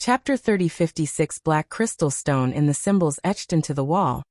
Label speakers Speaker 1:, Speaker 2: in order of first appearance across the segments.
Speaker 1: Chapter 3056 Black Crystal Stone in the symbols etched into the wall.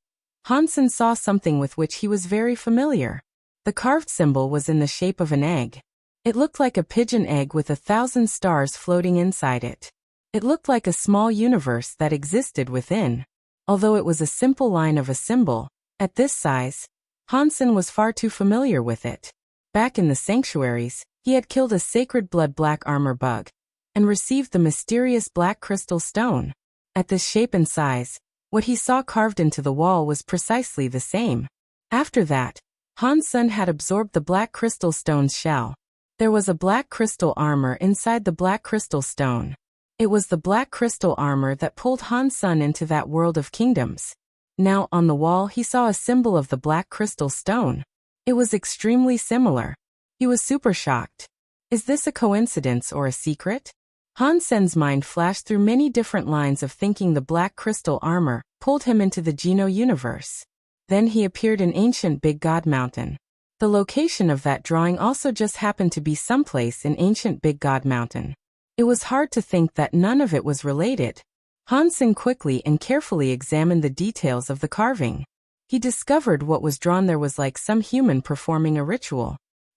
Speaker 1: Hansen saw something with which he was very familiar. The carved symbol was in the shape of an egg. It looked like a pigeon egg with 1,000 stars floating inside it. It looked like a small universe that existed within. Although it was a simple line of a symbol, at this size, Hansen was far too familiar with it. Back in the sanctuaries, he had killed a sacred blood black armor bug, and received the mysterious black crystal stone. At this shape and size, what he saw carved into the wall was precisely the same. After that, Hansen had absorbed the black crystal stone's shell. There was a black crystal armor inside the black crystal stone. It was the black crystal armor that pulled Hansen into that world of kingdoms. Now on the wall he saw a symbol of the black crystal stone. It was extremely similar. He was super shocked. Is this a coincidence or a secret? Hansen's mind flashed through many different lines of thinking. The black crystal armor pulled him into the Geno universe. Then he appeared in ancient Big God Mountain. The location of that drawing also just happened to be someplace in ancient Big God Mountain. It was hard to think that none of it was related. Hansen quickly and carefully examined the details of the carving. He discovered what was drawn there was like some human performing a ritual.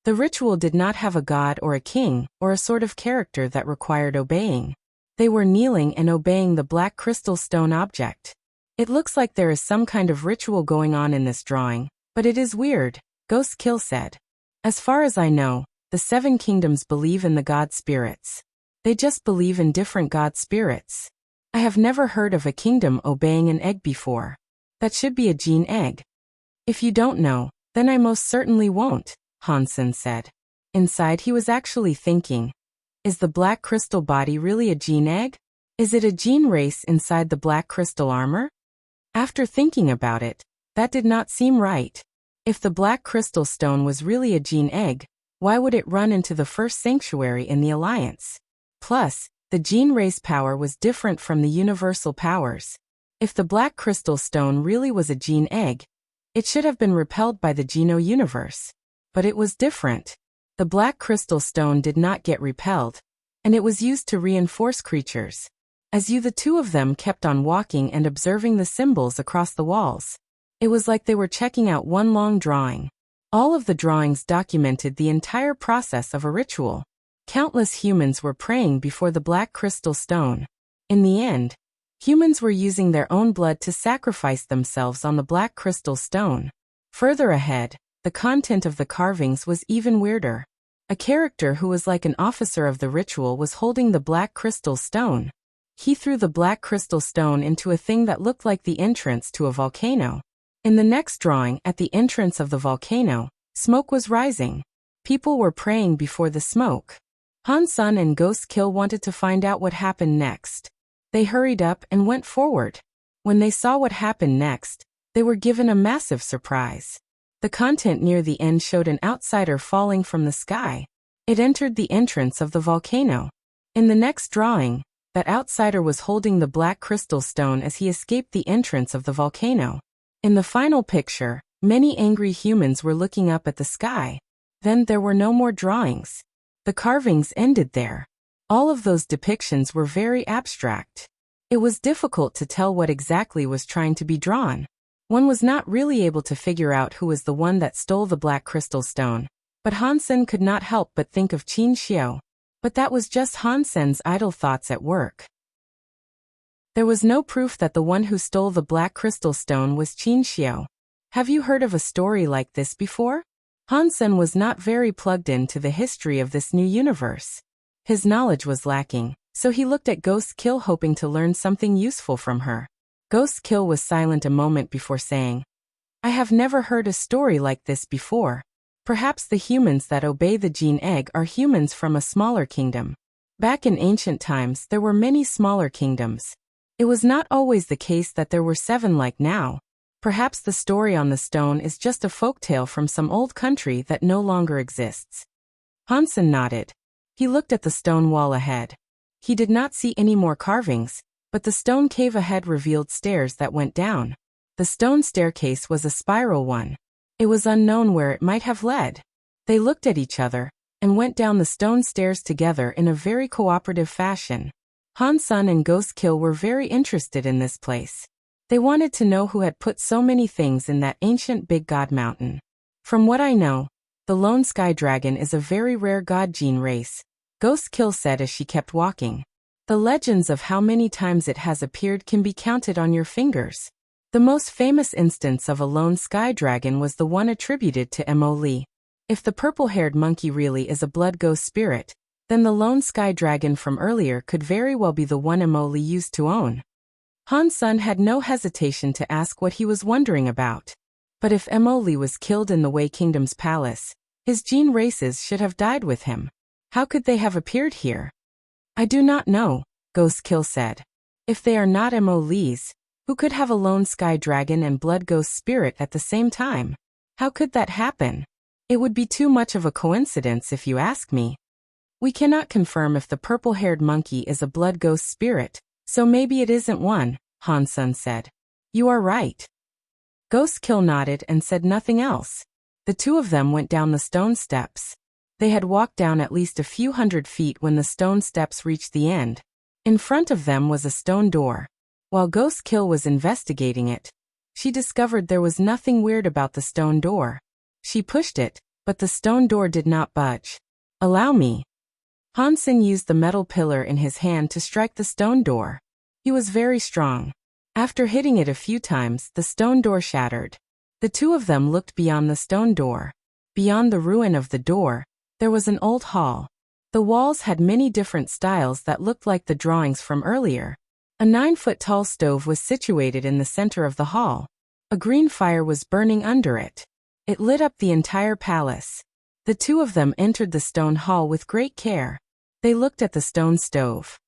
Speaker 1: The ritual did not have a god or a king, or a sort of character that required obeying. They were kneeling and obeying the black crystal stone object. It looks like there is some kind of ritual going on in this drawing, but it is weird, Ghost Kill said. As far as I know, the 7 kingdoms believe in the god spirits. They just believe in different god spirits. I have never heard of a kingdom obeying an egg before. That should be a gene egg. If you don't know, then I most certainly won't, Hansen said. Inside he was actually thinking, is the black crystal body really a gene egg? Is it a gene race inside the black crystal armor? After thinking about it, that did not seem right. If the black crystal stone was really a gene egg, why would it run into the first sanctuary in the Alliance? Plus, the gene race power was different from the universal powers. If the black crystal stone really was a gene egg, it should have been repelled by the Geno universe. But it was different. The black crystal stone did not get repelled, and it was used to reinforce creatures. As the two of them kept on walking and observing the symbols across the walls. It was like they were checking out one long drawing. All of the drawings documented the entire process of a ritual. Countless humans were praying before the black crystal stone. In the end, humans were using their own blood to sacrifice themselves on the black crystal stone. Further ahead, the content of the carvings was even weirder. A character who was like an officer of the ritual was holding the black crystal stone. He threw the black crystal stone into a thing that looked like the entrance to a volcano. In the next drawing, at the entrance of the volcano, smoke was rising. People were praying before the smoke. Hansen and Ghost Kill wanted to find out what happened next. They hurried up and went forward. When they saw what happened next, they were given a massive surprise. The content near the end showed an outsider falling from the sky. It entered the entrance of the volcano. In the next drawing, that outsider was holding the black crystal stone as he escaped the entrance of the volcano. In the final picture, many angry humans were looking up at the sky. Then there were no more drawings. The carvings ended there. All of those depictions were very abstract. It was difficult to tell what exactly was trying to be drawn. One was not really able to figure out who was the one that stole the black crystal stone, but Hansen could not help but think of Qin Xiao. But that was just Hansen's idle thoughts at work. There was no proof that the one who stole the black crystal stone was Qin Xiao. Have you heard of a story like this before? Hansen was not very plugged into the history of this new universe. His knowledge was lacking, so he looked at Ghost Kill hoping to learn something useful from her. Ghost Kill was silent a moment before saying, I have never heard a story like this before. Perhaps the humans that obey the gene egg are humans from a smaller kingdom. Back in ancient times there were many smaller kingdoms. It was not always the case that there were 7 like now. Perhaps the story on the stone is just a folktale from some old country that no longer exists. Hansen nodded. He looked at the stone wall ahead. He did not see any more carvings, but the stone cave ahead revealed stairs that went down. The stone staircase was a spiral one. It was unknown where it might have led. They looked at each other, and went down the stone stairs together in a very cooperative fashion. Han Sun and Ghost Kill were very interested in this place. They wanted to know who had put so many things in that ancient big god mountain. From what I know, the lone sky dragon is a very rare god gene race, Ghost Kill said as she kept walking. The legends of how many times it has appeared can be counted on your fingers. The most famous instance of a lone sky dragon was the one attributed to Mo Li. If the purple-haired monkey really is a blood ghost spirit, then the lone sky dragon from earlier could very well be the one Mo Li used to own. Han Sun had no hesitation to ask what he was wondering about. But if Mo Li was killed in the Wei Kingdom's palace, his gene races should have died with him. How could they have appeared here? I do not know, Ghost Kill said. If they are not Mo Li's, who could have a lone sky dragon and blood ghost spirit at the same time? How could that happen? It would be too much of a coincidence if you ask me. We cannot confirm if the purple-haired monkey is a blood ghost spirit, so maybe it isn't one, Han Sun said. You are right. Ghost Kill nodded and said nothing else. The two of them went down the stone steps. They had walked down at least a few hundred feet when the stone steps reached the end. In front of them was a stone door. While Ghost Kill was investigating it, she discovered there was nothing weird about the stone door. She pushed it, but the stone door did not budge. Allow me. Han Sun used the metal pillar in his hand to strike the stone door. He was very strong. After hitting it a few times, the stone door shattered. The two of them looked beyond the stone door. Beyond the ruin of the door, there was an old hall. The walls had many different styles that looked like the drawings from earlier. A 9-foot-tall stove was situated in the center of the hall. A green fire was burning under it. It lit up the entire palace. The two of them entered the stone hall with great care. They looked at the stone stove.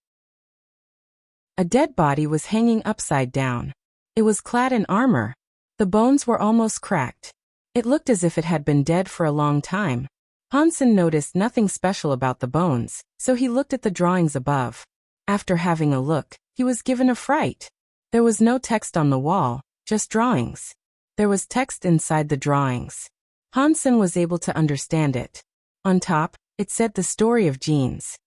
Speaker 1: A dead body was hanging upside down. It was clad in armor. The bones were almost cracked. It looked as if it had been dead for a long time. Han Sun noticed nothing special about the bones, so he looked at the drawings above. After having a look, he was given a fright. There was no text on the wall, just drawings. There was text inside the drawings. Han Sun was able to understand it. On top, it said the story of genes.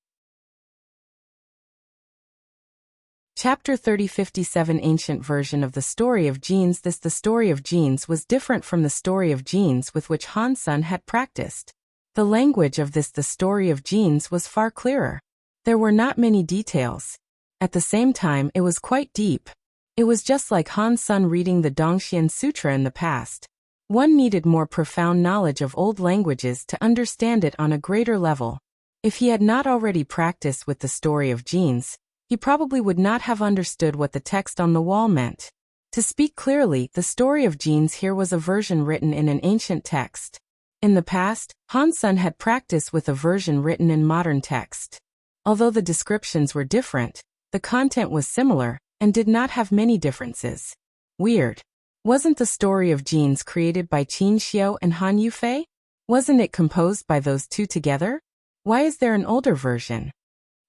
Speaker 1: Chapter 3057 Ancient version of the story of genes. The story of genes was different from the story of genes with which Han Sun had practiced. The language of the story of genes was far clearer. There were not many details. At the same time, it was quite deep. It was just like Han Sun reading the Dongxian Sutra in the past. One needed more profound knowledge of old languages to understand it on a greater level. If he had not already practiced with the story of genes, he probably would not have understood what the text on the wall meant. To speak clearly, the story of genes here was a version written in an ancient text. In the past, Han Sun had practiced with a version written in modern text. Although the descriptions were different, the content was similar, and did not have many differences. Weird. Wasn't the story of genes created by Qin Xiu and Han Yufei? Wasn't it composed by those two together? Why is there an older version?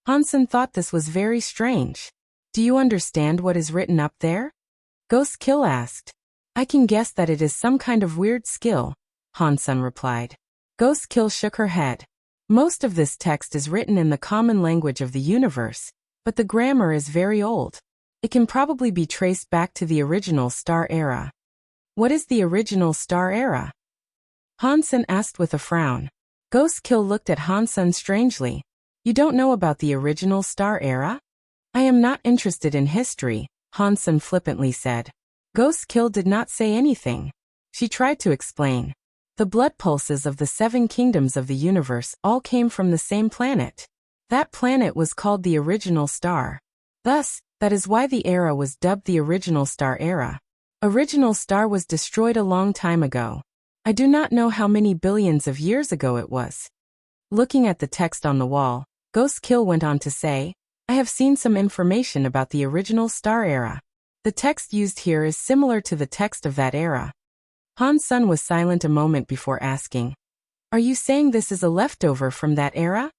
Speaker 1: Han Sun thought this was very strange. Do you understand what is written up there? Ghost Kill asked. I can guess that it is some kind of weird skill, Han Sun replied. Ghost Kill shook her head. Most of this text is written in the common language of the universe, but the grammar is very old. It can probably be traced back to the original Star Era. What is the original Star Era? Han Sun asked with a frown. Ghost Kill looked at Han Sun strangely. You don't know about the original Star Era? I am not interested in history, Han Sun flippantly said. Ghost Kill did not say anything. She tried to explain. The blood pulses of the 7 kingdoms of the universe all came from the same planet. That planet was called the original star. Thus, that is why the era was dubbed the original Star Era. Original star was destroyed a long time ago. I do not know how many billions of years ago it was. Looking at the text on the wall, Ghost Kill went on to say, I have seen some information about the original Star Era. The text used here is similar to the text of that era. Han Sun was silent a moment before asking, Are you saying this is a leftover from that era?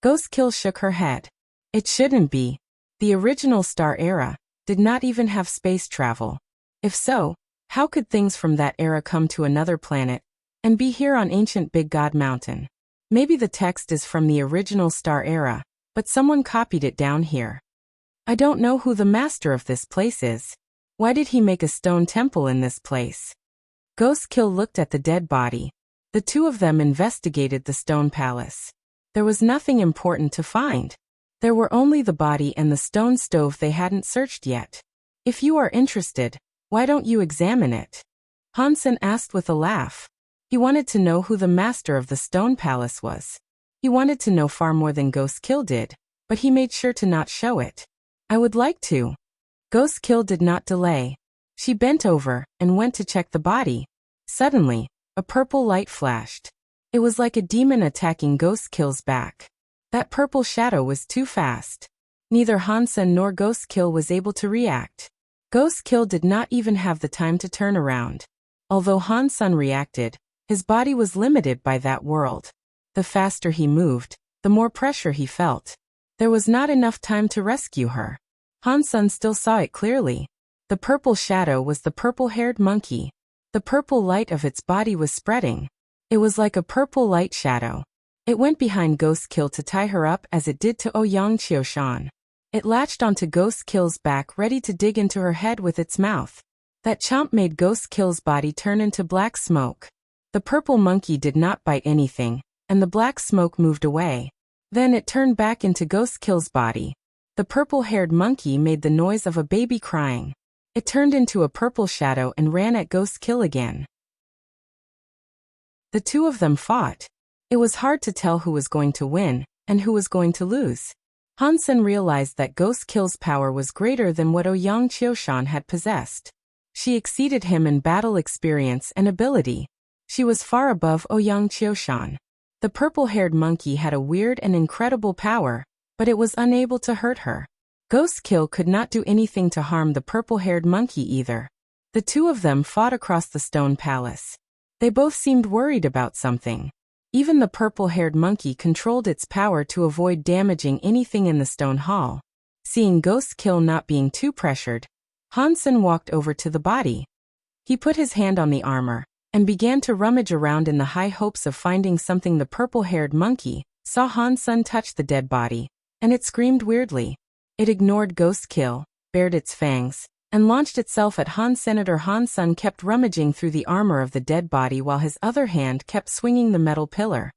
Speaker 1: Ghost Kill shook her head. It shouldn't be. The original Star Era did not even have space travel. If so, how could things from that era come to another planet and be here on ancient Big God Mountain? Maybe the text is from the original Star Era, but someone copied it down here. I don't know who the master of this place is. Why did he make a stone temple in this place? Ghost Kill looked at the dead body. The two of them investigated the stone palace. There was nothing important to find. There were only the body and the stone stove they hadn't searched yet. If you are interested, why don't you examine it? Hansen asked with a laugh. He wanted to know who the master of the stone palace was. He wanted to know far more than Ghost Kill did, but he made sure to not show it. I would like to. Ghost Kill did not delay. She bent over and went to check the body. Suddenly, a purple light flashed. It was like a demon attacking Ghost Kill's back. That purple shadow was too fast. Neither Hansen nor Ghost Kill was able to react. Ghost Kill did not even have the time to turn around. Although Hansen reacted, his body was limited by that world. The faster he moved, the more pressure he felt. There was not enough time to rescue her. Hansen still saw it clearly. The purple shadow was the purple-haired monkey. The purple light of its body was spreading. It was like a purple light shadow. It went behind Ghost Kill to tie her up as it did to Ouyang Qiushan. It latched onto Ghost Kill's back, ready to dig into her head with its mouth. That chomp made Ghost Kill's body turn into black smoke. The purple monkey did not bite anything, and the black smoke moved away. Then it turned back into Ghost Kill's body. The purple-haired monkey made the noise of a baby crying. It turned into a purple shadow and ran at Ghost Kill again. The two of them fought. It was hard to tell who was going to win and who was going to lose. Hansen realized that Ghost Kill's power was greater than what Ouyang Qiushan had possessed. She exceeded him in battle experience and ability. She was far above Ouyang Qiushan. The purple-haired monkey had a weird and incredible power, but it was unable to hurt her. Ghost Kill could not do anything to harm the purple-haired monkey either. The two of them fought across the stone palace. They both seemed worried about something. Even the purple-haired monkey controlled its power to avoid damaging anything in the stone hall. Seeing Ghost Kill not being too pressured, Hansen walked over to the body. He put his hand on the armor and began to rummage around in the high hopes of finding something. The purple-haired monkey saw Hansen touch the dead body, and it screamed weirdly. It ignored Ghost Kill, bared its fangs, and launched itself at Han. Senator Hansen kept rummaging through the armor of the dead body while his other hand kept swinging the metal pillar.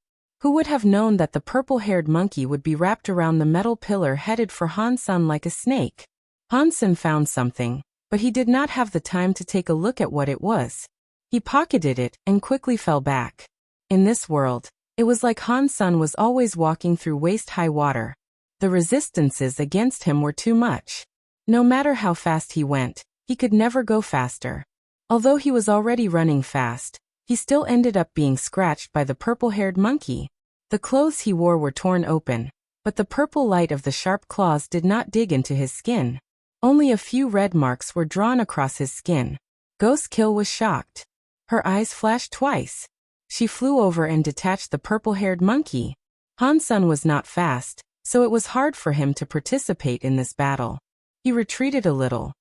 Speaker 1: Who would have known that the purple-haired monkey would be wrapped around the metal pillar headed for Hansen like a snake? Hansen found something, but he did not have the time to take a look at what it was. He pocketed it and quickly fell back. In this world, it was like Hansen was always walking through waist-high water. The resistances against him were too much. No matter how fast he went, he could never go faster. Although he was already running fast, he still ended up being scratched by the purple-haired monkey. The clothes he wore were torn open, but the purple light of the sharp claws did not dig into his skin. Only a few red marks were drawn across his skin. Ghost Kill was shocked. Her eyes flashed twice. She flew over and detached the purple-haired monkey. Hansen was not fast, so it was hard for him to participate in this battle. He retreated a little.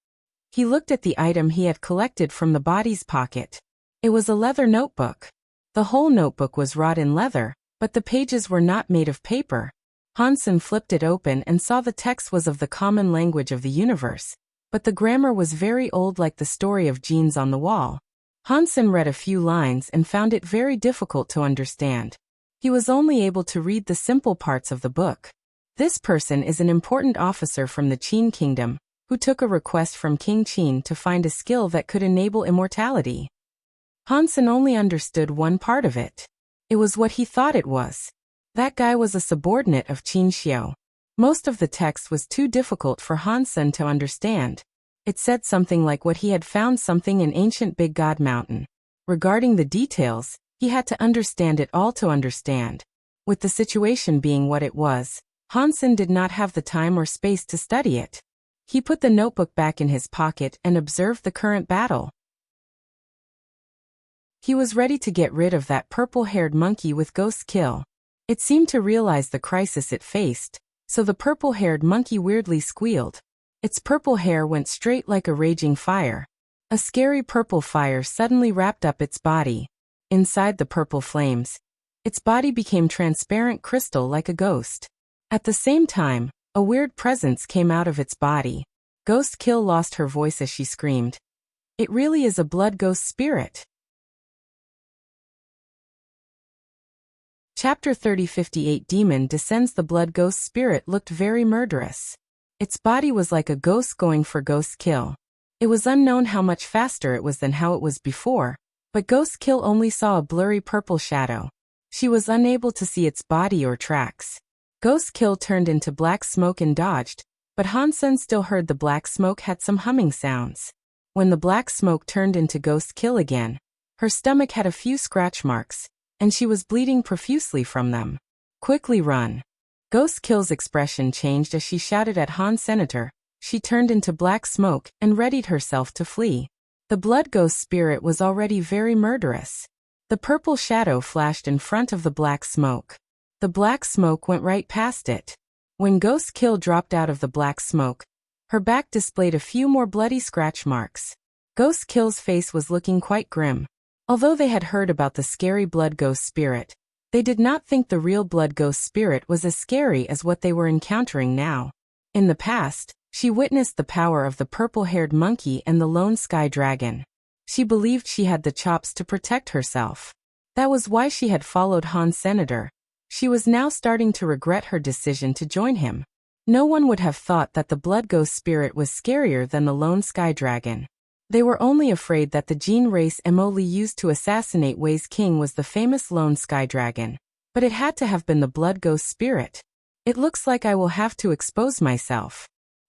Speaker 1: He looked at the item he had collected from the body's pocket. It was a leather notebook. The whole notebook was wrought in leather, but the pages were not made of paper. Hansen flipped it open and saw the text was of the common language of the universe, but the grammar was very old, like the story of genes on the wall. Hansen read a few lines and found it very difficult to understand. He was only able to read the simple parts of the book. This person is an important officer from the Qin kingdom, who took a request from King Qin to find a skill that could enable immortality. Hansen only understood one part of it. It was what he thought it was. That guy was a subordinate of Qin Xiao. Most of the text was too difficult for Hansen to understand. It said something like what he had found something in ancient Big God Mountain. Regarding the details, he had to understand it all to understand. With the situation being what it was, Hansen did not have the time or space to study it. He put the notebook back in his pocket and observed the current battle. He was ready to get rid of that purple-haired monkey with Ghost Kill. It seemed to realize the crisis it faced, so the purple-haired monkey weirdly squealed. Its purple hair went straight like a raging fire. A scary purple fire suddenly wrapped up its body. Inside the purple flames, its body became transparent crystal like a ghost. At the same time, A weird presence came out of its body. Ghost Kill lost her voice as she screamed. It really is a blood ghost spirit. Chapter 3058 Demon Descends. The blood ghost spirit looked very murderous. Its body was like a ghost going for Ghost Kill. It was unknown how much faster it was than how it was before, but Ghost Kill only saw a blurry purple shadow. She was unable to see its body or tracks. Ghost Kill turned into black smoke and dodged, but Hansen still heard the black smoke had some humming sounds. When the black smoke turned into Ghost Kill again, her stomach had a few scratch marks, and she was bleeding profusely from them. Quickly run. Ghost Kill's expression changed as she shouted at Han Senator. She turned into black smoke and readied herself to flee. The blood ghost spirit was already very murderous. The purple shadow flashed in front of the black smoke. The black smoke went right past it. When Ghost Kill dropped out of the black smoke, her back displayed a few more bloody scratch marks. Ghost Kill's face was looking quite grim. Although they had heard about the scary blood ghost spirit, they did not think the real blood ghost spirit was as scary as what they were encountering now. In the past, she witnessed the power of the purple-haired monkey and the lone sky dragon. She believed she had the chops to protect herself. That was why she had followed Han Senator. She was now starting to regret her decision to join him. No one would have thought that the blood ghost spirit was scarier than the lone sky dragon. They were only afraid that the gene race Emoli used to assassinate Wei's king was the famous lone sky dragon. But it had to have been the blood ghost spirit. It looks like I will have to expose myself.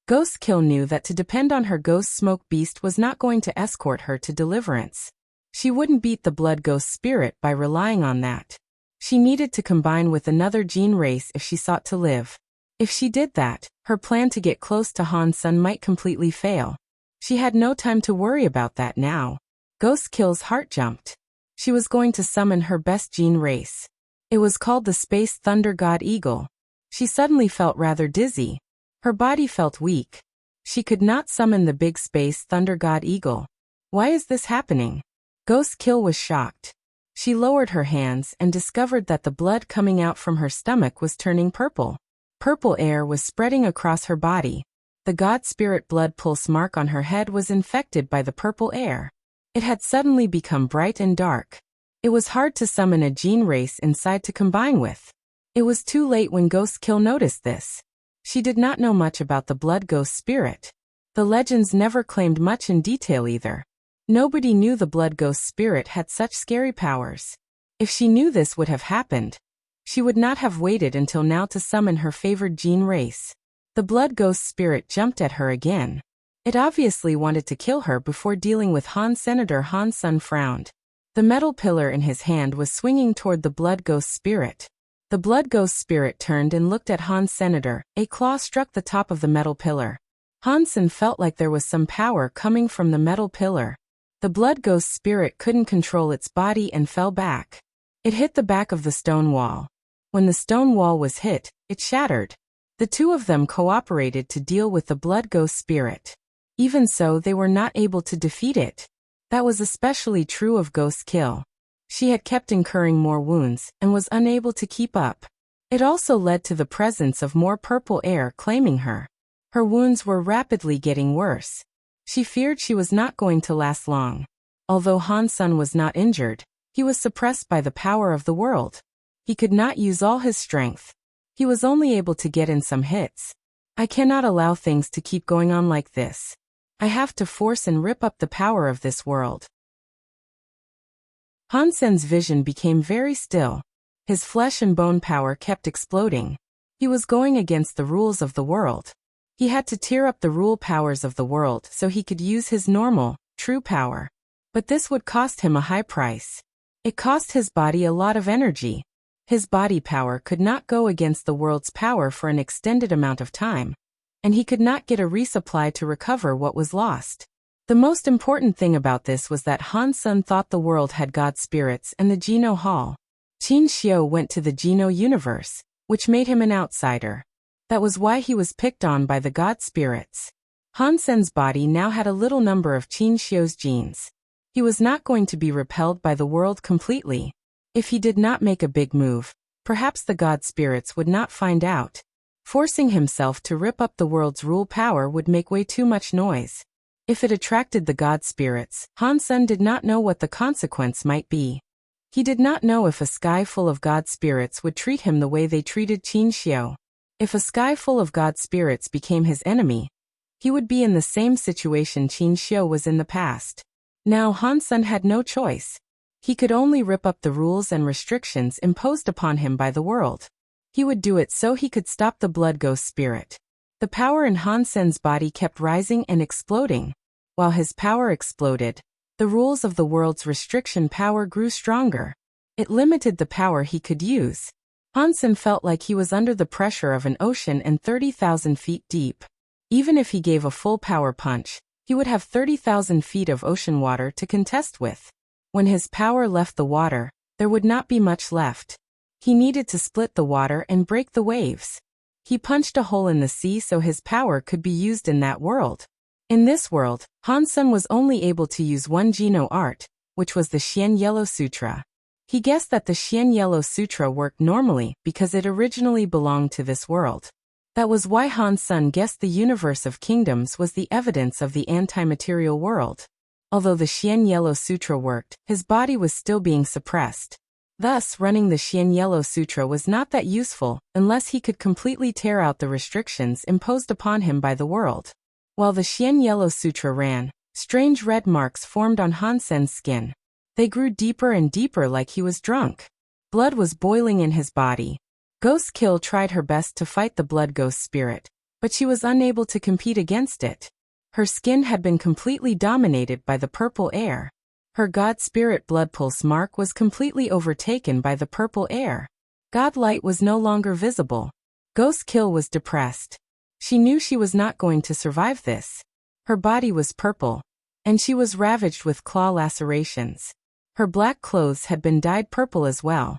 Speaker 1: Ghost Kill knew that to depend on her ghost smoke beast was not going to escort her to deliverance. She wouldn't beat the blood ghost spirit by relying on that. She needed to combine with another gene race if she sought to live. If she did that, her plan to get close to Han Sun might completely fail. She had no time to worry about that now. Ghost Kill's heart jumped. She was going to summon her best gene race. It was called the Space Thunder God Eagle. She suddenly felt rather dizzy. Her body felt weak. She could not summon the big Space Thunder God Eagle. Why is this happening? Ghost Kill was shocked. She lowered her hands and discovered that the blood coming out from her stomach was turning purple. Purple air was spreading across her body. The god spirit blood pulse mark on her head was infected by the purple air. It had suddenly become bright and dark. It was hard to summon a gene race inside to combine with. It was too late when Ghost Kill noticed this. She did not know much about the blood ghost spirit. The legends never claimed much in detail either. Nobody knew the blood ghost spirit had such scary powers. If she knew this would have happened, she would not have waited until now to summon her favored gene race. The blood ghost spirit jumped at her again. It obviously wanted to kill her before dealing with Han Senator. Han Sun frowned. The metal pillar in his hand was swinging toward the blood ghost spirit. The blood ghost spirit turned and looked at Han Senator. A claw struck the top of the metal pillar. Hansen felt like there was some power coming from the metal pillar. The blood ghost spirit couldn't control its body and fell back. It hit the back of the stone wall. When the stone wall was hit, it shattered. The two of them cooperated to deal with the blood ghost spirit. Even so, they were not able to defeat it. That was especially true of Ghost Kill. She had kept incurring more wounds and was unable to keep up. It also led to the presence of more purple air claiming her. Her wounds were rapidly getting worse. She feared she was not going to last long. Although Han Sun was not injured, he was suppressed by the power of the world. He could not use all his strength. He was only able to get in some hits. I cannot allow things to keep going on like this. I have to force and rip up the power of this world. Hansen's vision became very still. His flesh and bone power kept exploding. He was going against the rules of the world. He had to tear up the rule powers of the world so he could use his normal, true power. But this would cost him a high price. It cost his body a lot of energy. His body power could not go against the world's power for an extended amount of time, and he could not get a resupply to recover what was lost. The most important thing about this was that Han Sun thought the world had god spirits and the Geno Hall. Qin Xiu went to the Geno universe, which made him an outsider. That was why he was picked on by the god spirits. Han Sen's body now had a little number of Qin Xiu's genes. He was not going to be repelled by the world completely. If he did not make a big move, perhaps the god spirits would not find out. Forcing himself to rip up the world's rule power would make way too much noise. If it attracted the god spirits, Hansen did not know what the consequence might be. He did not know if a sky full of god spirits would treat him the way they treated Qin Xiao. If a sky full of god spirits became his enemy, he would be in the same situation Qin Xiao was in the past. Now Hansen had no choice. He could only rip up the rules and restrictions imposed upon him by the world. He would do it so he could stop the blood ghost spirit. The power in Hansen's body kept rising and exploding. While his power exploded, the rules of the world's restriction power grew stronger. It limited the power he could use. Hansen felt like he was under the pressure of an ocean and 30,000 feet deep. Even if he gave a full power punch, he would have 30,000 feet of ocean water to contest with. When his power left the water, there would not be much left. He needed to split the water and break the waves. He punched a hole in the sea so his power could be used in that world. In this world, Hansen was only able to use one Jino art, which was the Xian Yellow Sutra. He guessed that the Xian Yellow Sutra worked normally because it originally belonged to this world. That was why Hansen guessed the universe of kingdoms was the evidence of the anti-material world. Although the Xian Yellow Sutra worked, his body was still being suppressed. Thus, running the Xian Yellow Sutra was not that useful unless he could completely tear out the restrictions imposed upon him by the world. While the Xian Yellow Sutra ran, strange red marks formed on Hansen's skin. They grew deeper and deeper like he was drunk. Blood was boiling in his body. Ghost Kill tried her best to fight the blood ghost spirit, but she was unable to compete against it. Her skin had been completely dominated by the purple air. Her god spirit blood pulse mark was completely overtaken by the purple air. God light was no longer visible. Ghost Kill was depressed. She knew she was not going to survive this. Her body was purple, and she was ravaged with claw lacerations. Her black clothes had been dyed purple as well.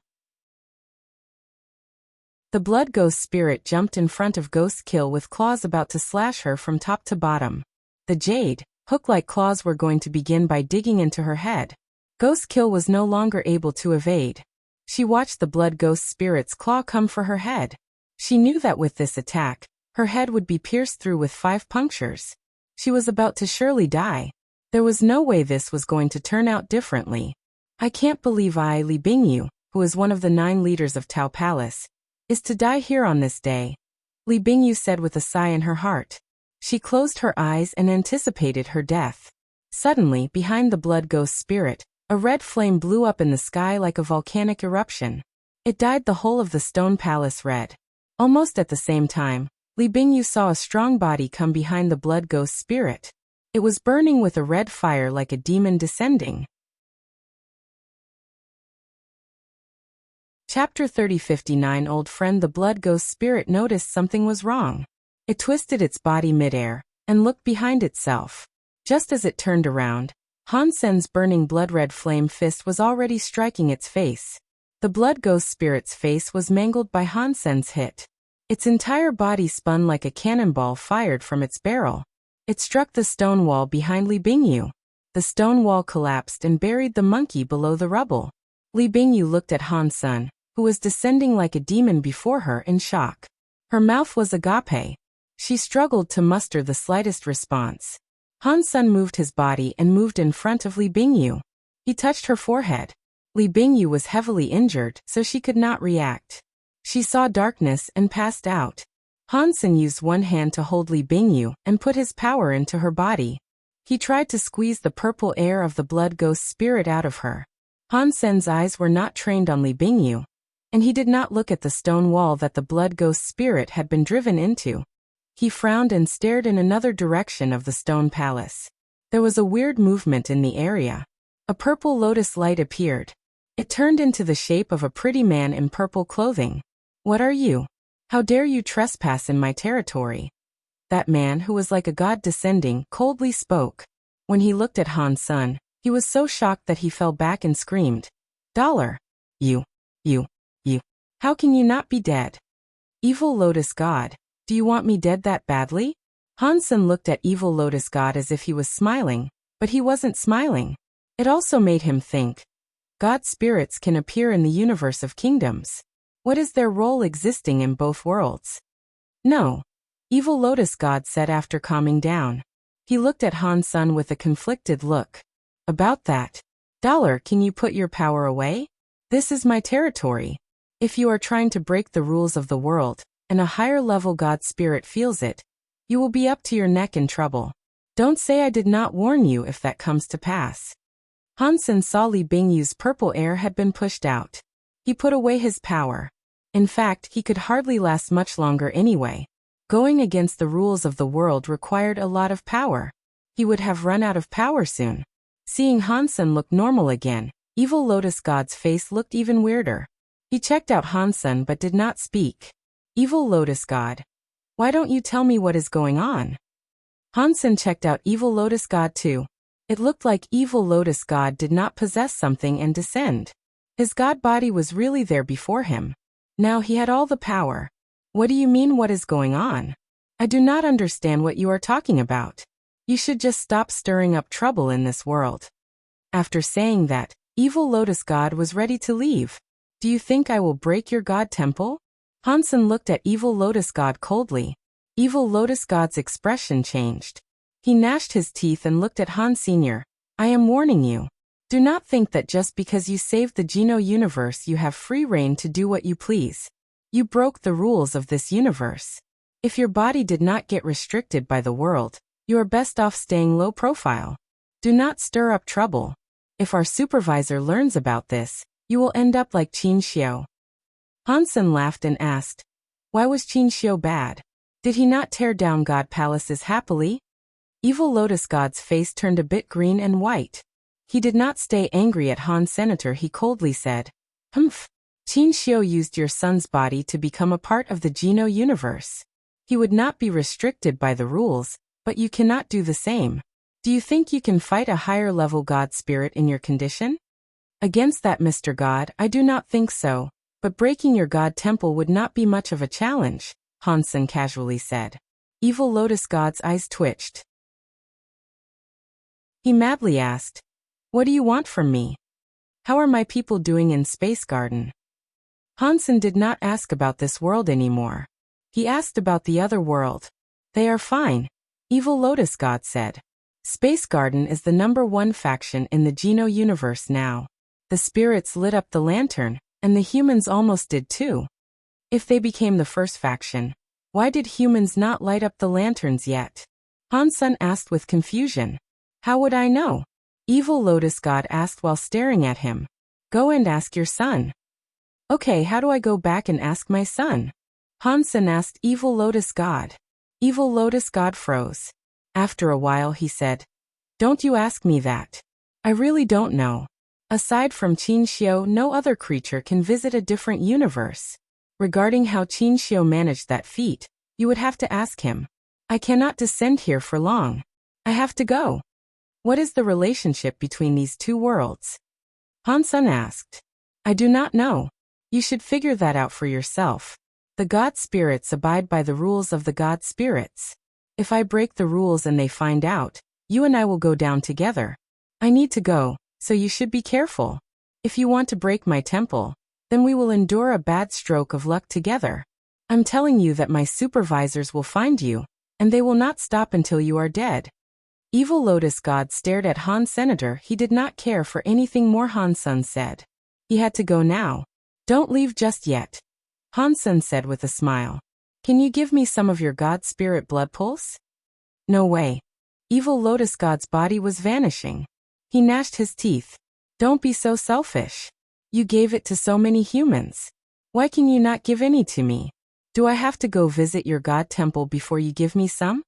Speaker 1: The blood ghost spirit jumped in front of Ghost Kill with claws about to slash her from top to bottom. The jade, hook-like claws were going to begin by digging into her head. Ghost Kill was no longer able to evade. She watched the blood ghost spirit's claw come for her head. She knew that with this attack, her head would be pierced through with 5 punctures. She was about to surely die. There was no way this was going to turn out differently. I can't believe Li Bingyu, who is one of the 9 leaders of Tao Palace, is to die here on this day. Li Bingyu said with a sigh in her heart. She closed her eyes and anticipated her death. Suddenly, behind the blood ghost spirit, a red flame blew up in the sky like a volcanic eruption. It dyed the whole of the stone palace red. Almost at the same time, Li Bingyu saw a strong body come behind the blood ghost spirit. It was burning with a red fire like a demon descending. Chapter 3059 Old friend. The blood ghost spirit noticed something was wrong. It twisted its body midair and looked behind itself. Just as it turned around, Hansen's burning blood-red flame fist was already striking its face. The blood ghost spirit's face was mangled by Hansen's hit. Its entire body spun like a cannonball fired from its barrel. It struck the stone wall behind Li Bingyu. The stone wall collapsed and buried the monkey below the rubble. Li Bingyu looked at Hansen, who was descending like a demon before her in shock. Her mouth was agape. She struggled to muster the slightest response. Hansen moved his body and moved in front of Li Bingyu. He touched her forehead. Li Bingyu was heavily injured, so she could not react. She saw darkness and passed out. Hansen used one hand to hold Li Bingyu and put his power into her body. He tried to squeeze the purple air of the blood ghost spirit out of her. Hansen's eyes were not trained on Li Bingyu, and he did not look at the stone wall that the blood ghost spirit had been driven into. He frowned and stared in another direction of the stone palace. There was a weird movement in the area. A purple lotus light appeared. It turned into the shape of a pretty man in purple clothing. What are you? How dare you trespass in my territory? That man, who was like a god descending, coldly spoke. When he looked at Hansen, he was so shocked that he fell back and screamed, "Dollar! You! How can you not be dead? Evil Lotus God, do you want me dead that badly?" Hansen looked at Evil Lotus God as if he was smiling, but he wasn't smiling. It also made him think. God spirits can appear in the universe of kingdoms. What is their role existing in both worlds? No. Evil Lotus God said after calming down. He looked at Han-sun with a conflicted look. About that. Dollar, can you put your power away? This is my territory. If you are trying to break the rules of the world, and a higher level God spirit feels it, you will be up to your neck in trouble. Don't say I did not warn you if that comes to pass. Han-sun saw Li Bingyu's purple air had been pushed out. He put away his power. In fact, he could hardly last much longer anyway. Going against the rules of the world required a lot of power. He would have run out of power soon. Seeing Han-sun look normal again, Evil Lotus God's face looked even weirder. He checked out Han-sun but did not speak. Evil Lotus God. Why don't you tell me what is going on? Han-sun checked out Evil Lotus God too. It looked like Evil Lotus God did not possess something and descend. His god body was really there before him. Now he had all the power. What do you mean what is going on? I do not understand what you are talking about. You should just stop stirring up trouble in this world. After saying that, Evil Lotus God was ready to leave. Do you think I will break your god temple? Han-sun looked at Evil Lotus God coldly. Evil Lotus God's expression changed. He gnashed his teeth and looked at Han Sr. I am warning you. Do not think that just because you saved the Geno universe you have free reign to do what you please. You broke the rules of this universe. If your body did not get restricted by the world, you are best off staying low profile. Do not stir up trouble. If our supervisor learns about this, you will end up like Qin Xiu. Han-sun laughed and asked, why was Qin Xiu bad? Did he not tear down God palaces happily? Evil Lotus God's face turned a bit green and white. He did not stay angry at Han Senator. He coldly said, Humph. Qin Xiu used your son's body to become a part of the Geno universe. He would not be restricted by the rules, but you cannot do the same. Do you think you can fight a higher level God spirit in your condition? Against that, Mr. God, I do not think so, but breaking your God temple would not be much of a challenge, Han-sun casually said. Evil Lotus God's eyes twitched. He madly asked, what do you want from me? How are my people doing in Space Garden? Han-sun did not ask about this world anymore. He asked about the other world. They are fine, Evil Lotus God said. Space Garden is the #1 faction in the Geno universe now. The spirits lit up the lantern, and the humans almost did too. If they became the first faction, why did humans not light up the lanterns yet? Han-sun asked with confusion. How would I know? Evil Lotus God asked while staring at him. Go and ask your son. Okay, how do I go back and ask my son? Han-sun asked Evil Lotus God. Evil Lotus God froze. After a while he said, don't you ask me that. I really don't know. Aside from Qin Xiu, no other creature can visit a different universe. Regarding how Qin Xiu managed that feat, you would have to ask him. I cannot descend here for long. I have to go. What is the relationship between these two worlds? Han-sun asked. I do not know. You should figure that out for yourself. The God spirits abide by the rules of the God spirits. If I break the rules and they find out, you and I will go down together. I need to go, so you should be careful. If you want to break my temple, then we will endure a bad stroke of luck together. I'm telling you that my supervisors will find you, and they will not stop until you are dead. Evil Lotus God stared at Han Senator. He did not care for anything more Han-sun said. He had to go now. Don't leave just yet. Han-sun said with a smile. Can you give me some of your God spirit blood pulse? No way. Evil Lotus God's body was vanishing. He gnashed his teeth. Don't be so selfish. You gave it to so many humans. Why can you not give any to me? Do I have to go visit your God temple before you give me some?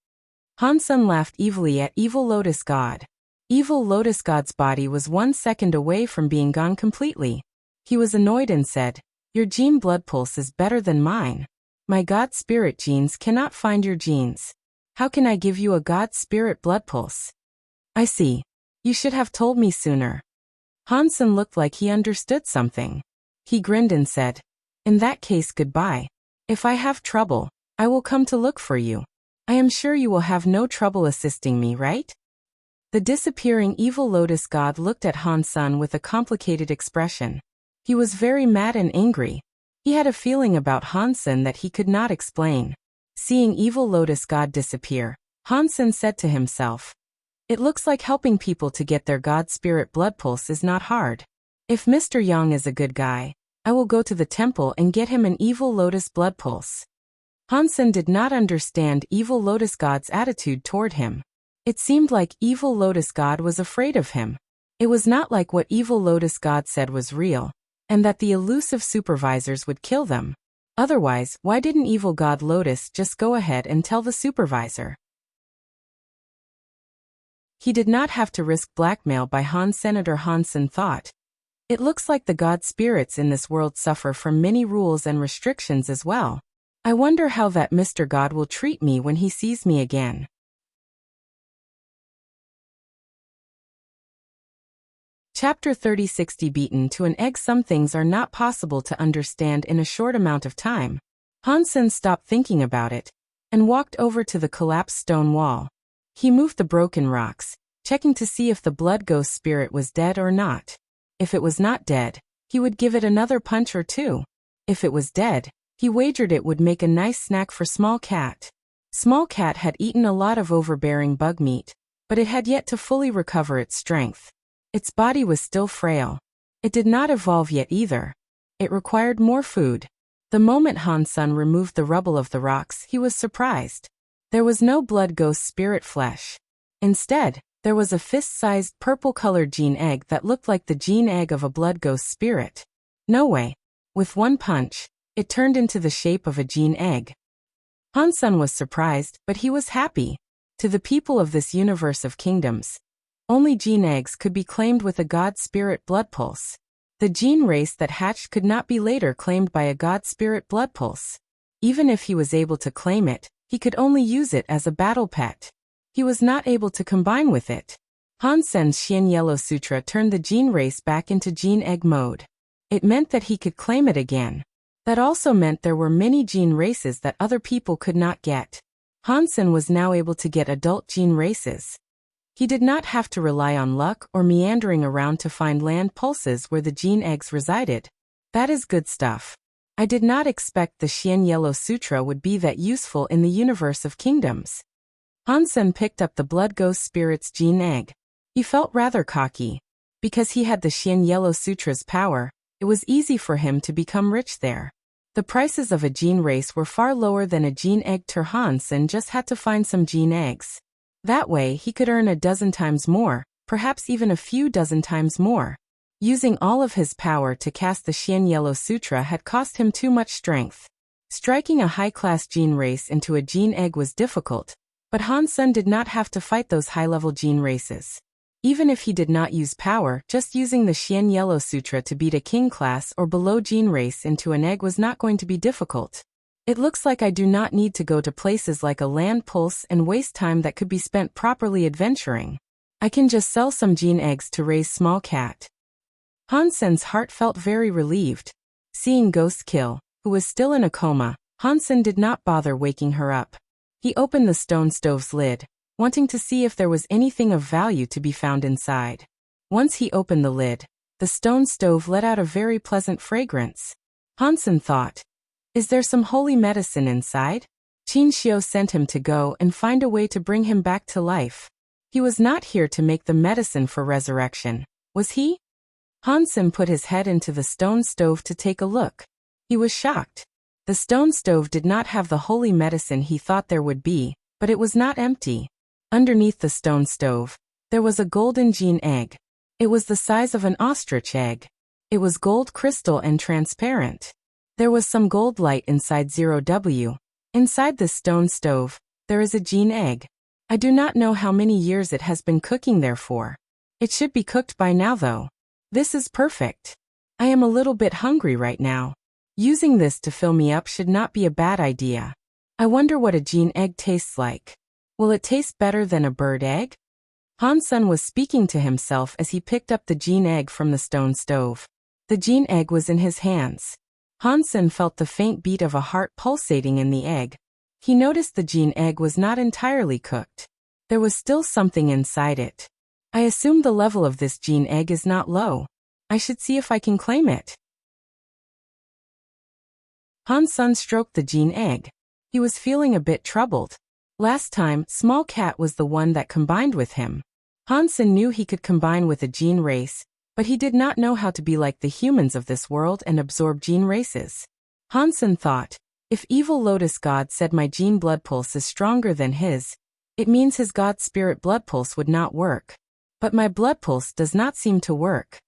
Speaker 1: Han-sun laughed evilly at Evil Lotus God. Evil Lotus God's body was 1 second away from being gone completely. He was annoyed and said, your gene blood pulse is better than mine. My God spirit genes cannot find your genes. How can I give you a God spirit blood pulse? I see. You should have told me sooner. Han-sun looked like he understood something. He grinned and said, in that case, goodbye. If I have trouble, I will come to look for you. I am sure you will have no trouble assisting me, right? The disappearing Evil Lotus God looked at Han-sun with a complicated expression. He was very mad and angry. He had a feeling about Han-sun that he could not explain. Seeing evil lotus god disappear, Hansen said to himself, "It looks like helping people to get their god spirit blood pulse is not hard. If Mr. Yang is a good guy, I will go to the temple and get him an evil lotus blood pulse." Hansen did not understand evil lotus god's attitude toward him. It seemed like evil lotus god was afraid of him. It was not like what evil lotus god said was real, and that the elusive supervisors would kill them. Otherwise, why didn't evil god Lotus just go ahead and tell the supervisor? He did not have to risk blackmail by Senator Hansen thought. It looks like the god spirits in this world suffer from many rules and restrictions as well. I wonder how that Mr. God will treat me when he sees me again. Chapter 30. Beaten to an egg. Some things are not possible to understand in a short amount of time. Hansen stopped thinking about it and walked over to the collapsed stone wall. He moved the broken rocks, checking to see if the blood ghost spirit was dead or not. If it was not dead, he would give it another punch or two. If it was dead, he wagered it would make a nice snack for Small Cat. Small Cat had eaten a lot of overbearing bug meat, but it had yet to fully recover its strength. Its body was still frail. It did not evolve yet either. It required more food. The moment Hansen removed the rubble of the rocks, he was surprised. There was no blood ghost spirit flesh. Instead, there was a fist-sized purple-colored gene egg that looked like the gene egg of a blood ghost spirit. No way. With one punch, it turned into the shape of a gene egg. Hansen was surprised, but he was happy. To the people of this universe of kingdoms, only gene eggs could be claimed with a god spirit blood pulse. The gene race that hatched could not be later claimed by a god spirit blood pulse. Even if he was able to claim it, he could only use it as a battle pet. He was not able to combine with it. Hansen's Xian Yellow Sutra turned the gene race back into gene egg mode. It meant that he could claim it again. That also meant there were many gene races that other people could not get. Hansen was now able to get adult gene races. He did not have to rely on luck or meandering around to find land pulses where the gene eggs resided. That is good stuff. I did not expect the Xian Yellow Sutra would be that useful in the universe of kingdoms. Hansen picked up the blood ghost spirit's gene egg. He felt rather cocky. Because he had the Xian Yellow Sutra's power, it was easy for him to become rich there. The prices of a gene race were far lower than a gene egg. Hansen just had to find some gene eggs. That way he could earn a dozen times more, perhaps even a few dozen times more. Using all of his power to cast the Xian Yellow Sutra had cost him too much strength. Striking a high-class gene race into a gene egg was difficult, but Hansen did not have to fight those high-level gene races. Even if he did not use power, just using the Xian Yellow Sutra to beat a king class or below gene race into an egg was not going to be difficult. It looks like I do not need to go to places like a land pulse and waste time that could be spent properly adventuring. I can just sell some gene eggs to raise Small Cat. Hansen's heart felt very relieved. Seeing Ghost Kill, who was still in a coma, Hansen did not bother waking her up. He opened the stone stove's lid, wanting to see if there was anything of value to be found inside. Once he opened the lid, the stone stove let out a very pleasant fragrance. Hansen thought, "Is there some holy medicine inside?" Qin Xiu sent him to go and find a way to bring him back to life. He was not here to make the medicine for resurrection, was he? Hansen put his head into the stone stove to take a look. He was shocked. The stone stove did not have the holy medicine he thought there would be, but it was not empty. Underneath the stone stove, there was a golden gene egg. It was the size of an ostrich egg. It was gold crystal and transparent. There was some gold light inside 0W. Inside this stone stove, there is a gene egg. I do not know how many years it has been cooking there for. It should be cooked by now though. This is perfect. I am a little bit hungry right now. Using this to fill me up should not be a bad idea. I wonder what a gene egg tastes like. Will it taste better than a bird egg? Hansen was speaking to himself as he picked up the gene egg from the stone stove. The gene egg was in his hands. Hansen felt the faint beat of a heart pulsating in the egg. He noticed the gene egg was not entirely cooked. There was still something inside it. I assume the level of this gene egg is not low. I should see if I can claim it. Hansen stroked the gene egg. He was feeling a bit troubled. Last time, Small Cat was the one that combined with him. Hansen knew he could combine with a gene race, but he did not know how to be like the humans of this world and absorb gene races. Hansen thought, if evil Lotus God said my gene blood pulse is stronger than his, it means his God spirit blood pulse would not work. But my blood pulse does not seem to work.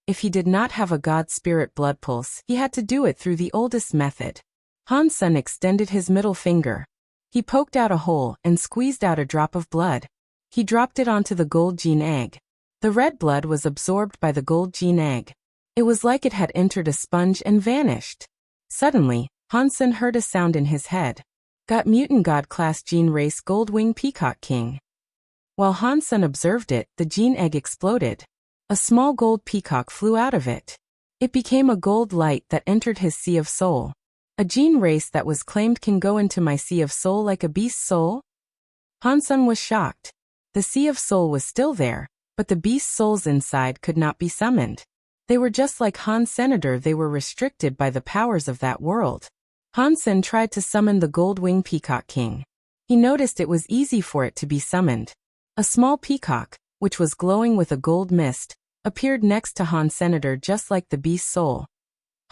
Speaker 1: If he did not have a God spirit blood pulse, he had to do it through the oldest method. Hansen extended his middle finger. He poked out a hole and squeezed out a drop of blood. He dropped it onto the gold gene egg. The red blood was absorbed by the gold gene egg. It was like it had entered a sponge and vanished. Suddenly, Hansen heard a sound in his head. Got mutant God class gene race Goldwing Peacock King. While Hansen observed it, the gene egg exploded. A small gold peacock flew out of it. It became a gold light that entered his sea of soul. A gene race that was claimed can go into my sea of soul like a beast's soul? Hansen was shocked. The sea of soul was still there, but the beast's souls inside could not be summoned. They were just like Hans Senator, they were restricted by the powers of that world. Hansen tried to summon the Goldwing Peacock King. He noticed it was easy for it to be summoned. A small peacock, which was glowing with a gold mist, appeared next to Hans Senator just like the beast's soul.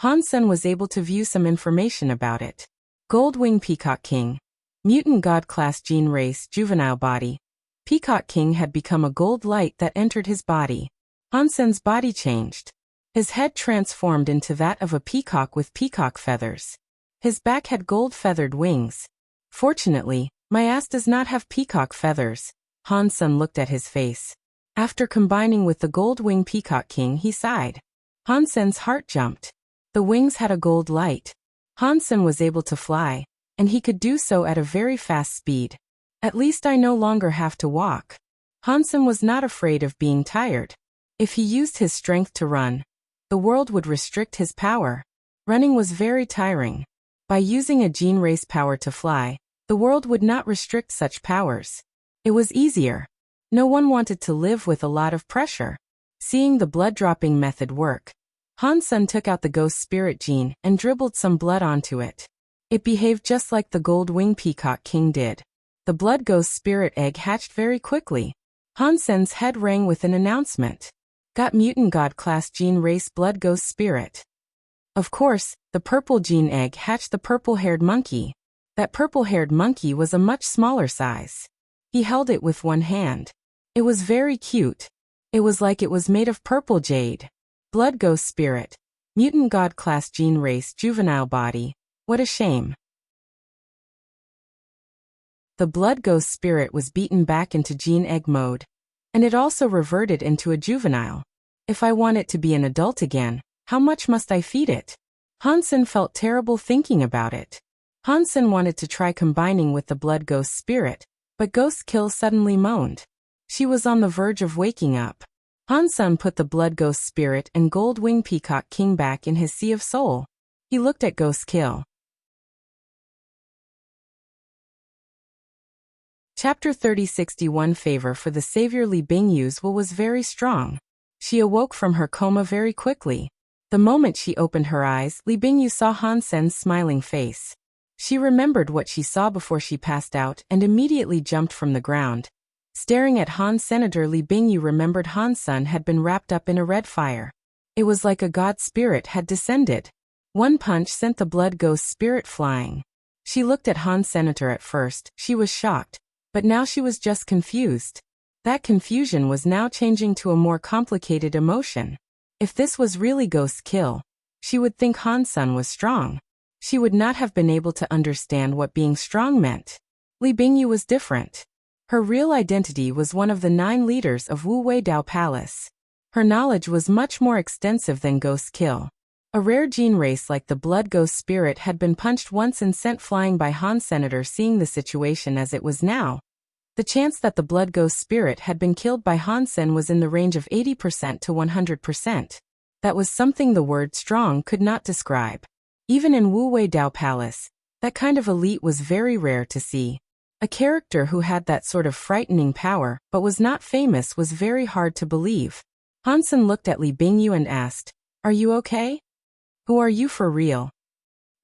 Speaker 1: Hansen was able to view some information about it. Goldwing Peacock King. Mutant God class gene race juvenile body. Peacock King had become a gold light that entered his body. Hansen's body changed. His head transformed into that of a peacock with peacock feathers. His back had gold feathered wings. Fortunately, my ass does not have peacock feathers. Hansen looked at his face. After combining with the Goldwing Peacock King, he sighed. Hansen's heart jumped. The wings had a gold light. Hansen was able to fly, and he could do so at a very fast speed. At least I no longer have to walk. Hansen was not afraid of being tired. If he used his strength to run, the world would restrict his power. Running was very tiring. By using a gene race power to fly, the world would not restrict such powers. It was easier. No one wanted to live with a lot of pressure. Seeing the blood-dropping method work, Hansen took out the ghost spirit gene and dribbled some blood onto it. It behaved just like the Goldwing Peacock King did. The blood ghost spirit egg hatched very quickly. Hansen's head rang with an announcement. Got mutant God class gene race blood ghost spirit. Of course, the purple gene egg hatched the purple-haired monkey. That purple-haired monkey was a much smaller size. He held it with one hand. It was very cute. It was like it was made of purple jade. Blood ghost spirit. Mutant God class gene race juvenile body. What a shame. The blood ghost spirit was beaten back into gene egg mode. And it also reverted into a juvenile. If I want it to be an adult again, how much must I feed it? Hansen felt terrible thinking about it. Hansen wanted to try combining with the blood ghost spirit, but Ghost Kill suddenly moaned. She was on the verge of waking up. Hansen put the blood ghost spirit and Goldwing Peacock King back in his sea of soul. He looked at Ghost Kill. Chapter 3061 Favor for the Savior. Li Bingyu's will was very strong. She awoke from her coma very quickly. The moment she opened her eyes, Li Bingyu saw Hansen's smiling face. She remembered what she saw before she passed out and immediately jumped from the ground. Staring at Hans Senator, Li Bingyu remembered Hansen had been wrapped up in a red fire. It was like a god spirit had descended. One punch sent the blood ghost spirit flying. She looked at Hans Senator at first, she was shocked, but now she was just confused. That confusion was now changing to a more complicated emotion. If this was really Ghost Kill, she would think Hansen was strong. She would not have been able to understand what being strong meant. Li Bingyu was different. Her real identity was one of the 9 leaders of Wu Wei Dao Palace. Her knowledge was much more extensive than Ghost Kill. A rare gene race like the blood ghost spirit had been punched once and sent flying by Hans Senator. Seeing the situation as it was now, the chance that the blood ghost spirit had been killed by Hansen was in the range of 80% to 100%. That was something the word strong could not describe. Even in Wu Wei Dao Palace, that kind of elite was very rare to see. A character who had that sort of frightening power but was not famous was very hard to believe. Hansen looked at Li Bingyu and asked, "Are you okay? Who are you for real?"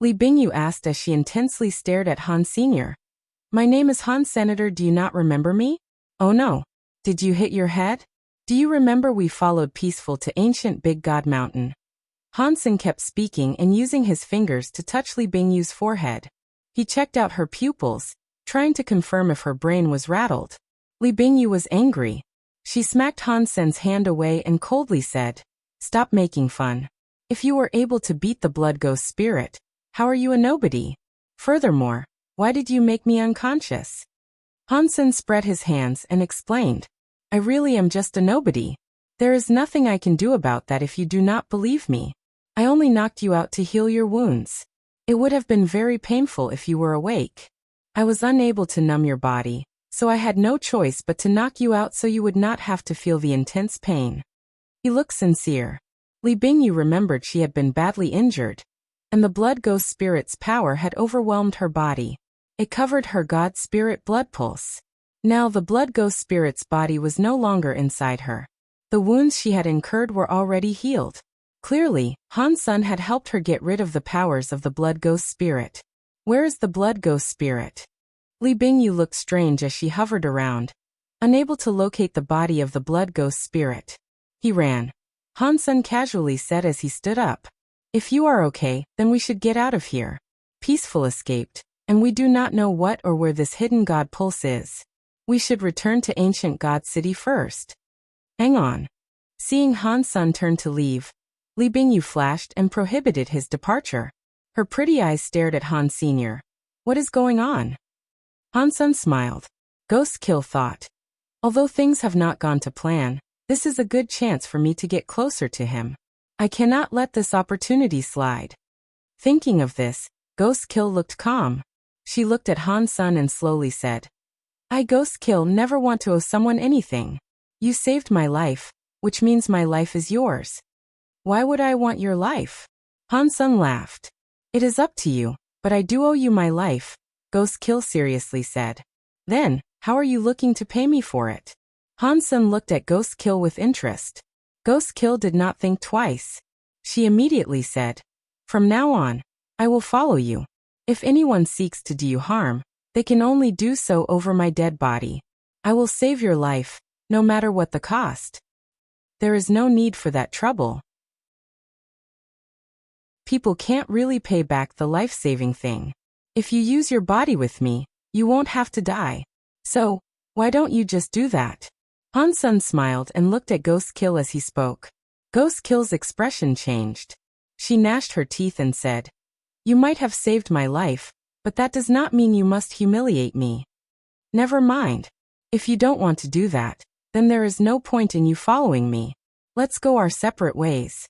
Speaker 1: Li Bingyu asked as she intensely stared at Han Sr. My name is Han Senator, do you not remember me? Oh no. Did you hit your head? Do you remember we followed peaceful to ancient Big God Mountain? Hansen kept speaking and using his fingers to touch Li Bingyu's forehead. He checked out her pupils, trying to confirm if her brain was rattled. Li Bingyu was angry. She smacked Hansen's hand away and coldly said, Stop making fun. If you were able to beat the blood ghost spirit, how are you a nobody? Furthermore, why did you make me unconscious? Hansen spread his hands and explained, I really am just a nobody. There is nothing I can do about that if you do not believe me. I only knocked you out to heal your wounds. It would have been very painful if you were awake. I was unable to numb your body, so I had no choice but to knock you out so you would not have to feel the intense pain. He looked sincere. Li Bingyu remembered she had been badly injured, and the blood ghost spirit's power had overwhelmed her body. It covered her god spirit blood pulse. Now the blood ghost spirit's body was no longer inside her. The wounds she had incurred were already healed. Clearly, Han Sun had helped her get rid of the powers of the blood ghost spirit. Where is the blood ghost spirit? Li Bingyu looked strange as she hovered around, unable to locate the body of the blood ghost spirit. He ran. Han Sun casually said as he stood up. If you are okay, then we should get out of here. Peaceful escaped, and we do not know what or where this hidden god pulse is. We should return to ancient god city first. Hang on. Seeing Han Sun turn to leave, Li Bingyu flashed and prohibited his departure. Her pretty eyes stared at Han Sr. What is going on? Han Sun smiled. Ghost Kill thought. Although things have not gone to plan, this is a good chance for me to get closer to him. I cannot let this opportunity slide. Thinking of this, Ghost Kill looked calm. She looked at Han Sun and slowly said, I, Ghost Kill, never want to owe someone anything. You saved my life, which means my life is yours. Why would I want your life? Han Sun laughed. It is up to you, but I do owe you my life, Ghost Kill seriously said. Then, how are you looking to pay me for it? Han Sun looked at Ghost Kill with interest. Ghost Kill did not think twice. She immediately said, From now on, I will follow you. If anyone seeks to do you harm, they can only do so over my dead body. I will save your life, no matter what the cost. There is no need for that trouble. People can't really pay back the life-saving thing. If you use your body with me, you won't have to die. So, why don't you just do that? Han Sun smiled and looked at Ghost Kill as he spoke. Ghost Kill's expression changed. She gnashed her teeth and said, You might have saved my life, but that does not mean you must humiliate me. Never mind. If you don't want to do that, then there is no point in you following me. Let's go our separate ways.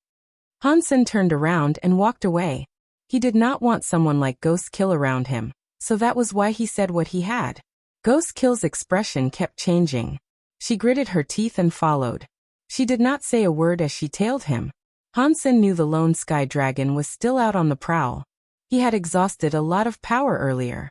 Speaker 1: Han Sun turned around and walked away. He did not want someone like Ghost Kill around him, so that was why he said what he had. Ghost Kill's expression kept changing. She gritted her teeth and followed. She did not say a word as she tailed him. Han Sun knew the lone sky dragon was still out on the prowl. He had exhausted a lot of power earlier.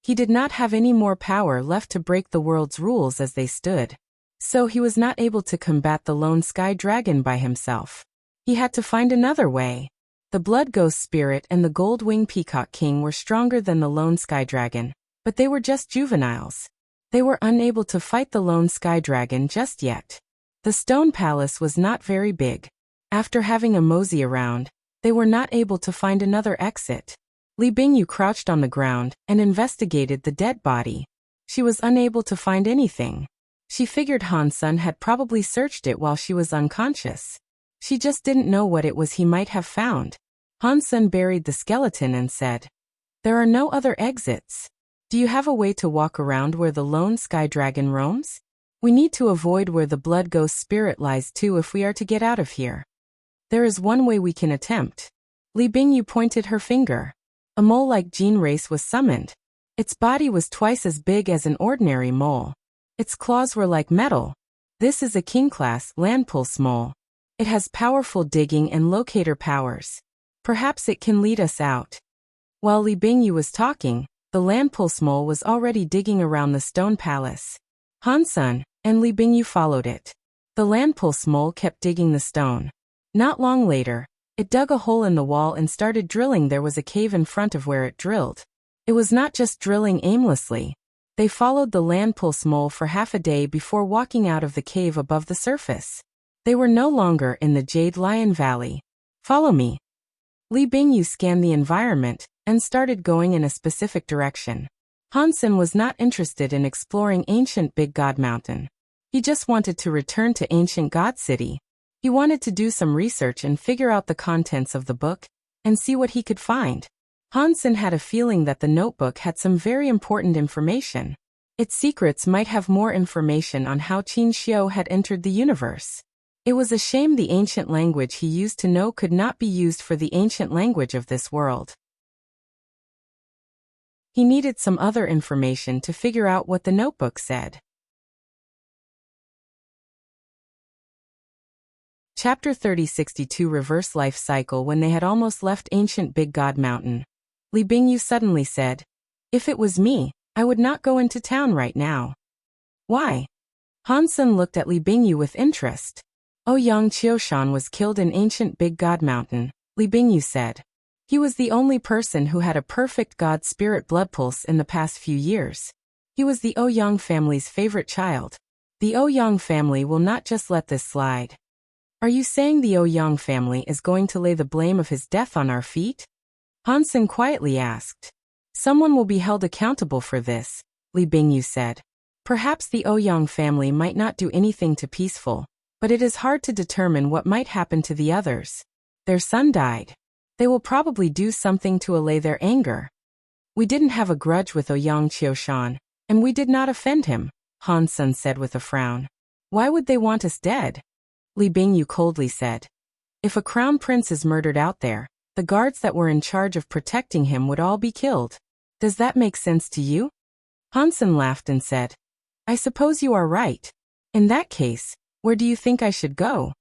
Speaker 1: He did not have any more power left to break the world's rules as they stood. So he was not able to combat the lone sky dragon by himself. He had to find another way. The blood ghost spirit and the gold wing peacock king were stronger than the lone sky dragon, but they were just juveniles. They were unable to fight the lone sky dragon just yet. The stone palace was not very big. After having a mosey around, they were not able to find another exit. Li Bingyu crouched on the ground and investigated the dead body. She was unable to find anything. She figured Han Sun had probably searched it while she was unconscious. She just didn't know what it was he might have found. Han Sun buried the skeleton and said, There are no other exits. Do you have a way to walk around where the lone sky dragon roams? We need to avoid where the blood ghost spirit lies too if we are to get out of here. There is one way we can attempt. Li Bingyu pointed her finger. A mole-like gene race was summoned. Its body was twice as big as an ordinary mole. Its claws were like metal. This is a king-class land pulse mole. It has powerful digging and locator powers. Perhaps it can lead us out. While Li Bingyu was talking, the land pulse mole was already digging around the stone palace. Han Sun and Li Bingyu followed it. The land pulse mole kept digging the stone. Not long later, It dug a hole in the wall and started drilling. There was a cave in front of where it drilled. It was not just drilling aimlessly. They followed the landpulse mole for half a day before walking out of the cave above the surface. They were no longer in the Jade Lion Valley. Follow me. Li Bingyu scanned the environment and started going in a specific direction. Hansen was not interested in exploring ancient Big God Mountain. He just wanted to return to ancient God City. He wanted to do some research and figure out the contents of the book and see what he could find. Hansen had a feeling that the notebook had some very important information. Its secrets might have more information on how Qin Xiu had entered the universe. It was a shame the ancient language he used to know could not be used for the ancient language of this world. He needed some other information to figure out what the notebook said. Chapter 3062 Reverse Life Cycle. When they had almost left ancient Big God Mountain, Li Bingyu suddenly said, "If it was me, I would not go into town right now." "Why?" Hansen looked at Li Bingyu with interest. Ouyang Qiushan was killed in ancient Big God Mountain, Li Bingyu said. He was the only person who had a perfect God spirit blood pulse in the past few years. He was the Ouyang family's favorite child. The Ouyang family will not just let this slide. Are you saying the Ouyang family is going to lay the blame of his death on our feet? Hansen quietly asked. Someone will be held accountable for this, Li Bingyu said. Perhaps the Ouyang family might not do anything too peaceful, but it is hard to determine what might happen to the others. Their son died. They will probably do something to allay their anger. We didn't have a grudge with Ouyang Qiushan, and we did not offend him, Hansen said with a frown. Why would they want us dead? Li Bingyu coldly said. If a crown prince is murdered out there, the guards that were in charge of protecting him would all be killed. Does that make sense to you? Hansen laughed and said, I suppose you are right. In that case, where do you think I should go?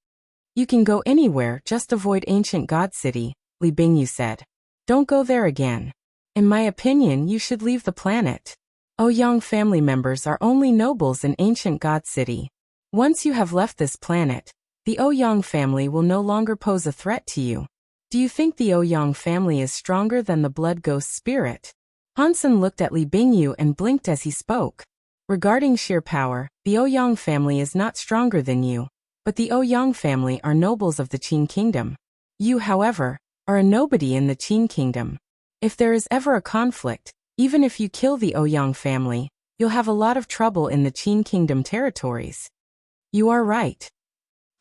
Speaker 1: You can go anywhere, just avoid ancient God City, Li Bingyu said. Don't go there again. In my opinion, you should leave the planet. Ouyang family members are only nobles in ancient God City. Once you have left this planet, the Ouyang family will no longer pose a threat to you. Do you think the Ouyang family is stronger than the blood ghost spirit? Hansen looked at Li Bingyu and blinked as he spoke. Regarding sheer power, the Ouyang family is not stronger than you, but the Ouyang family are nobles of the Qin kingdom. You, however, are a nobody in the Qin kingdom. If there is ever a conflict, even if you kill the Ouyang family, you'll have a lot of trouble in the Qin kingdom territories. You are right.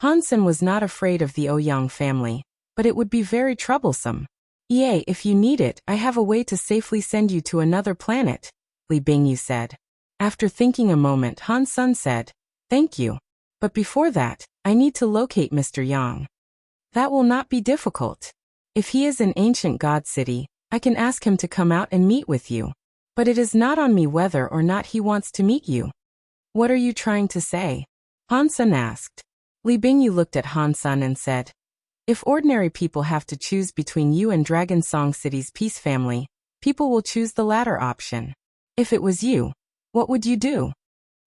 Speaker 1: Hansen was not afraid of the Ouyang family, but it would be very troublesome. Yea, if you need it, I have a way to safely send you to another planet, Li Bingyu said. After thinking a moment, Hansen said, Thank you. But before that, I need to locate Mr. Yang. That will not be difficult. If he is in ancient God City, I can ask him to come out and meet with you. But it is not on me whether or not he wants to meet you. What are you trying to say? Hansen asked. Li Bingyu looked at Hansen and said, If ordinary people have to choose between you and Dragon Song City's peace family, people will choose the latter option. If it was you, what would you do?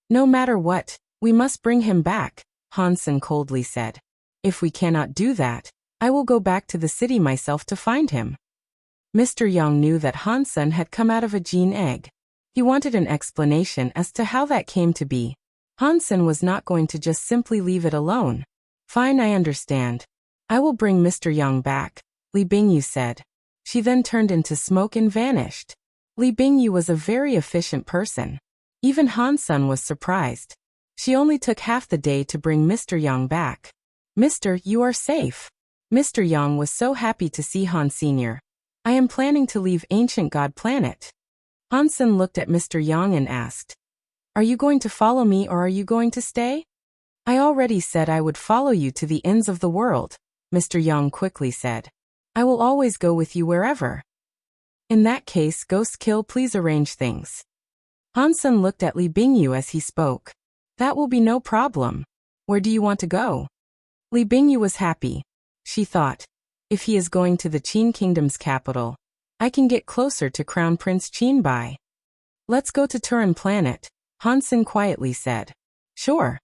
Speaker 1: No matter what, we must bring him back, Hansen coldly said. If we cannot do that, I will go back to the city myself to find him. Mr. Yang knew that Hansen had come out of a gene egg. He wanted an explanation as to how that came to be. Hansen was not going to just simply leave it alone. Fine, I understand. I will bring Mr. Yang back, Li Bingyu said. She then turned into smoke and vanished. Li Bingyu was a very efficient person. Even Hansen was surprised. She only took half the day to bring Mr. Yang back. Mister, you are safe. Mr. Yang was so happy to see Han Sr. I am planning to leave Ancient God Planet. Hansen looked at Mr. Yang and asked, Are you going to follow me or are you going to stay? I already said I would follow you to the ends of the world, Mr. Yang quickly said. I will always go with you wherever. In that case, Ghost Kill, please arrange things. Hansen looked at Li Bingyu as he spoke. That will be no problem. Where do you want to go? Li Bingyu was happy. She thought, if he is going to the Qin Kingdom's capital, I can get closer to Crown Prince Qinbai. Let's go to Turin Planet, Hansen quietly said. Sure.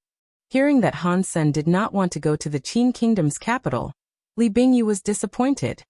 Speaker 1: Hearing that Hansen did not want to go to the Qin Kingdom's capital, Li Bingyu was disappointed.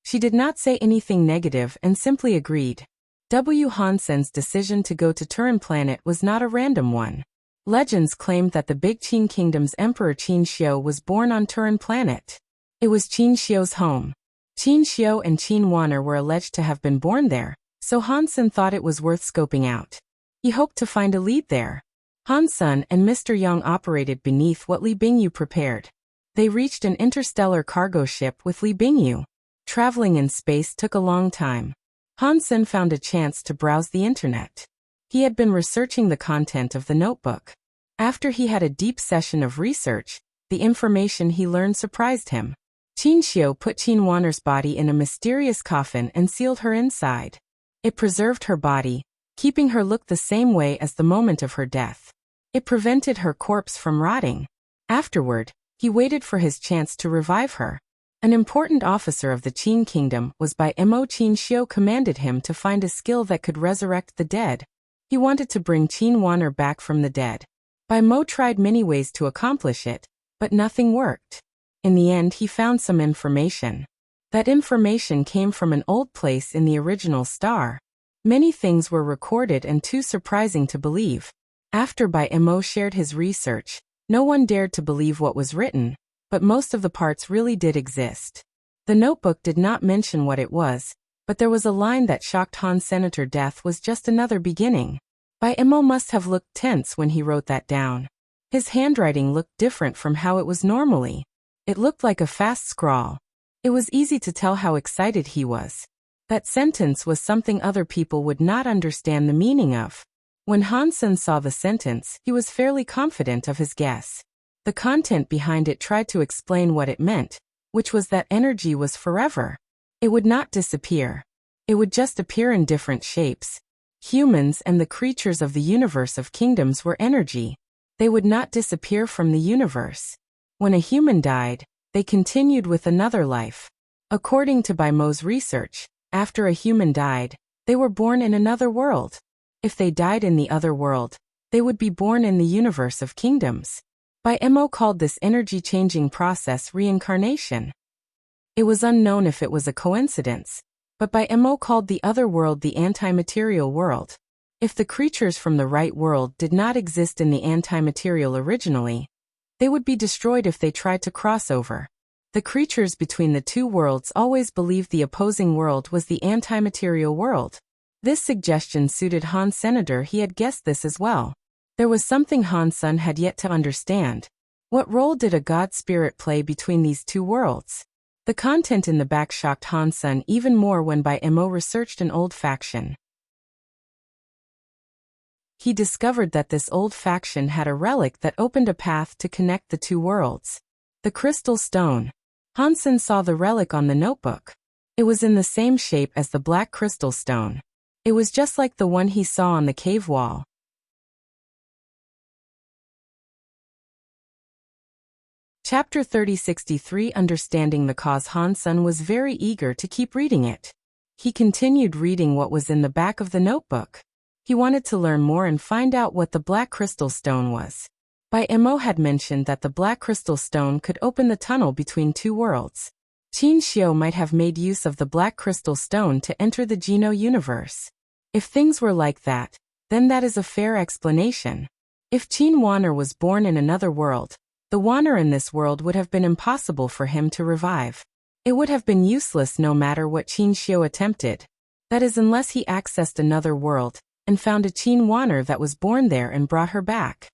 Speaker 1: She did not say anything negative and simply agreed. Hansen's decision to go to Turin planet was not a random one. Legends claimed that the Big Qin Kingdom's Emperor Qin Xiu was born on Turin planet. It was Qin Xiu's home. Qin Xiu and Qin Wanner were alleged to have been born there, so Hansen thought it was worth scoping out. He hoped to find a lead there. Hansen and Mr. Yang operated beneath what Li Bingyu prepared. They reached an interstellar cargo ship with Li Bingyu. Traveling in space took a long time. Hansen found a chance to browse the internet. He had been researching the content of the notebook. After he had a deep session of research, the information he learned surprised him. Qin Xiu put Qin Wanner's body in a mysterious coffin and sealed her inside. It preserved her body, keeping her look the same way as the moment of her death. It prevented her corpse from rotting. Afterward, he waited for his chance to revive her. An important officer of the Qin kingdom was by Mo. Qin Xiu commanded him to find a skill that could resurrect the dead. He wanted to bring Qin Wanner back from the dead. Bai Mo tried many ways to accomplish it, but nothing worked. In the end he found some information. That information came from an old place in the original star. Many things were recorded and too surprising to believe. After Bai Mo shared his research, no one dared to believe what was written, but most of the parts really did exist. The notebook did not mention what it was, but there was a line that shocked Han Senator. Death was just another beginning. Bai Mo must have looked tense when he wrote that down. His handwriting looked different from how it was normally. It looked like a fast scrawl. It was easy to tell how excited he was. That sentence was something other people would not understand the meaning of. When Hansen saw the sentence, he was fairly confident of his guess. The content behind it tried to explain what it meant, which was that energy was forever. It would not disappear. It would just appear in different shapes. Humans and the creatures of the universe of kingdoms were energy. They would not disappear from the universe. When a human died, they continued with another life. According to Bai Mo's research, after a human died, they were born in another world. If they died in the other world, they would be born in the universe of kingdoms. Bai Mo called this energy-changing process reincarnation. It was unknown if it was a coincidence, but Bai Mo called the other world the anti-material world. If the creatures from the right world did not exist in the anti-material originally, they would be destroyed if they tried to cross over. The creatures between the two worlds always believed the opposing world was the anti-material world. This suggestion suited Han Senator. He had guessed this as well. There was something Hansen had yet to understand. What role did a god spirit play between these two worlds? The content in the back shocked Hansen even more when Bai Mo researched an old faction. He discovered that this old faction had a relic that opened a path to connect the two worlds. The crystal stone. Hansen saw the relic on the notebook. It was in the same shape as the black crystal stone. It was just like the one he saw on the cave wall. Chapter 3063 Understanding the Cause. Hansen was very eager to keep reading it. He continued reading what was in the back of the notebook. He wanted to learn more and find out what the black crystal stone was. Bai Mo had mentioned that the black crystal stone could open the tunnel between two worlds. Qin Xiu might have made use of the black crystal stone to enter the Geno universe. If things were like that, then that is a fair explanation. If Qin Wanner was born in another world, the Wanner in this world would have been impossible for him to revive. It would have been useless no matter what Qin Xiu attempted. That is, unless he accessed another world and found a Qin Wanner that was born there and brought her back.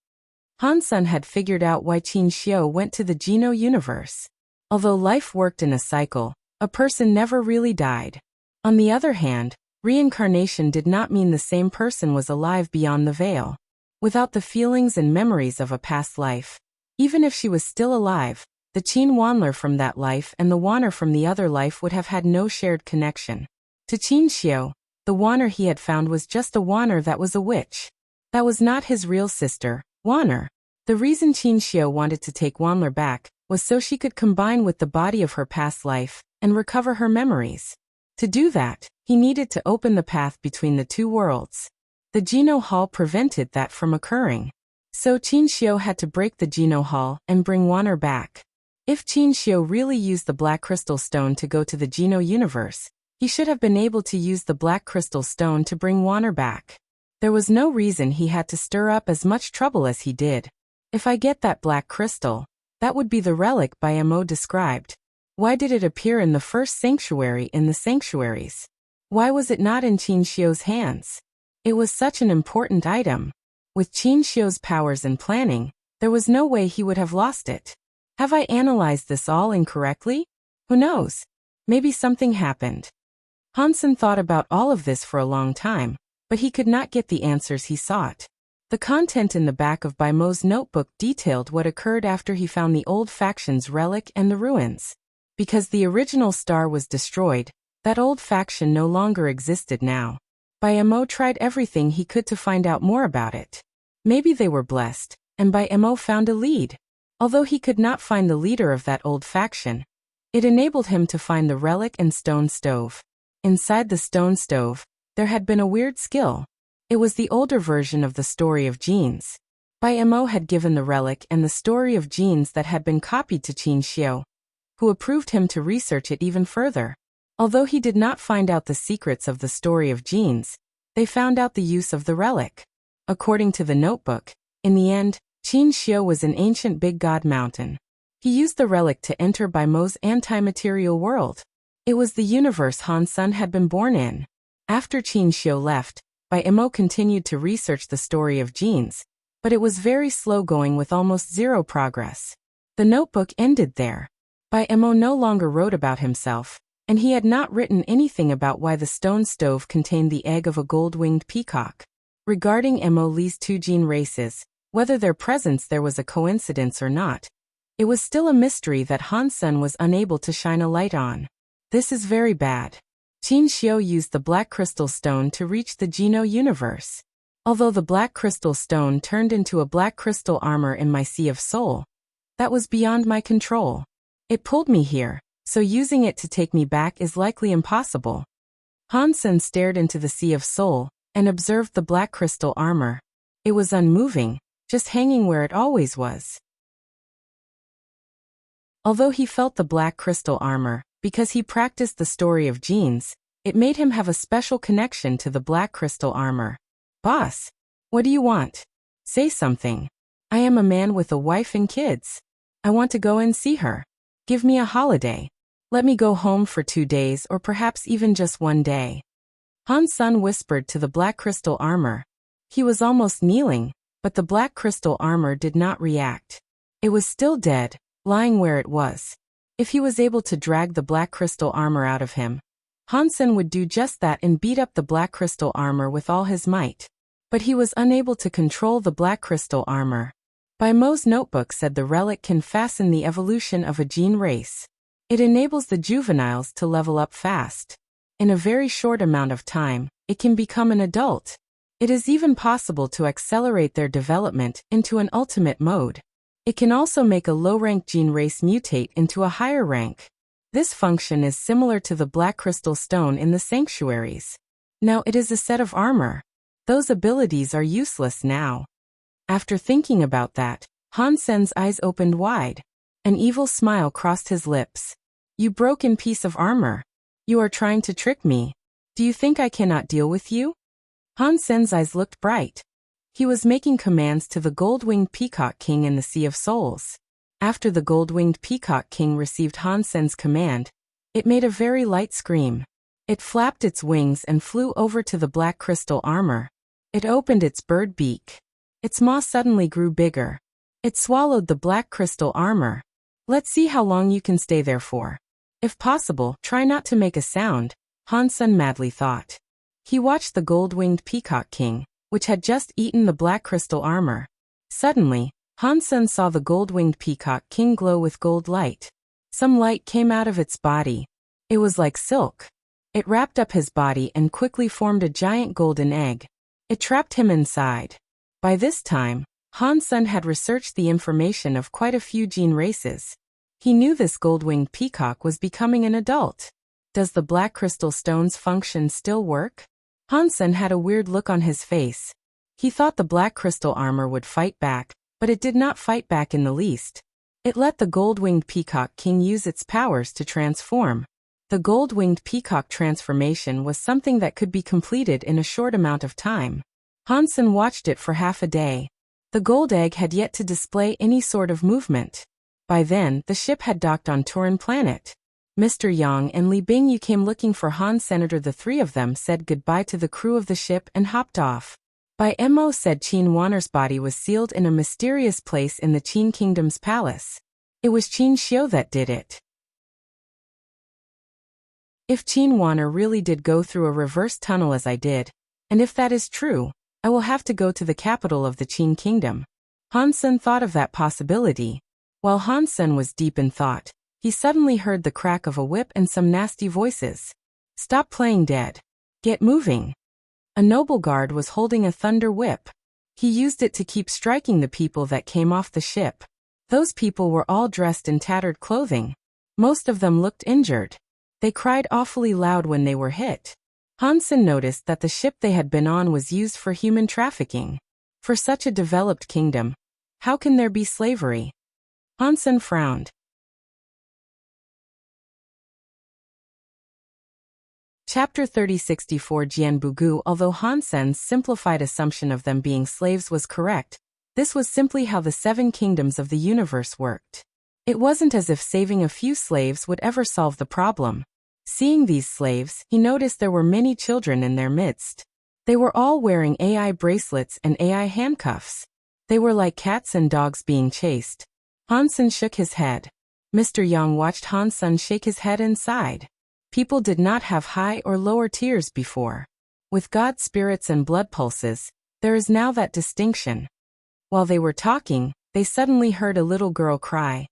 Speaker 1: Hansen had figured out why Qin Xiu went to the Geno universe. Although life worked in a cycle, a person never really died. On the other hand, reincarnation did not mean the same person was alive beyond the veil. Without the feelings and memories of a past life, even if she was still alive, the Qin Wanler from that life and the Wanner from the other life would have had no shared connection. To Qin Xiu, the Wanner he had found was just a Wanner that was a witch. That was not his real sister, Wanner. The reason Qin Xiu wanted to take Wanler back was so she could combine with the body of her past life and recover her memories. To do that, he needed to open the path between the two worlds. The Geno Hall prevented that from occurring. So Qin Xiu had to break the Geno Hall and bring Wanner back. If Qin Xiu really used the Black Crystal Stone to go to the Geno universe, he should have been able to use the Black Crystal Stone to bring Wanner back. There was no reason he had to stir up as much trouble as he did. If I get that black crystal, that would be the relic Mo described. Why did it appear in the first sanctuary in the sanctuaries? Why was it not in Qin Xiu's hands? It was such an important item. With Qin Xiu's powers and planning, there was no way he would have lost it. Have I analyzed this all incorrectly? Who knows? Maybe something happened. Hansen thought about all of this for a long time, but he could not get the answers he sought. The content in the back of Mo's notebook detailed what occurred after he found the old faction's relic and the ruins. Because the original star was destroyed, that old faction no longer existed now. Mo tried everything he could to find out more about it. Maybe they were blessed, and Mo found a lead. Although he could not find the leader of that old faction, it enabled him to find the relic and stone stove. Inside the stone stove, there had been a weird skill. It was the older version of the story of genes. Mo had given the relic and the story of genes that had been copied to Qin Xiu, who approved him to research it even further. Although he did not find out the secrets of the story of genes, they found out the use of the relic. According to the notebook, in the end, Qin Xiu was an ancient big god mountain. He used the relic to enter Mo's anti-material world. It was the universe Hansen had been born in. After Qin Xiu left, Mo continued to research the story of genes, but it was very slow going with almost zero progress. The notebook ended there. Mo no longer wrote about himself, and he had not written anything about why the stone stove contained the egg of a gold-winged peacock. Regarding Mo Li's two gene races, whether their presence there was a coincidence or not, it was still a mystery that Hansen was unable to shine a light on. This is very bad. Qin Xiu used the Black Crystal Stone to reach the Geno universe. Although the Black Crystal Stone turned into a black crystal armor in my Sea of Soul, that was beyond my control. It pulled me here, so using it to take me back is likely impossible. Hansen stared into the Sea of Soul and observed the black crystal armor. It was unmoving, just hanging where it always was. Although he felt the black crystal armor, because he practiced the story of genes, it made him have a special connection to the black crystal armor. Boss, what do you want? Say something. I am a man with a wife and kids. I want to go and see her. Give me a holiday. Let me go home for 2 days or perhaps even just 1 day. Hansen whispered to the black crystal armor. He was almost kneeling, but the black crystal armor did not react. It was still dead, lying where it was. If he was able to drag the black crystal armor out of him, Hansen would do just that and beat up the black crystal armor with all his might. But he was unable to control the black crystal armor. Mo's notebook said the relic can fasten the evolution of a gene race. It enables the juveniles to level up fast. In a very short amount of time, it can become an adult. It is even possible to accelerate their development into an ultimate mode. It can also make a low-rank gene race mutate into a higher rank. This function is similar to the Black Crystal Stone in the sanctuaries. Now it is a set of armor. Those abilities are useless now. After thinking about that, Hansen's eyes opened wide. An evil smile crossed his lips. You broken piece of armor. You are trying to trick me. Do you think I cannot deal with you? Hansen's eyes looked bright. He was making commands to the gold-winged Peacock King in the Sea of Souls. After the gold-winged Peacock King received Hansen's command, it made a very light scream. It flapped its wings and flew over to the black crystal armor. It opened its bird beak. Its maw suddenly grew bigger. It swallowed the black crystal armor. Let's see how long you can stay there for. If possible, try not to make a sound, Hansen madly thought. He watched the gold-winged Peacock King, which had just eaten the black crystal armor. Suddenly, Hansen saw the gold-winged Peacock King glow with gold light. Some light came out of its body. It was like silk. It wrapped up his body and quickly formed a giant golden egg. It trapped him inside. By this time, Hansen had researched the information of quite a few gene races. He knew this gold-winged peacock was becoming an adult. Does the black crystal stone's function still work? Hansen had a weird look on his face. He thought the black crystal armor would fight back, but it did not fight back in the least. It let the gold-winged peacock king use its powers to transform. The gold-winged peacock transformation was something that could be completed in a short amount of time. Hansen watched it for half a day. The gold egg had yet to display any sort of movement. By then, the ship had docked on Turin planet. Mr. Yang and Li Bingyu came looking for Han Senator. The three of them said goodbye to the crew of the ship and hopped off. By Mo said Qin Wanner's body was sealed in a mysterious place in the Qin Kingdom's palace. It was Qin Xiu that did it. If Qin Wanner really did go through a reverse tunnel as I did, and if that is true, I will have to go to the capital of the Qin Kingdom. Hansen thought of that possibility. While Hansen was deep in thought, he suddenly heard the crack of a whip and some nasty voices. Stop playing dead. Get moving. A noble guard was holding a thunder whip. He used it to keep striking the people that came off the ship. Those people were all dressed in tattered clothing. Most of them looked injured. They cried awfully loud when they were hit. Hansen noticed that the ship they had been on was used for human trafficking. For such a developed kingdom, how can there be slavery? Hansen frowned. Chapter 3064 Jianbugu. Although Hansen's simplified assumption of them being slaves was correct, this was simply how the seven kingdoms of the universe worked. It wasn't as if saving a few slaves would ever solve the problem. Seeing these slaves, he noticed there were many children in their midst. They were all wearing AI bracelets and AI handcuffs. They were like cats and dogs being chased. Hansen shook his head. Mr. Yang watched Hansen shake his head and sighed. People did not have high or lower tiers before. With God spirits and blood pulses, there is now that distinction. While they were talking, they suddenly heard a little girl cry,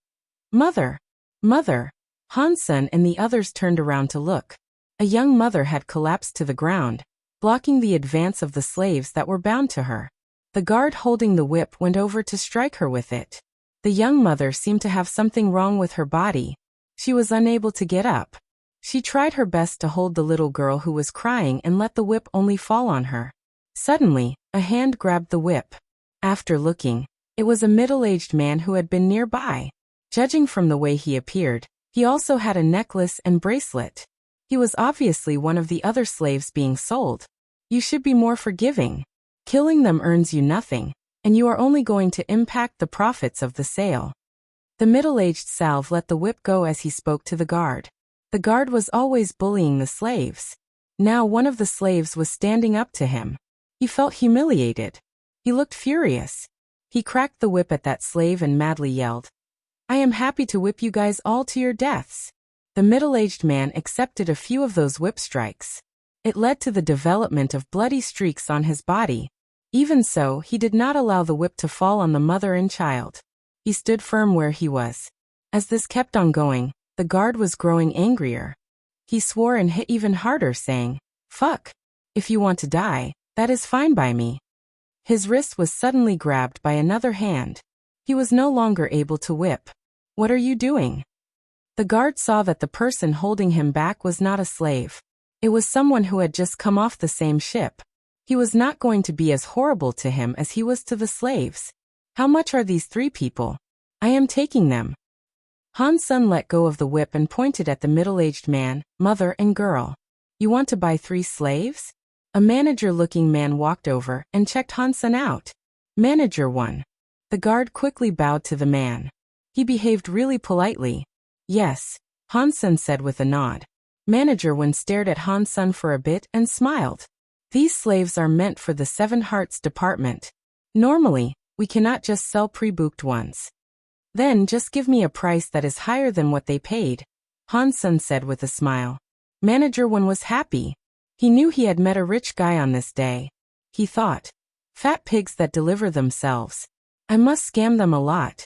Speaker 1: "Mother! Mother!" Hansen and the others turned around to look. A young mother had collapsed to the ground, blocking the advance of the slaves that were bound to her. The guard holding the whip went over to strike her with it. The young mother seemed to have something wrong with her body. She was unable to get up. She tried her best to hold the little girl who was crying and let the whip only fall on her. Suddenly, a hand grabbed the whip. After looking, it was a middle-aged man who had been nearby. Judging from the way he appeared, he also had a necklace and bracelet. He was obviously one of the other slaves being sold. You should be more forgiving. Killing them earns you nothing, and you are only going to impact the profits of the sale. The middle-aged salve let the whip go as he spoke to the guard. The guard was always bullying the slaves. Now one of the slaves was standing up to him. He felt humiliated. He looked furious. He cracked the whip at that slave and madly yelled, "I am happy to whip you guys all to your deaths." The middle-aged man accepted a few of those whip strikes. It led to the development of bloody streaks on his body. Even so, he did not allow the whip to fall on the mother and child. He stood firm where he was. As this kept on going, the guard was growing angrier. He swore and hit even harder, saying, "Fuck. If you want to die, that is fine by me." His wrist was suddenly grabbed by another hand. He was no longer able to whip. "What are you doing?" The guard saw that the person holding him back was not a slave. It was someone who had just come off the same ship. He was not going to be as horrible to him as he was to the slaves. "How much are these three people? I am taking them." Hansen let go of the whip and pointed at the middle-aged man, mother and girl. "You want to buy 3 slaves?" A manager-looking man walked over and checked Hansen out. "Manager 1. The guard quickly bowed to the man. He behaved really politely. "Yes," Hansen said with a nod. Manager 1 stared at Hansen for a bit and smiled. "These slaves are meant for the 7 Hearts department. Normally, we cannot just sell pre-booked ones." "Then just give me a price that is higher than what they paid," Hansen said with a smile. Manager 1 was happy. He knew he had met a rich guy on this day. He thought, "Fat pigs that deliver themselves. I must scam them a lot."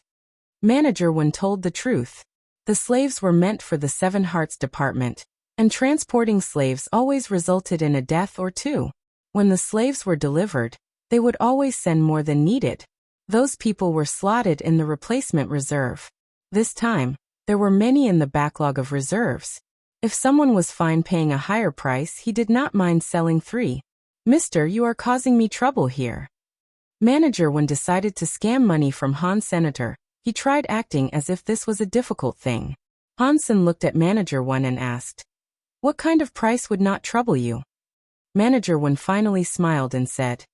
Speaker 1: Manager 1 told the truth. The slaves were meant for the 7 Hearts department, and transporting slaves always resulted in a death or 2. When the slaves were delivered, they would always send more than needed. Those people were slotted in the replacement reserve. This time, there were many in the backlog of reserves. If someone was fine paying a higher price, he did not mind selling 3. "Mister, you are causing me trouble here." Manager 1 decided to scam money from Han Senator. He tried acting as if this was a difficult thing. Hansen looked at Manager 1 and asked, "What kind of price would not trouble you?" Manager 1 finally smiled and said,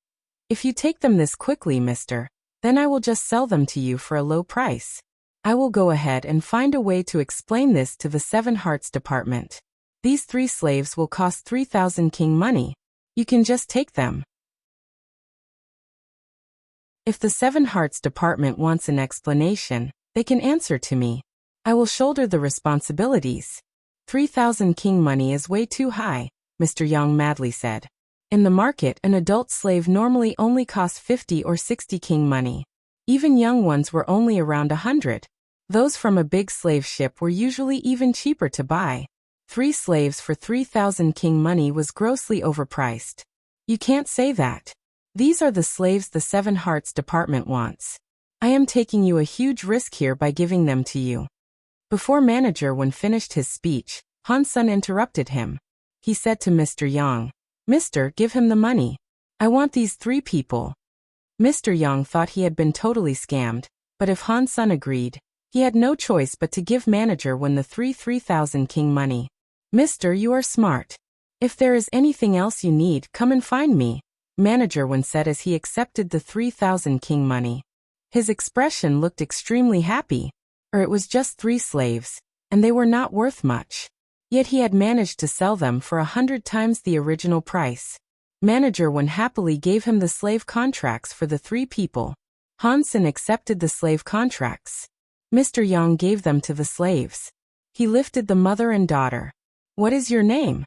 Speaker 1: "If you take them this quickly, mister, then I will just sell them to you for a low price. I will go ahead and find a way to explain this to the Seven Hearts Department. These 3 slaves will cost 3,000 king money. You can just take them. If the Seven Hearts Department wants an explanation, they can answer to me. I will shoulder the responsibilities. 3,000 king money is way too high," Mr. Yang madly said. "In the market, an adult slave normally only costs 50 or 60 king money. Even young ones were only around 100. Those from a big slave ship were usually even cheaper to buy. 3 slaves for 3,000 king money was grossly overpriced. You can't say that. These are the slaves the Seven Hearts Department wants. I am taking you a huge risk here by giving them to you." Before Manager 1 finished his speech, Hansen interrupted him. He said to Mr. Yang, "Mister, give him the money. I want these 3 people." Mr. Yang thought he had been totally scammed, but if Hansen agreed, he had no choice but to give Manager 1 the 3,000 king money. "Mister, you are smart. If there is anything else you need, come and find me," Manager 1 said as he accepted the 3,000 king money. His expression looked extremely happy. It was just 3 slaves, and they were not worth much. Yet he had managed to sell them for 100 times the original price. Manager 1 happily gave him the slave contracts for the 3 people. Hansen accepted the slave contracts. Mr. Yang gave them to the slaves. He lifted the mother and daughter. "What is your name?"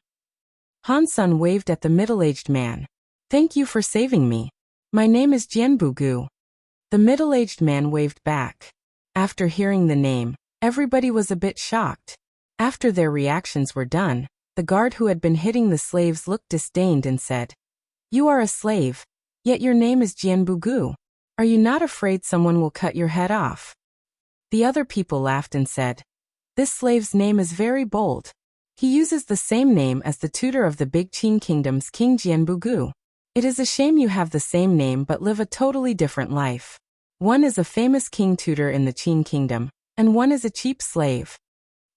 Speaker 1: Hansen waved at the middle-aged man. "Thank you for saving me. My name is Jianbugu." The middle-aged man waved back. After hearing the name, everybody was a bit shocked. After their reactions were done, the guard who had been hitting the slaves looked disdained and said, "You are a slave, yet your name is Jianbugu. Are you not afraid someone will cut your head off?" The other people laughed and said, "This slave's name is very bold. He uses the same name as the tutor of the Big Qin Kingdom's King Jianbugu. It is a shame you have the same name but live a totally different life. One is a famous king tutor in the Qin Kingdom, and one is a cheap slave."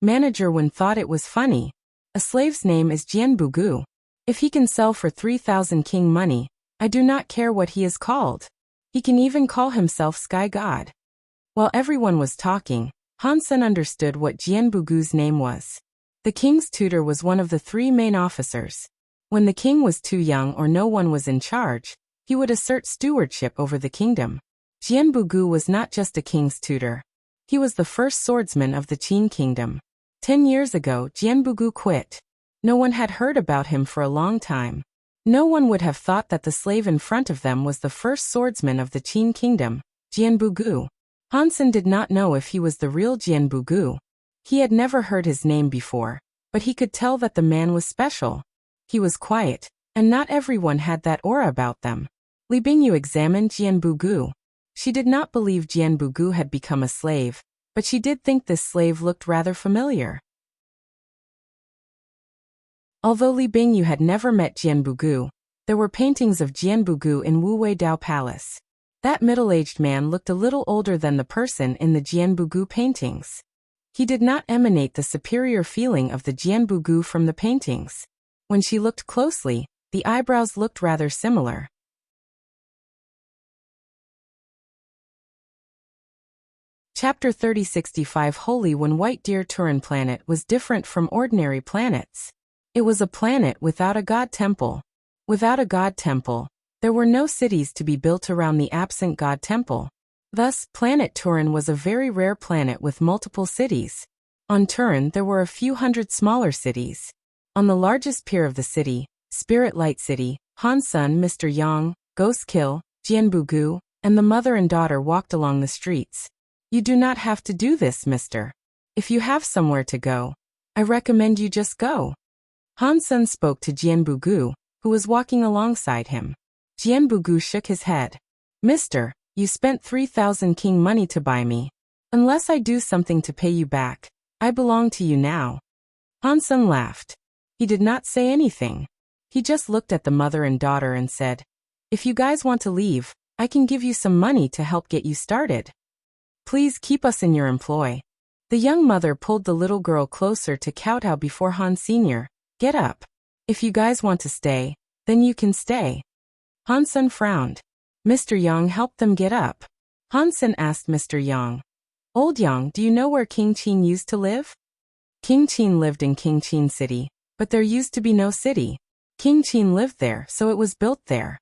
Speaker 1: Manager 1 thought it was funny. A slave's name is Jianbugu. If he can sell for 3,000 king money, I do not care what he is called. He can even call himself Sky God. While everyone was talking, Hansen understood what Jianbugu's name was. The king's tutor was one of the 3 main officers. When the king was too young or no one was in charge, he would assert stewardship over the kingdom. Jianbugu was not just a king's tutor. He was the first swordsman of the Qin Kingdom. 10 years ago, Jianbugu quit. No one had heard about him for a long time. No one would have thought that the slave in front of them was the first swordsman of the Qin Kingdom, Jianbugu. Hansen did not know if he was the real Jianbugu. He had never heard his name before, but he could tell that the man was special. He was quiet, and not everyone had that aura about them. Li Bingyu examined Jianbugu. She did not believe Jianbugu had become a slave, but she did think this slave looked rather familiar. Although Li Bingyu had never met Jianbugu, there were paintings of Jianbugu in Wuwei Dao Palace. That middle-aged man looked a little older than the person in the Jianbugu paintings. He did not emanate the superior feeling of the Jianbugu from the paintings. When she looked closely, the eyebrows looked rather similar. Chapter 3065 Holy When White Deer Turin planet was different from ordinary planets. It was a planet without a god temple. Without a god temple, there were no cities to be built around the absent god temple. Thus, planet Turin was a very rare planet with multiple cities. On Turin there were a few hundred smaller cities. On the largest pier of the city, Spirit Light City, Hansen, Mr. Yang, Ghost Kill, Jianbugu, and the mother and daughter walked along the streets. "You do not have to do this, mister. If you have somewhere to go, I recommend you just go." Hansen spoke to Jianbugu, who was walking alongside him. Jianbugu shook his head. "Mister, you spent 3,000 king money to buy me. Unless I do something to pay you back, I belong to you now." Hansen laughed. He did not say anything. He just looked at the mother and daughter and said, "If you guys want to leave, I can give you some money to help get you started." Please keep us in your employ. The young mother pulled the little girl closer to kowtow before Han Sr. Get up. If you guys want to stay, then you can stay. Han Sen frowned. Mr. Yang helped them get up. Han Sen asked Mr. Yang. Old Yang, do you know where King Qin used to live? King Qin lived in King Qin City, but there used to be no city. King Qin lived there, so it was built there.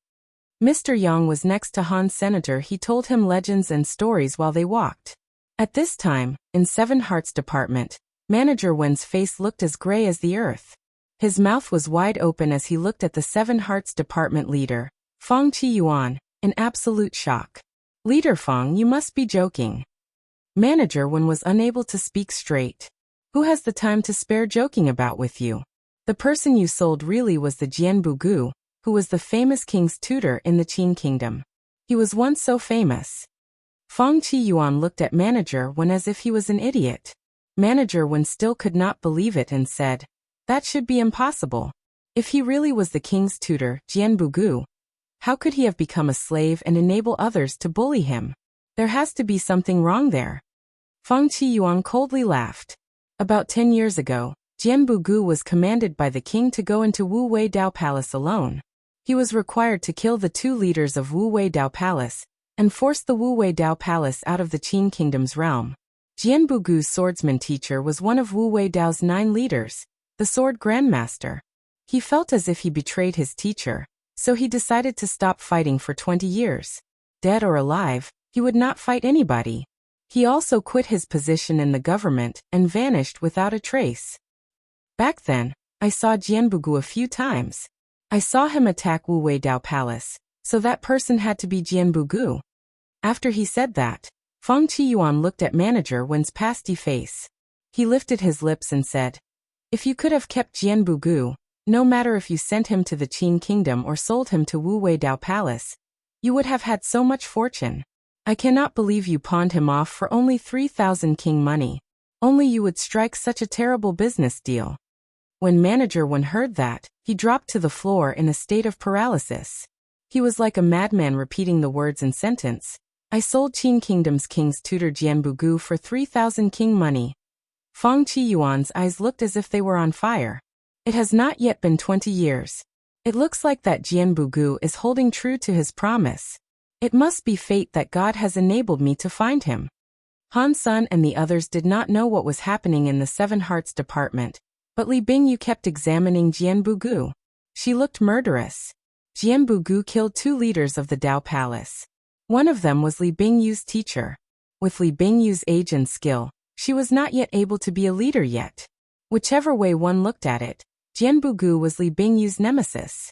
Speaker 1: Mr. Yang was next to Han's senator. He told him legends and stories while they walked. At this time, in Seven Hearts Department, Manager Wen's face looked as gray as the earth. His mouth was wide open as he looked at the Seven Hearts Department leader, Feng Qiyuan, in absolute shock. Leader Feng, you must be joking. Manager Wen was unable to speak straight. Who has the time to spare joking about with you? The person you sold really was the Jianbu Gu, who was the famous king's tutor in the Qin kingdom. He was once so famous. Feng Qiyuan looked at Manager Wen as if he was an idiot. Manager Wen still could not believe it and said, that should be impossible. If he really was the king's tutor, Jianbu Gu, how could he have become a slave and enable others to bully him? There has to be something wrong there. Feng Qiyuan coldly laughed. About 10 years ago, Jianbu Gu was commanded by the king to go into Wu Wei Dao Palace alone. He was required to kill the 2 leaders of Wu Wei Dao Palace and force the Wu Wei Dao Palace out of the Qin kingdom's realm. Jianbu Gu's swordsman teacher was one of Wu Wei Dao's 9 leaders, the sword grandmaster. He felt as if he betrayed his teacher, so he decided to stop fighting for 20 years. Dead or alive, he would not fight anybody. He also quit his position in the government and vanished without a trace. Back then, I saw Jianbu Gu a few times. I saw him attack Wu Wei Dao Palace, so that person had to be Jianbu Gu. After he said that, Feng Qiyuan looked at Manager Wen's pasty face. He lifted his lips and said, if you could have kept Jianbu Gu, no matter if you sent him to the Qin kingdom or sold him to Wu Wei Dao Palace, you would have had so much fortune. I cannot believe you pawned him off for only 3,000 king money. Only you would strike such a terrible business deal. When Manager Wen heard that, he dropped to the floor in a state of paralysis. He was like a madman repeating the words in sentence. I sold Qin Kingdom's king's tutor Jianbu Gu for 3,000 king money. Feng Qiyuan's eyes looked as if they were on fire. It has not yet been 20 years. It looks like that Jianbu Gu is holding true to his promise. It must be fate that God has enabled me to find him. Han Sun and the others did not know what was happening in the Seven Hearts Department, but Li Bingyu kept examining Jianbu Gu. She looked murderous. Jianbu Gu killed 2 leaders of the Dao Palace. One of them was Li Bingyu's teacher. With Li Bingyu's age and skill, she was not yet able to be a leader yet. Whichever way one looked at it, Jianbu Gu was Li Bingyu's nemesis.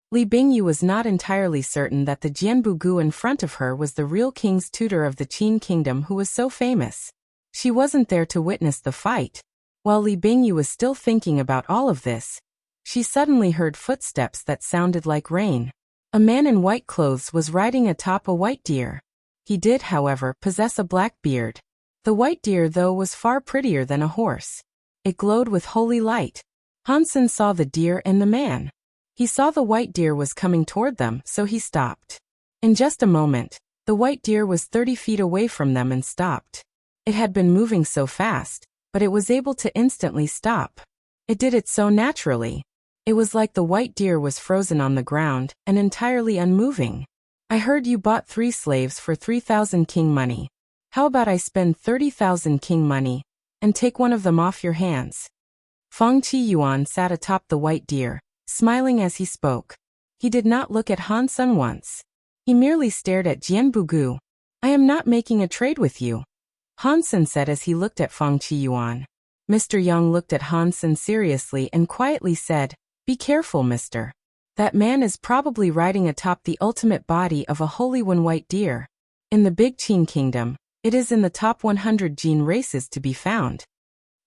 Speaker 1: Li Bingyu was not entirely certain that the Jianbu Gu in front of her was the real king's tutor of the Qin kingdom who was so famous. She wasn't there to witness the fight. While Li Bingyu was still thinking about all of this, she suddenly heard footsteps that sounded like rain. A man in white clothes was riding atop a white deer. He did, however, possess a black beard. The white deer, though, was far prettier than a horse. It glowed with holy light. Hansen saw the deer and the man. He saw the white deer was coming toward them, so he stopped. In just a moment, the white deer was 30 feet away from them and stopped. It had been moving so fast, but it was able to instantly stop. It did it so naturally. It was like the white deer was frozen on the ground and entirely unmoving. I heard you bought 3 slaves for 3,000 king money. How about I spend 30,000 king money and take one of them off your hands? Feng Qiyuan sat atop the white deer, smiling as he spoke. He did not look at Han Sun once. He merely stared at Jianbu Gu. I am not making a trade with you, Han Sun said as he looked at Feng Qiyuan. Mr. Yang looked at Han Sun seriously and quietly said, be careful, mister. That man is probably riding atop the ultimate body of a holy one white deer. In the big Qin kingdom, it is in the top 100 gene races to be found.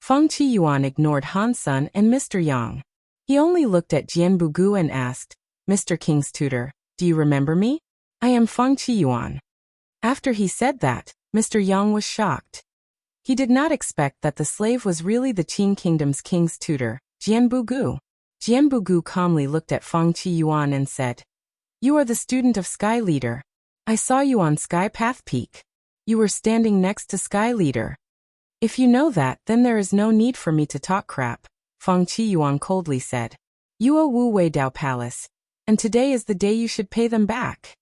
Speaker 1: Feng Qiyuan ignored Han Sun and Mr. Yang. He only looked at Jianbu Gu and asked, Mr. King's tutor, do you remember me? I am Feng Qiyuan. After he said that, Mr. Yang was shocked. He did not expect that the slave was really the Qin kingdom's king's tutor, Jianbu Gu. Jianbu Gu calmly looked at Feng Qiyuan and said, you are the student of Sky Leader. I saw you on Sky Path Peak. You were standing next to Sky Leader. If you know that, then there is no need for me to talk crap, Feng Qiyuan coldly said. You owe Wu Wei Dao Palace, and today is the day you should pay them back.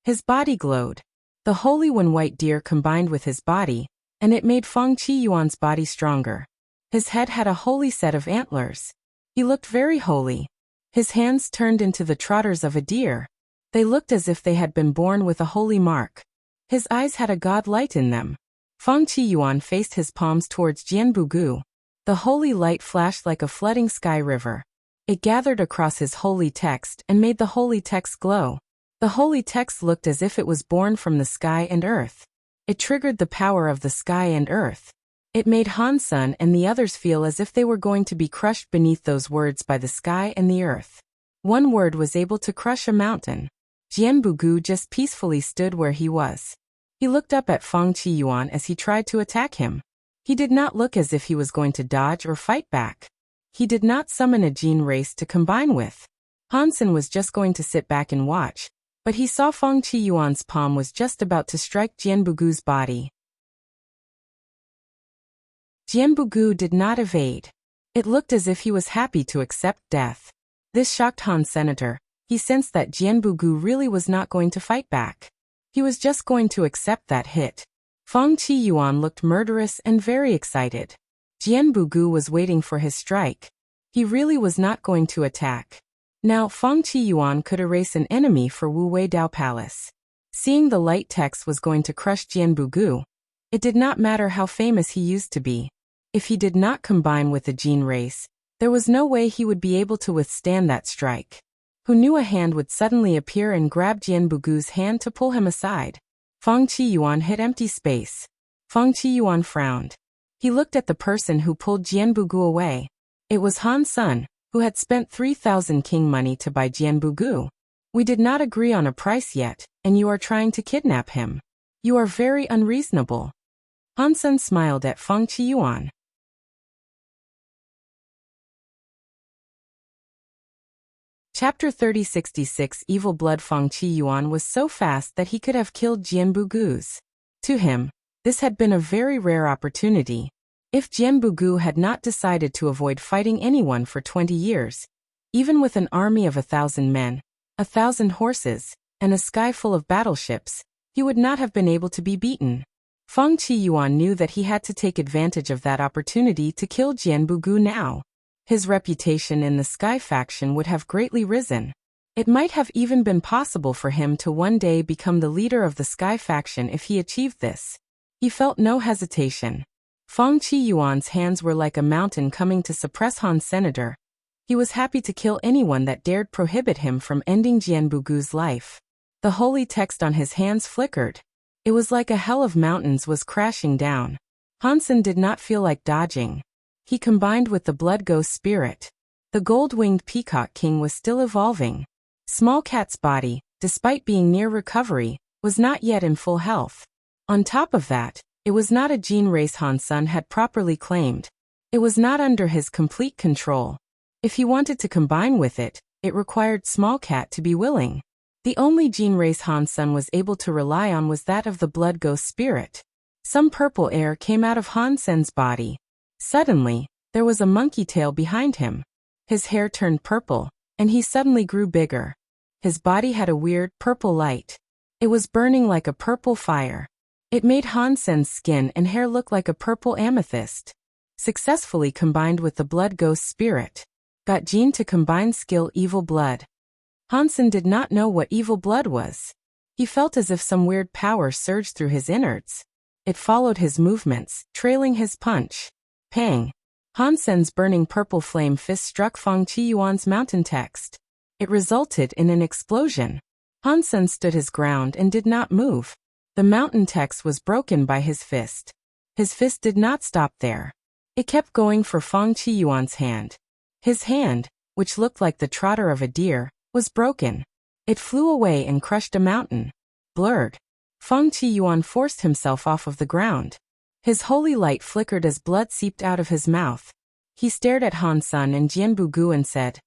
Speaker 1: His body glowed. The Holy One White Deer combined with his body, and it made Feng Qiyuan's body stronger. His head had a holy set of antlers. He looked very holy. His hands turned into the trotters of a deer. They looked as if they had been born with a holy mark. His eyes had a god light in them. Feng Qiyuan faced his palms towards Jianbugu. The holy light flashed like a flooding sky river. It gathered across his holy text and made the holy text glow. The holy text looked as if it was born from the sky and earth. It triggered the power of the sky and earth. It made Han Sen and the others feel as if they were going to be crushed beneath those words by the sky and the earth. One word was able to crush a mountain. Jianbugu just peacefully stood where he was. He looked up at Feng Qiyuan as he tried to attack him. He did not look as if he was going to dodge or fight back. He did not summon a gene race to combine with. Han Sen was just going to sit back and watch, but he saw Feng Qiyuan's palm was just about to strike Jianbugu's body. Jianbugu did not evade. It looked as if he was happy to accept death. This shocked Han Senator. He sensed that Jianbugu really was not going to fight back. He was just going to accept that hit. Feng Qiyuan looked murderous and very excited. Jianbugu was waiting for his strike. He really was not going to attack. Now Feng Qiyuan could erase an enemy for Wu Wei Dao Palace. Seeing the light text was going to crush Jianbugu, it did not matter how famous he used to be. If he did not combine with the gene race, there was no way he would be able to withstand that strike. Who knew a hand would suddenly appear and grab Jianbugu's hand to pull him aside. Feng Qiyuan hit empty space. Feng Qiyuan frowned. He looked at the person who pulled Jianbugu away. It was Han Sen, who had spent 3,000 king money to buy Jianbugu. We did not agree on a price yet, and you are trying to kidnap him. You are very unreasonable. Han Sen smiled at Feng Qiyuan. Chapter 3066 Evil Blood. Feng Qiyuan was so fast that he could have killed Jianbugu's. To him, this had been a very rare opportunity. If Jianbugu had not decided to avoid fighting anyone for 20 years, even with an army of 1,000 men, 1,000 horses, and a sky full of battleships, he would not have been able to be beaten. Feng Qiyuan knew that he had to take advantage of that opportunity to kill Jianbugu now. His reputation in the Sky faction would have greatly risen. It might have even been possible for him to one day become the leader of the Sky faction if he achieved this. He felt no hesitation. Feng Qiyuan's hands were like a mountain coming to suppress Han Senator. He was happy to kill anyone that dared prohibit him from ending Jianbugu's life. The holy text on his hands flickered. It was like a hell of mountains was crashing down. Han Sen did not feel like dodging. He combined with the blood ghost spirit. The gold-winged peacock king was still evolving. Small Cat's body, despite being near recovery, was not yet in full health. On top of that, it was not a gene race Han Sen had properly claimed. It was not under his complete control. If he wanted to combine with it, it required Small Cat to be willing. The only gene race Han Sen was able to rely on was that of the blood ghost spirit. Some purple air came out of Han Sen's body. Suddenly, there was a monkey tail behind him. His hair turned purple, and he suddenly grew bigger. His body had a weird purple light. It was burning like a purple fire. It made Han Sen's skin and hair look like a purple amethyst. Successfully combined with the blood ghost spirit. Got gene to combine skill evil blood. Han Sen did not know what evil blood was. He felt as if some weird power surged through his innards. It followed his movements, trailing his punch. Pang! Han Sen's burning purple flame fist struck Feng Qiyuan's mountain text. It resulted in an explosion. Han Sen stood his ground and did not move. The mountain text was broken by his fist. His fist did not stop there. It kept going for Feng Qiyuan's hand. His hand, which looked like the trotter of a deer, was broken. It flew away and crushed a mountain. Blurred. Feng Qiyuan forced himself off of the ground. His holy light flickered as blood seeped out of his mouth. He stared at Han Sen and Jianbugu and said,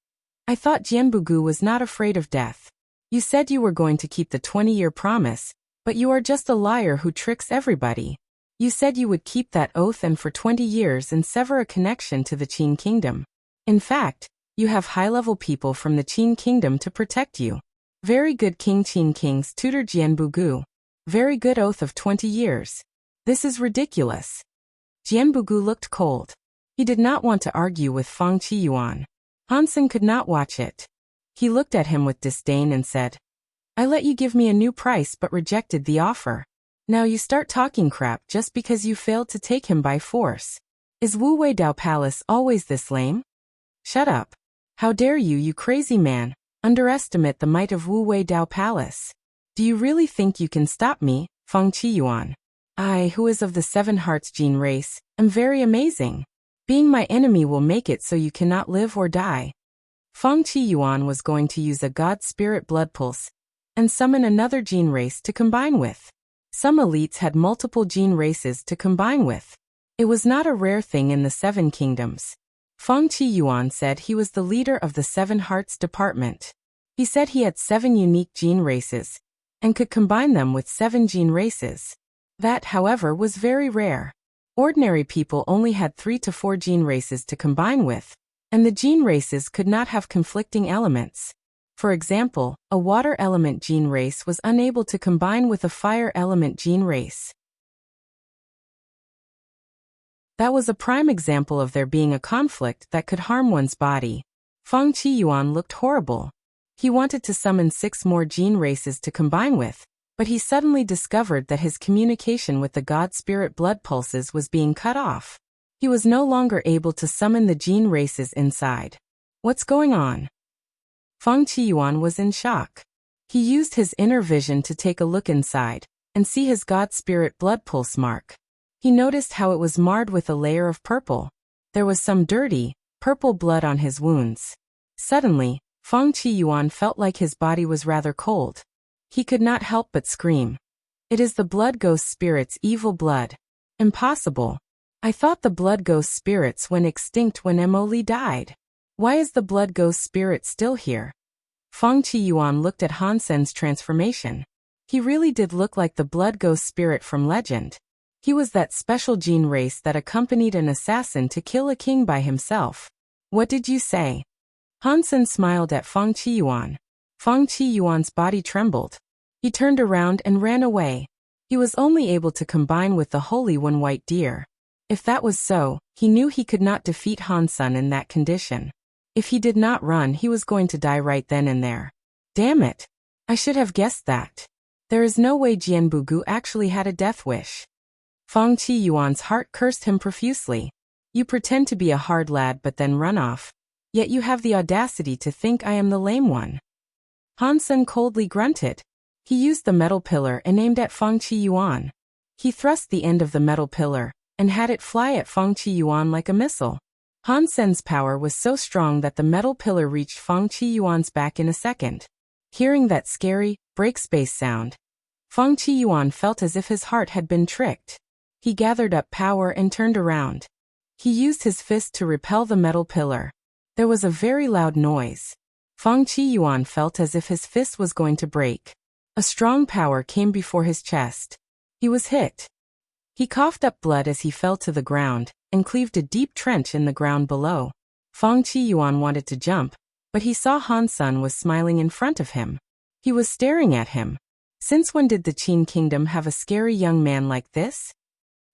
Speaker 1: I thought Jianbugu was not afraid of death. You said you were going to keep the 20-year promise, but you are just a liar who tricks everybody. You said you would keep that oath and for 20 years and sever a connection to the Qin kingdom. In fact, you have high-level people from the Qin kingdom to protect you. Very good King Qin King's tutor Jianbugu. Very good oath of 20 years. This is ridiculous. Jianbugu looked cold. He did not want to argue with Feng Qiyuan. Hansen could not watch it. He looked at him with disdain and said, I let you give me a new price but rejected the offer. Now you start talking crap just because you failed to take him by force. Is Wu Wei Dao Palace always this lame? Shut up. How dare you, you crazy man, underestimate the might of Wu Wei Dao Palace. Do you really think you can stop me, Feng Qiyuan? I, who is of the Seven Hearts gene race, am very amazing. Being my enemy will make it so you cannot live or die. Feng Qiyuan was going to use a God Spirit blood pulse and summon another gene race to combine with. Some elites had multiple gene races to combine with. It was not a rare thing in the Seven Kingdoms. Feng Qiyuan said he was the leader of the Seven Hearts department. He said he had 7 unique gene races and could combine them with 7 gene races. That, however, was very rare. Ordinary people only had 3 to 4 gene races to combine with, and the gene races could not have conflicting elements. For example, a water element gene race was unable to combine with a fire element gene race. That was a prime example of there being a conflict that could harm one's body. Feng Qiyuan looked horrible. He wanted to summon 6 more gene races to combine with, but he suddenly discovered that his communication with the God Spirit blood pulses was being cut off. He was no longer able to summon the gene races inside. What's going on? Feng Qiyuan was in shock. He used his inner vision to take a look inside and see his God Spirit blood pulse mark. He noticed how it was marred with a layer of purple. There was some dirty, purple blood on his wounds. Suddenly, Feng Qiyuan felt like his body was rather cold. He could not help but scream. It is the blood ghost spirit's evil blood. Impossible. I thought the blood ghost spirits went extinct when Emoli died. Why is the blood ghost spirit still here? Feng Qiyuan looked at Hansen's transformation. He really did look like the blood ghost spirit from legend. He was that special gene race that accompanied an assassin to kill a king by himself. What did you say? Hansen smiled at Feng Qiyuan. Feng Qiyuan's body trembled. He turned around and ran away. He was only able to combine with the Holy One White Deer. If that was so, he knew he could not defeat Hansen in that condition. If he did not run, he was going to die right then and there. Damn it! I should have guessed that. There is no way Jianbugu actually had a death wish. Feng Qiyuan's heart cursed him profusely. You pretend to be a hard lad but then run off. Yet you have the audacity to think I am the lame one. Hansen coldly grunted. He used the metal pillar and aimed at Feng Qiyuan. He thrust the end of the metal pillar and had it fly at Feng Qiyuan like a missile. Hansen's power was so strong that the metal pillar reached Feng Qiyuan's back in a second. Hearing that scary, break space sound, Feng Qiyuan felt as if his heart had been tricked. He gathered up power and turned around. He used his fist to repel the metal pillar. There was a very loud noise. Feng Qiyuan felt as if his fist was going to break. A strong power came before his chest. He was hit. He coughed up blood as he fell to the ground and cleaved a deep trench in the ground below. Feng Qiyuan wanted to jump, but he saw Hansen was smiling in front of him. He was staring at him. Since when did the Qin kingdom have a scary young man like this?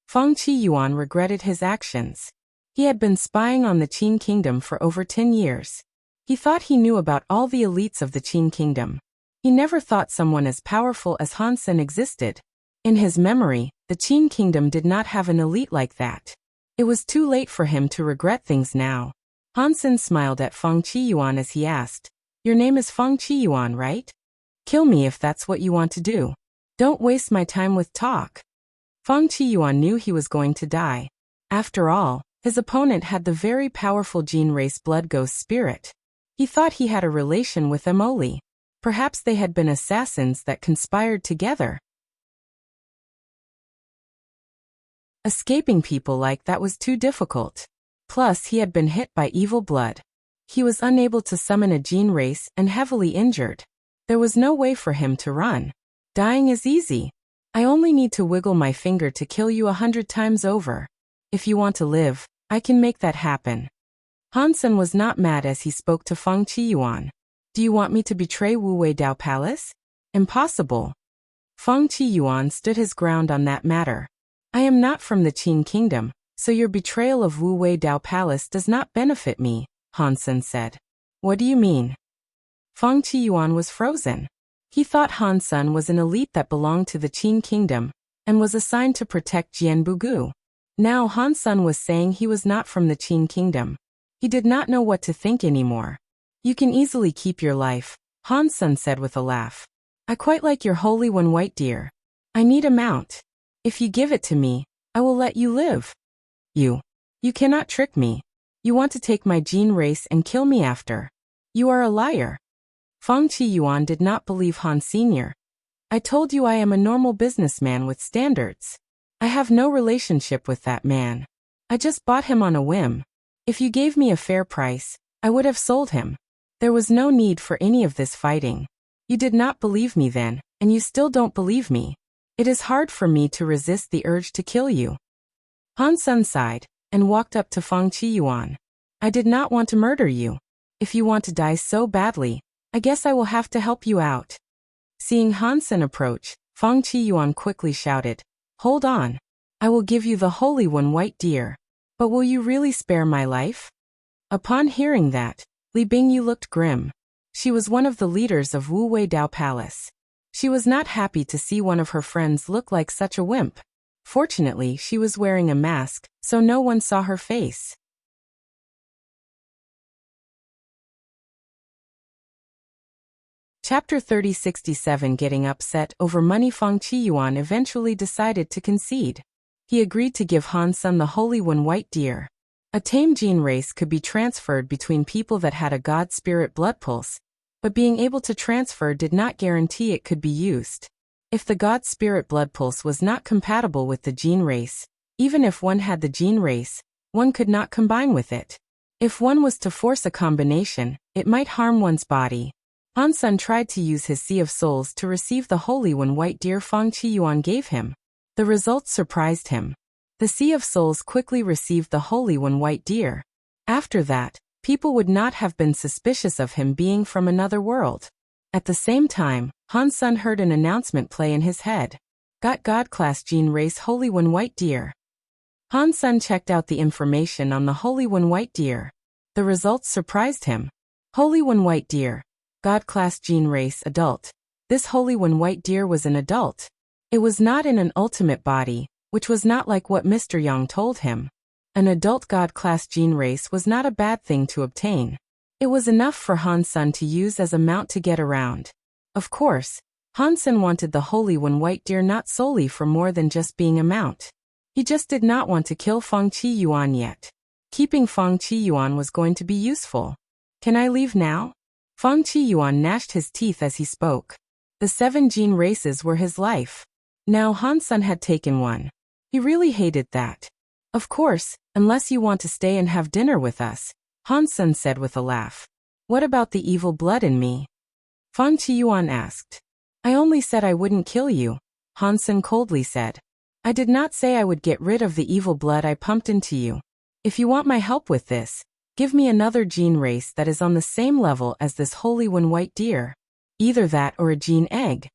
Speaker 1: Feng Qiyuan regretted his actions. He had been spying on the Qin kingdom for over 10 years. He thought he knew about all the elites of the Qin kingdom. He never thought someone as powerful as Hansen existed. In his memory, the Qin kingdom did not have an elite like that. It was too late for him to regret things now. Hansen smiled at Feng Qiyuan as he asked, Your name is Feng Qiyuan, right? Kill me if that's what you want to do. Don't waste my time with talk. Feng Qiyuan knew he was going to die. After all, his opponent had the very powerful gene race blood ghost spirit. He thought he had a relation with Emoli. Perhaps they had been assassins that conspired together. Escaping people like that was too difficult. Plus, he had been hit by evil blood. He was unable to summon a gene race and heavily injured. There was no way for him to run. Dying is easy. I only need to wiggle my finger to kill you 100 times over. If you want to live, I can make that happen. Han Sen was not mad as he spoke to Feng Qiyuan. Do you want me to betray Wu Wei Dao Palace? Impossible. Feng Qiyuan stood his ground on that matter. I am not from the Qin kingdom, so your betrayal of Wu Wei Dao Palace does not benefit me, Han Sen said. What do you mean? Feng Qiyuan was frozen. He thought Han Sen was an elite that belonged to the Qin kingdom and was assigned to protect Jianbugu. Now Han Sen was saying he was not from the Qin kingdom. He did not know what to think anymore. You can easily keep your life, Han Sen said with a laugh. I quite like your holy one, white deer. I need a mount. If you give it to me, I will let you live. You cannot trick me. You want to take my gene race and kill me after. You are a liar. Feng Qiyuan did not believe Han Sr. I told you I am a normal businessman with standards. I have no relationship with that man. I just bought him on a whim. If you gave me a fair price, I would have sold him. There was no need for any of this fighting. You did not believe me then, and you still don't believe me. It is hard for me to resist the urge to kill you. Han Sen sighed and walked up to Feng Qiyuan. I did not want to murder you. If you want to die so badly, I guess I will have to help you out. Seeing Han Sen approach, Feng Qiyuan quickly shouted, Hold on. I will give you the Holy One, white deer. But will you really spare my life? Upon hearing that, Li Bingyu looked grim. She was one of the leaders of Wu Wei Dao Palace. She was not happy to see one of her friends look like such a wimp. Fortunately, she was wearing a mask, so no one saw her face. Chapter 3067. Getting upset over money, Feng Qiyuan eventually decided to concede. He agreed to give Han Sen the Holy One, white deer. A tame gene race could be transferred between people that had a god spirit blood pulse, but being able to transfer did not guarantee it could be used. If the god spirit blood pulse was not compatible with the gene race, even if one had the gene race, one could not combine with it. If one was to force a combination, it might harm one's body. Han Sen tried to use his Sea of Souls to receive the Holy One, white deer Feng Qiyuan gave him. The results surprised him. The Sea of Souls quickly received the Holy One, white deer. After that, people would not have been suspicious of him being from another world. At the same time, Han Sen heard an announcement play in his head. Got God class gene race Holy One, white deer. Han Sen checked out the information on the Holy One, white deer. The results surprised him. Holy One, white deer. God class gene race adult. This Holy One, white deer was an adult. It was not in an ultimate body, which was not like what Mr. Yang told him. An adult God class gene race was not a bad thing to obtain. It was enough for Han Sen to use as a mount to get around. Of course, Han Sen wanted the Holy One, white deer not solely for more than just being a mount. He just did not want to kill Feng Qiyuan yet. Keeping Feng Qiyuan was going to be useful. Can I leave now? Feng Qiyuan gnashed his teeth as he spoke. The 7 gene races were his life. Now Han Sen had taken one. He really hated that. Of course, unless you want to stay and have dinner with us, Han Sen said with a laugh. What about the evil blood in me? Feng Qiyuan asked. I only said I wouldn't kill you, Han Sen coldly said. I did not say I would get rid of the evil blood I pumped into you. If you want my help with this, give me another gene race that is on the same level as this Holy One, white deer. Either that or a gene egg.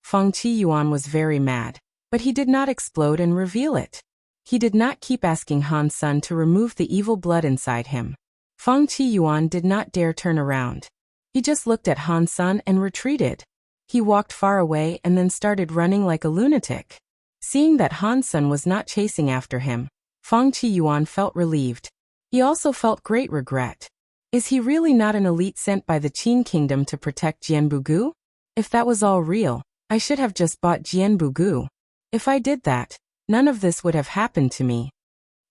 Speaker 1: Feng Qiyuan was very mad, but he did not explode and reveal it. He did not keep asking Han Sen to remove the evil blood inside him. Feng Qiyuan did not dare turn around. He just looked at Han Sen and retreated. He walked far away and then started running like a lunatic. Seeing that Han Sen was not chasing after him, Feng Qiyuan felt relieved. He also felt great regret. Is he really not an elite sent by the Qin kingdom to protect Jianbugu? If that was all real, I should have just bought Jianbugu. If I did that, none of this would have happened to me.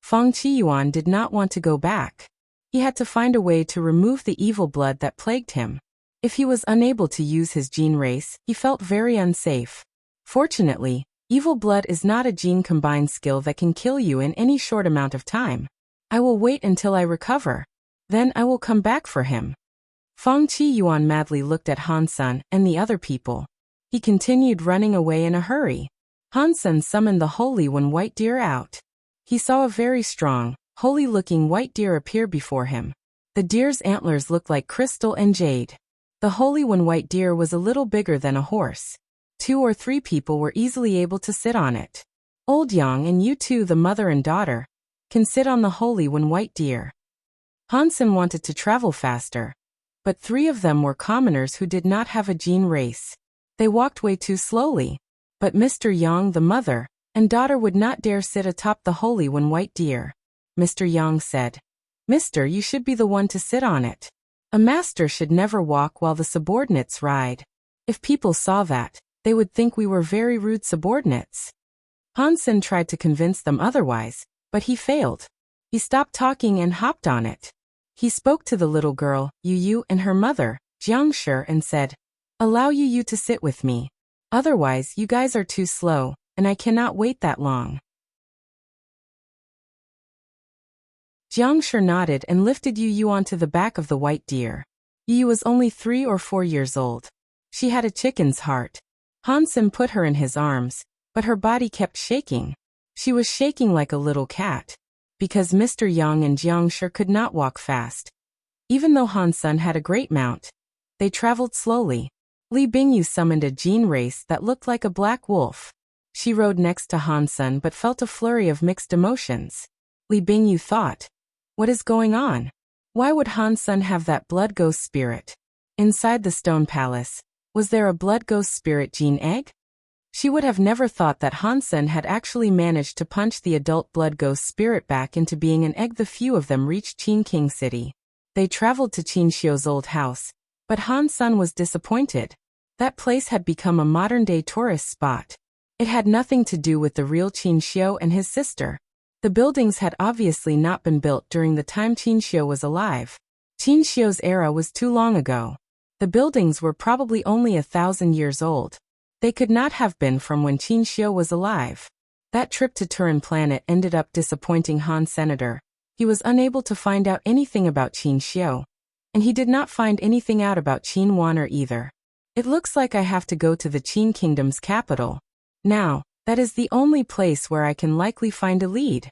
Speaker 1: Feng Qiyuan did not want to go back. He had to find a way to remove the evil blood that plagued him. If he was unable to use his gene race, he felt very unsafe. Fortunately, evil blood is not a gene combined skill that can kill you in any short amount of time. I will wait until I recover. Then I will come back for him. Feng Qiyuan madly looked at Han Sen and the other people. He continued running away in a hurry. Han Sen summoned the Holy One White Deer out. He saw a very strong, holy-looking white deer appear before him. The deer's antlers looked like crystal and jade. The Holy One White Deer was a little bigger than a horse. 2 or 3 people were easily able to sit on it. Old Yang and you two, the mother and daughter, can sit on the Holy One White Deer. Han Sen wanted to travel faster, but 3 of them were commoners who did not have a gene race. They walked way too slowly, but Mr. Yang, the mother and daughter, would not dare sit atop the Holy One White Deer. Mr. Yang said, "Mister, you should be the one to sit on it. A master should never walk while the subordinates ride. If people saw that, they would think we were very rude subordinates." Han Sen tried to convince them otherwise, but he failed. He stopped talking and hopped on it. He spoke to the little girl, Yu Yu, and her mother, Jiangshi, and said, "Allow Yu Yu to sit with me. Otherwise, you guys are too slow, and I cannot wait that long." Jiangshi nodded and lifted Yu Yu onto the back of the white deer. Yu Yu was only 3 or 4 years old. She had a chicken's heart. Han Sen put her in his arms, but her body kept shaking. She was shaking like a little cat. Because Mr. Yang and Jiangshi could not walk fast. Even though Han Sen had a great mount, they traveled slowly. Li Bingyu summoned a gene race that looked like a black wolf. She rode next to Han Sen but felt a flurry of mixed emotions. Li Bingyu thought, "What is going on? Why would Han Sen have that blood ghost spirit?" Inside the stone palace, was there a blood ghost spirit gene egg? She would have never thought that Han Sen had actually managed to punch the adult blood ghost spirit back into being an egg. The few of them reached Qin King City. They traveled to Qin Xiu's old house, but Han Sen was disappointed. That place had become a modern-day tourist spot. It had nothing to do with the real Qin Xiu and his sister. The buildings had obviously not been built during the time Qin Xiu was alive. Qin Xiu's era was too long ago. The buildings were probably only 1,000 years old. They could not have been from when Qin Xiu was alive. That trip to Turin Planet ended up disappointing Han Senator. He was unable to find out anything about Qin Xiu. And he did not find anything out about Qin Wan'er either. It looks like I have to go to the Qin Kingdom's capital. Now, that is the only place where I can likely find a lead.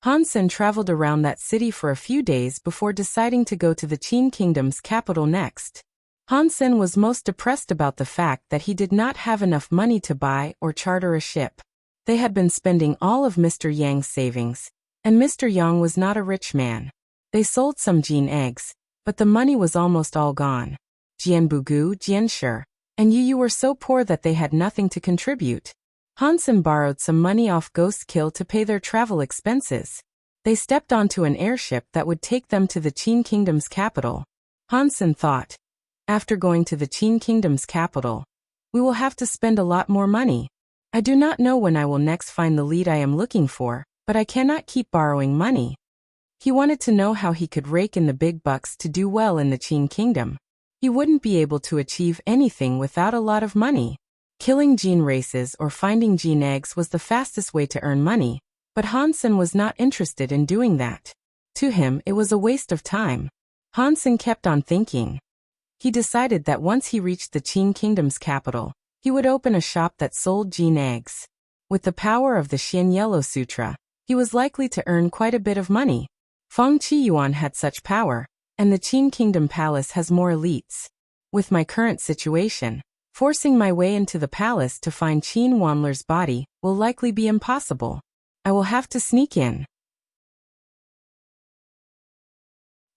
Speaker 1: Han Sen traveled around that city for a few days before deciding to go to the Qin Kingdom's capital next. Han Sen was most depressed about the fact that he did not have enough money to buy or charter a ship. They had been spending all of Mr. Yang's savings, and Mr. Yang was not a rich man. They sold some gene eggs, but the money was almost all gone. Jianbugu, Jianshi, and Yu Yu were so poor that they had nothing to contribute. Han Sen borrowed some money off Ghost Kill to pay their travel expenses. They stepped onto an airship that would take them to the Qin Kingdom's capital. Han Sen thought, after going to the Qin Kingdom's capital, we will have to spend a lot more money. I do not know when I will next find the lead I am looking for, but I cannot keep borrowing money. He wanted to know how he could rake in the big bucks to do well in the Qin Kingdom. He wouldn't be able to achieve anything without a lot of money. Killing gene races or finding gene eggs was the fastest way to earn money, but Han Sen was not interested in doing that. To him, it was a waste of time. Han Sen kept on thinking. He decided that once he reached the Qin Kingdom's capital, he would open a shop that sold gene eggs. With the power of the Xian Yellow Sutra, he was likely to earn quite a bit of money. Feng Qiyuan had such power, and the Qin Kingdom Palace has more elites. With my current situation, forcing my way into the palace to find Qin Wanler's body will likely be impossible. I will have to sneak in.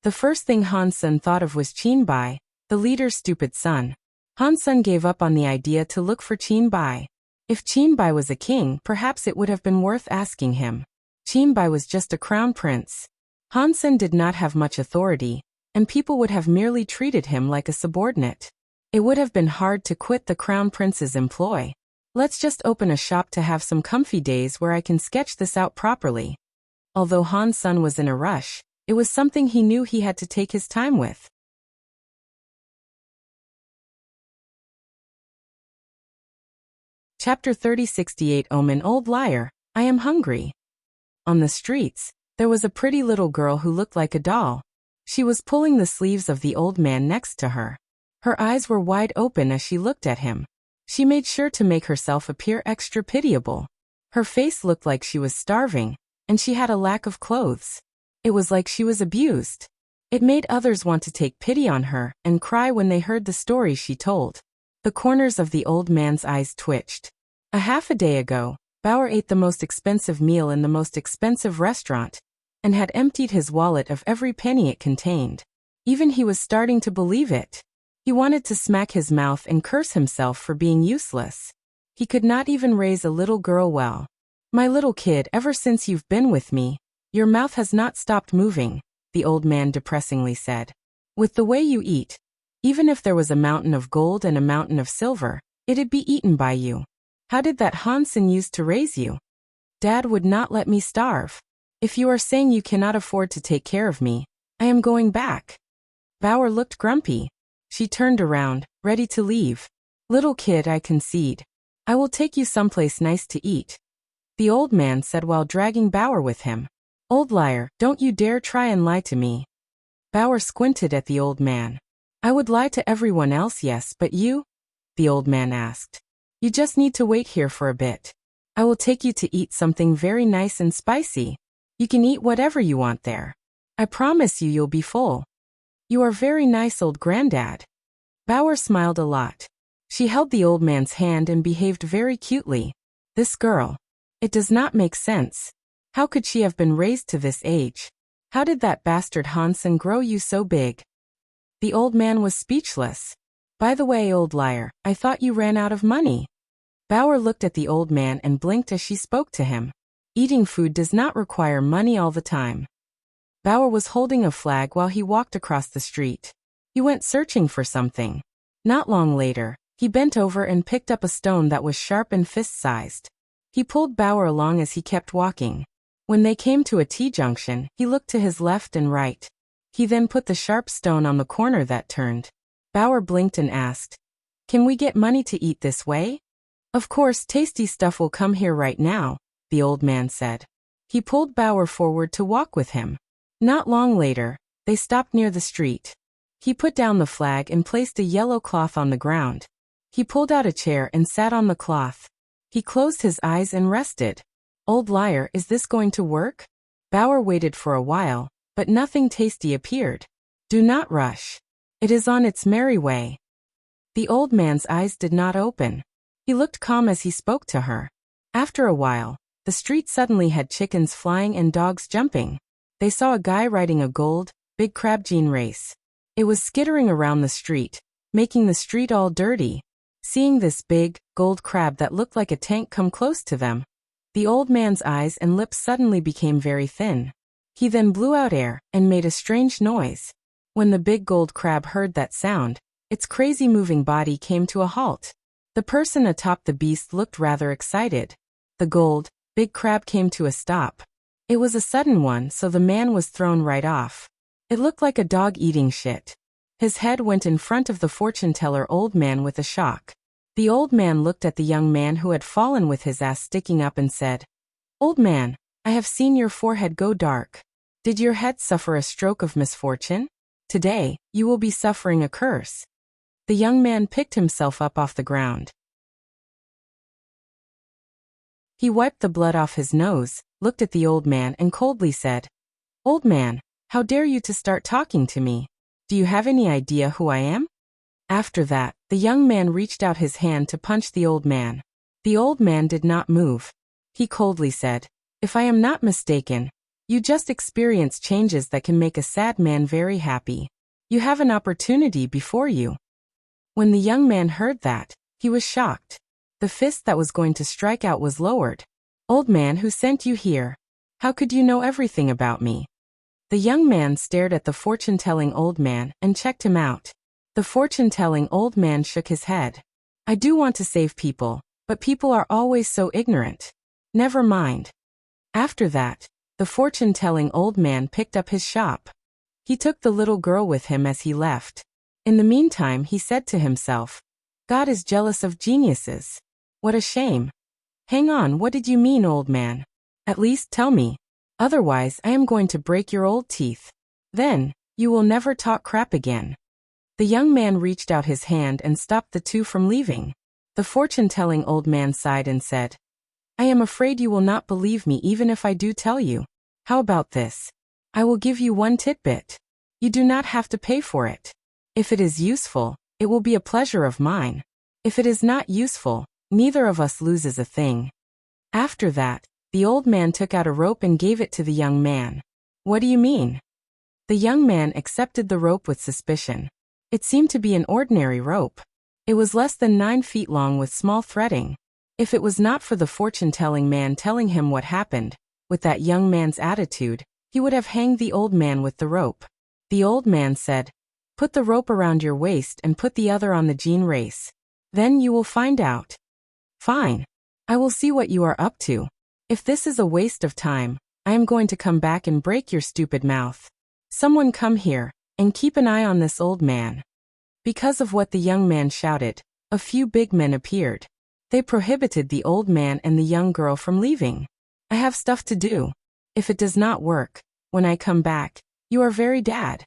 Speaker 1: The first thing Han Sen thought of was Qin Bai, the leader's stupid son. Han Sen gave up on the idea to look for Qin Bai. If Qin Bai was a king, perhaps it would have been worth asking him. Qin Bai was just a crown prince. Han Sen did not have much authority, and people would have merely treated him like a subordinate. It would have been hard to quit the crown prince's employ. Let's just open a shop to have some comfy days where I can sketch this out properly. Although Han Sen was in a rush, it was something he knew he had to take his time with. Chapter 3068 Omen Old Liar, I am hungry. On the streets, there was a pretty little girl who looked like a doll. She was pulling the sleeves of the old man next to her. Her eyes were wide open as she looked at him. She made sure to make herself appear extra pitiable. Her face looked like she was starving, and she had a lack of clothes. It was like she was abused. It made others want to take pity on her and cry when they heard the story she told. The corners of the old man's eyes twitched. Half a day ago, Bauer ate the most expensive meal in the most expensive restaurant, and had emptied his wallet of every penny it contained. Even he was starting to believe it. He wanted to smack his mouth and curse himself for being useless. He could not even raise a little girl well. "My little kid, ever since you've been with me, your mouth has not stopped moving," the old man depressingly said. "With the way you eat, even if there was a mountain of gold and a mountain of silver, it'd be eaten by you. How did that Hansen use to raise you? Dad would not let me starve. If you are saying you cannot afford to take care of me, I am going back." Bauer looked grumpy. She turned around, ready to leave. "Little kid, I concede. I will take you someplace nice to eat," the old man said while dragging Bauer with him. "Old liar, don't you dare try and lie to me." Bauer squinted at the old man. "I would lie to everyone else, yes, but you?" the old man asked. "You just need to wait here for a bit. I will take you to eat something very nice and spicy. You can eat whatever you want there. I promise you'll be full. You are very nice, old granddad." Bauer smiled a lot. She held the old man's hand and behaved very cutely. This girl. It does not make sense. How could she have been raised to this age? How did that bastard Hansen grow you so big? The old man was speechless. "By the way, old liar, I thought you ran out of money." Bauer looked at the old man and blinked as she spoke to him. Eating food does not require money all the time. Bauer was holding a flag while he walked across the street. He went searching for something. Not long later, he bent over and picked up a stone that was sharp and fist-sized. He pulled Bauer along as he kept walking. When they came to a T-junction, he looked to his left and right. He then put the sharp stone on the corner that turned. Bauer blinked and asked, "Can we get money to eat this way?" "Of course, tasty stuff will come here right now," the old man said. He pulled Bauer forward to walk with him. Not long later, they stopped near the street. He put down the flag and placed a yellow cloth on the ground. He pulled out a chair and sat on the cloth. He closed his eyes and rested. "Old liar, is this going to work?" Bauer waited for a while, but nothing tasty appeared. "Do not rush. It is on its merry way." The old man's eyes did not open. He looked calm as he spoke to her. After a while, the street suddenly had chickens flying and dogs jumping. They saw a guy riding a big crab jean race. It was skittering around the street, making the street all dirty. Seeing this big, gold crab that looked like a tank come close to them, the old man's eyes and lips suddenly became very thin. He then blew out air and made a strange noise. When the big gold crab heard that sound, its crazy moving body came to a halt. The person atop the beast looked rather excited. The big crab came to a stop. It was a sudden one, so the man was thrown right off. It looked like a dog eating shit. His head went in front of the fortune-teller old man with a shock. The old man looked at the young man who had fallen with his ass sticking up and said, "Old man, I have seen your forehead go dark. Did your head suffer a stroke of misfortune? Today, you will be suffering a curse." The young man picked himself up off the ground. He wiped the blood off his nose, looked at the old man and coldly said, "Old man, how dare you to start talking to me? Do you have any idea who I am?" After that, the young man reached out his hand to punch the old man. The old man did not move. He coldly said, "If I am not mistaken, you just experienced changes that can make a sad man very happy. You have an opportunity before you." When the young man heard that, he was shocked. The fist that was going to strike out was lowered. "Old man, who sent you here? How could you know everything about me?" The young man stared at the fortune-telling old man and checked him out. The fortune-telling old man shook his head. "I do want to save people, but people are always so ignorant. Never mind." After that, the fortune-telling old man picked up his shop. He took the little girl with him as he left. In the meantime, he said to himself, "God is jealous of geniuses. What a shame. Hang on, what did you mean, old man? At least tell me. Otherwise, I am going to break your old teeth." Then, You will never talk crap again. The young man reached out his hand and stopped the two from leaving. The fortune-telling old man sighed and said, I am afraid you will not believe me even if I do tell you. How about this? I will give you one tidbit. You do not have to pay for it. If it is useful, it will be a pleasure of mine. If it is not useful, neither of us loses a thing. After that, the old man took out a rope and gave it to the young man. What do you mean? The young man accepted the rope with suspicion. It seemed to be an ordinary rope. It was less than 9 feet long with small threading. If it was not for the fortune-telling man telling him what happened, with that young man's attitude, he would have hanged the old man with the rope. The old man said, Put the rope around your waist and put the other on the gene race. Then you will find out. Fine. I will see what you are up to. If this is a waste of time, I am going to come back and break your stupid mouth. Someone come here, and keep an eye on this old man. Because of what the young man shouted, a few big men appeared. They prohibited the old man and the young girl from leaving. I have stuff to do. If it does not work, when I come back, you are very bad.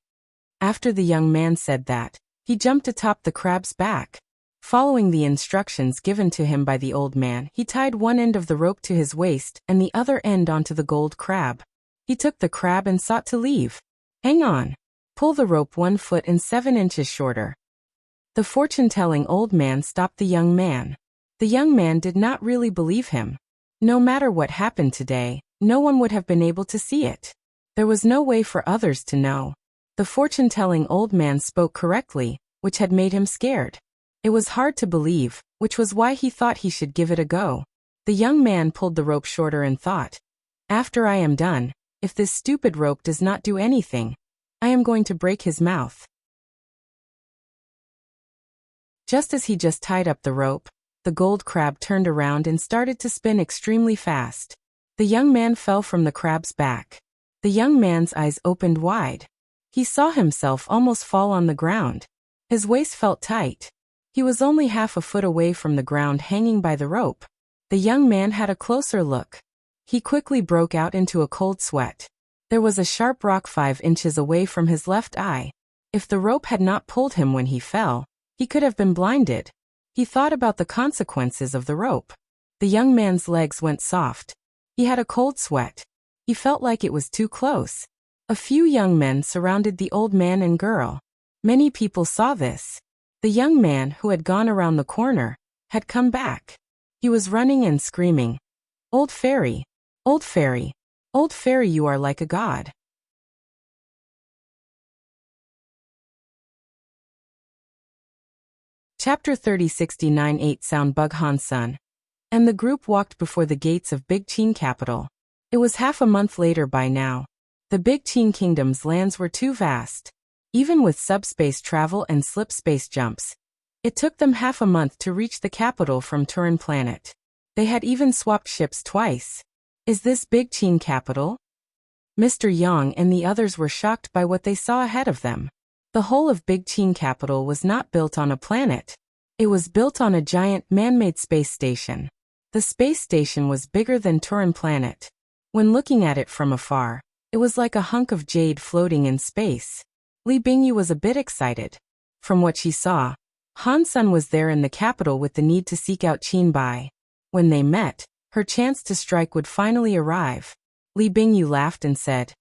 Speaker 1: After the young man said that, he jumped atop the crab's back. Following the instructions given to him by the old man, he tied one end of the rope to his waist and the other end onto the gold crab. He took the crab and sought to leave. Hang on. Pull the rope 1 foot and 7 inches shorter. The fortune-telling old man stopped the young man. The young man did not really believe him. No matter what happened today, no one would have been able to see it. There was no way for others to know. The fortune-telling old man spoke correctly, which had made him scared. It was hard to believe, which was why he thought he should give it a go. The young man pulled the rope shorter and thought, After I am done, if this stupid rope does not do anything, I am going to break his mouth. Just as he just tied up the rope, the gold crab turned around and started to spin extremely fast. The young man fell from the crab's back. The young man's eyes opened wide. He saw himself almost fall on the ground. His waist felt tight. He was only half a foot away from the ground hanging by the rope. The young man had a closer look. He quickly broke out into a cold sweat. There was a sharp rock 5 inches away from his left eye. If the rope had not pulled him when he fell, he could have been blinded. He thought about the consequences of the rope. The young man's legs went soft. He had a cold sweat. He felt like it was too close. A few young men surrounded the old man and girl. Many people saw this. The young man who had gone around the corner had come back. He was running and screaming, Old fairy, old fairy, old fairy, you are like a god. Chapter 3069 8 Sound Bug Han Sun. And the group walked before the gates of Big Qin capital. It was half a month later by now. The Big Qin kingdom's lands were too vast. Even with subspace travel and slip space jumps, it took them half a month to reach the capital from Turin planet. They had even swapped ships twice. Is this Big Qin capital? Mr. Yang and the others were shocked by what they saw ahead of them. The whole of Big Qin capital was not built on a planet. It was built on a giant man-made space station. The space station was bigger than Turin planet. When looking at it from afar, it was like a hunk of jade floating in space. Li Bingyu was a bit excited. From what she saw, Han Sun was there in the capital with the need to seek out Qin Bai. When they met, her chance to strike would finally arrive. Li Bingyu laughed and said,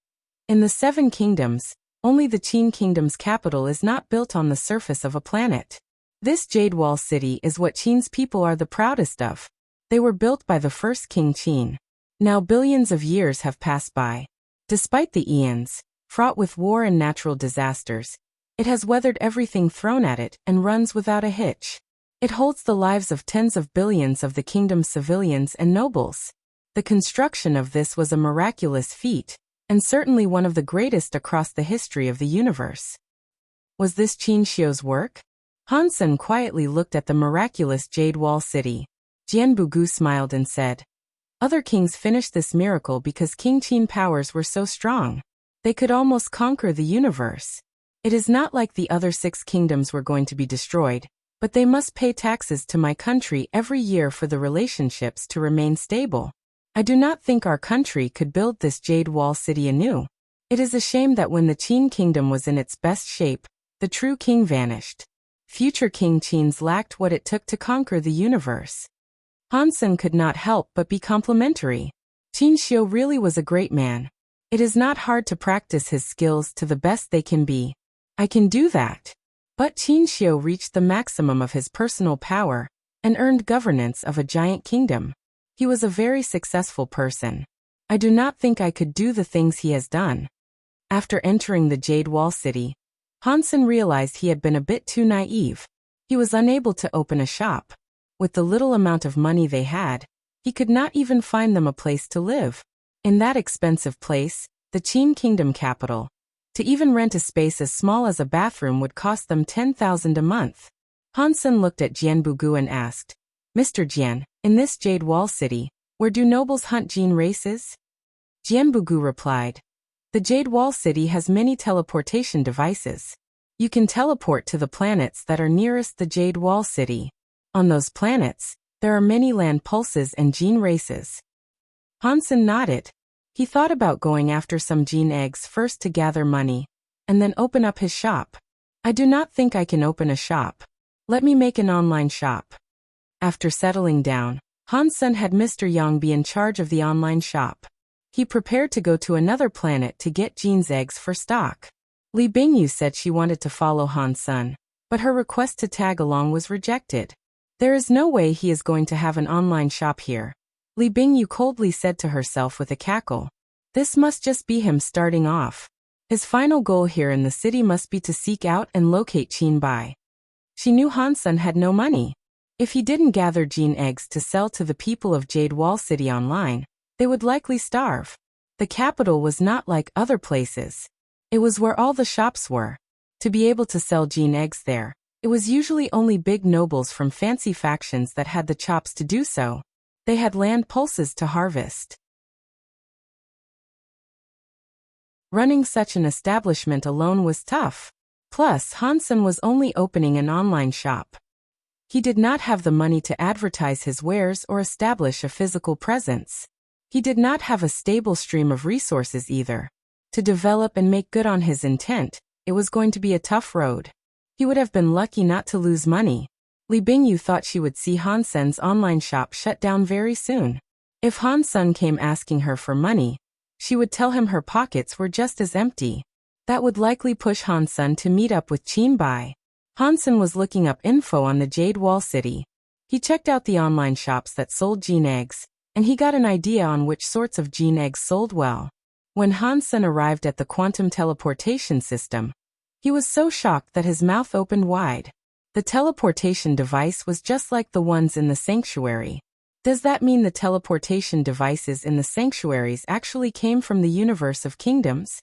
Speaker 1: In the 7 kingdoms, only the Qin kingdom's capital is not built on the surface of a planet. This Jade Wall city is what Qin's people are the proudest of. They were built by the first King Qin. Now billions of years have passed by. Despite the eons, fraught with war and natural disasters, it has weathered everything thrown at it and runs without a hitch. It holds the lives of tens of billions of the kingdom's civilians and nobles. The construction of this was a miraculous feat, and certainly one of the greatest across the history of the universe. Was this Qin Xiu's work? Han Sun quietly looked at the miraculous Jade Wall city. Jian Bugu smiled and said, Other kings finished this miracle because King Qin powers were so strong. They could almost conquer the universe. It is not like the other 6 kingdoms were going to be destroyed, but they must pay taxes to my country every year for the relationships to remain stable. I do not think our country could build this Jade Wall city anew. It is a shame that when the Qin kingdom was in its best shape, the true king vanished. Future King Qins lacked what it took to conquer the universe. Hansen could not help but be complimentary. Qin Xiu really was a great man. It is not hard to practice his skills to the best they can be. I can do that. But Qin Xiu reached the maximum of his personal power and earned governance of a giant kingdom. He was a very successful person. I do not think I could do the things he has done. After entering the Jade Wall City, Hansen realized he had been a bit too naive. He was unable to open a shop. With the little amount of money they had, he could not even find them a place to live. In that expensive place, the Qin Kingdom capital, to even rent a space as small as a bathroom would cost them 10,000 a month. Hansen looked at Jian Bugu and asked, Mr. Jian, in this Jade Wall City, where do nobles hunt Jin races? Jian Bugu replied, the Jade Wall City has many teleportation devices. You can teleport to the planets that are nearest the Jade Wall City. On those planets, there are many land pulses and Jin races. Hansen nodded. He thought about going after some Jin eggs first to gather money, and then open up his shop. I do not think I can open a shop. Let me make an online shop. After settling down, Hansen had Mr. Yang be in charge of the online shop. He prepared to go to another planet to get Jin's eggs for stock. Li Bingyu said she wanted to follow Hansen, but her request to tag along was rejected. There is no way he is going to have an online shop here. Li Bingyu coldly said to herself with a cackle. This must just be him starting off. His final goal here in the city must be to seek out and locate Qin Bai. She knew Hansen had no money. If he didn't gather Jin eggs to sell to the people of Jade Wall City online, they would likely starve. The capital was not like other places. It was where all the shops were. To be able to sell Jin eggs there, it was usually only big nobles from fancy factions that had the chops to do so. They had land pulses to harvest. Running such an establishment alone was tough. Plus, Hansen was only opening an online shop. He did not have the money to advertise his wares or establish a physical presence. He did not have a stable stream of resources either. To develop and make good on his intent, it was going to be a tough road. He would have been lucky not to lose money. Li Bingyu thought she would see Hansen's online shop shut down very soon. If Hansen came asking her for money, she would tell him her pockets were just as empty. That would likely push Hansen to meet up with Qin Bai. Hansen was looking up info on the Jade Wall City. He checked out the online shops that sold Jin eggs, and he got an idea on which sorts of Jin eggs sold well. When Hansen arrived at the quantum teleportation system, he was so shocked that his mouth opened wide. The teleportation device was just like the ones in the sanctuary. Does that mean the teleportation devices in the sanctuaries actually came from the universe of kingdoms?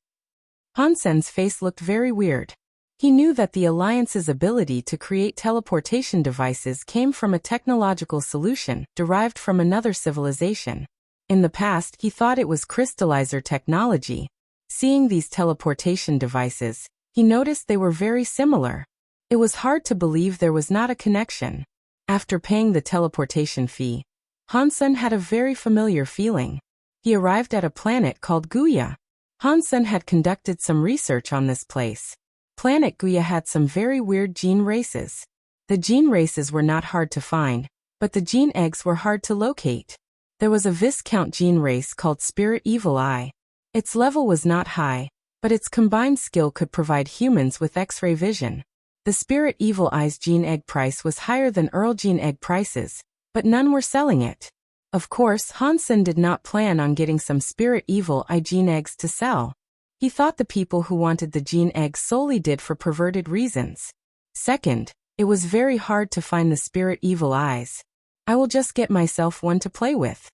Speaker 1: Hansen's face looked very weird. He knew that the Alliance's ability to create teleportation devices came from a technological solution derived from another civilization. In the past, he thought it was crystallizer technology. Seeing these teleportation devices, he noticed they were very similar. It was hard to believe there was not a connection. After paying the teleportation fee, Hansen had a very familiar feeling. He arrived at a planet called Wuxia. Hansen had conducted some research on this place. Planet Wuxia had some very weird Jin races. The Jin races were not hard to find, but the Jin eggs were hard to locate. There was a Viscount Jin race called Spirit Evil Eye. Its level was not high, but its combined skill could provide humans with X-ray vision. The Spirit Evil Eye's Jin egg price was higher than Earl Jin egg prices, but none were selling it. Of course, Hansen did not plan on getting some Spirit Evil Eye Jin eggs to sell. He thought the people who wanted the Jin eggs solely did for perverted reasons. Second, it was very hard to find the Spirit Evil Eyes. I will just get myself one to play with.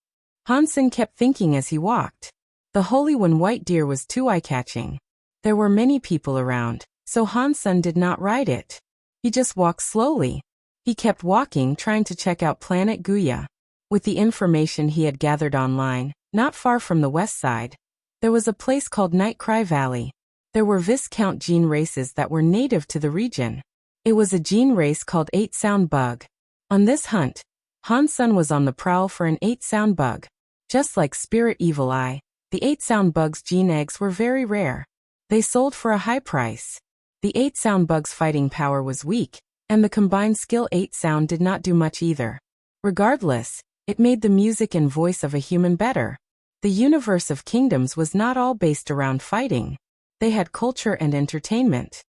Speaker 1: Hansen kept thinking as he walked. The Holy One White Deer was too eye-catching. There were many people around, so Hansen did not ride it. He just walked slowly. He kept walking, trying to check out Planet Wuxia. With the information he had gathered online, not far from the west side, there was a place called Nightcry Valley. There were Viscount Jin races that were native to the region. It was a Jin race called 8-Sound Bug. On this hunt, Hansen was on the prowl for an 8-Sound Bug. Just like Spirit Evil Eye, The 8-sound bug's gene eggs were very rare. They sold for a high price. The 8-sound bug's fighting power was weak, and the combined skill 8-sound did not do much either. Regardless, it made the music and voice of a human better. The universe of kingdoms was not all based around fighting. They had culture and entertainment.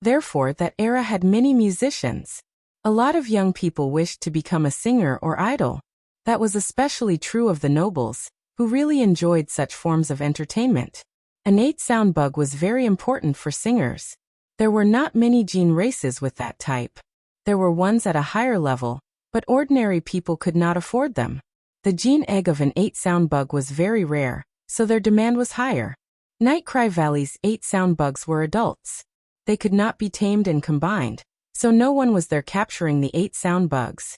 Speaker 1: Therefore, that era had many musicians. A lot of young people wished to become a singer or idol. That was especially true of the nobles, who really enjoyed such forms of entertainment. An 8-sound bug was very important for singers. There were not many gene races with that type. There were ones at a higher level, but ordinary people could not afford them. The gene egg of an 8-sound bug was very rare, so their demand was higher. Nightcry Valley's 8-sound bugs were adults. They could not be tamed and combined, so no one was there capturing the 8-sound bugs.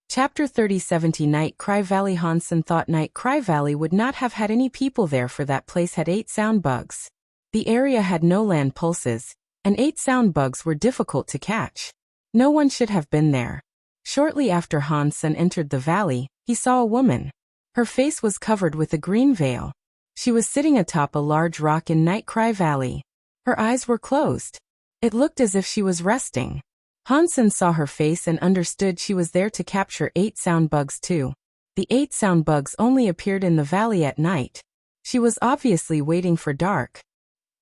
Speaker 1: Chapter 3070 Nightcry Valley. Hansen thought Nightcry Valley would not have had any people there, for that place had 8-sound bugs. The area had no land pulses, and 8-sound bugs were difficult to catch. No one should have been there. Shortly after Hansen entered the valley, he saw a woman. Her face was covered with a green veil. She was sitting atop a large rock in Nightcry Valley. Her eyes were closed. It looked as if she was resting. Hansen saw her face and understood she was there to capture 8-sound bugs too. The 8-sound bugs only appeared in the valley at night. She was obviously waiting for dark.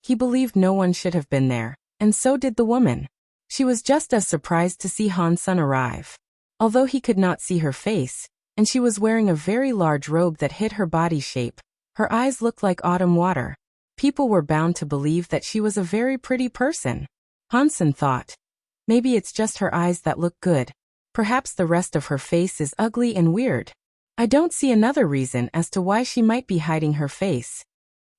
Speaker 1: He believed no one should have been there, and so did the woman. She was just as surprised to see Hansen arrive. Although he could not see her face, and she was wearing a very large robe that hid her body shape, her eyes looked like autumn water. People were bound to believe that she was a very pretty person. Hansen thought, maybe it's just her eyes that look good. Perhaps the rest of her face is ugly and weird. I don't see another reason as to why she might be hiding her face.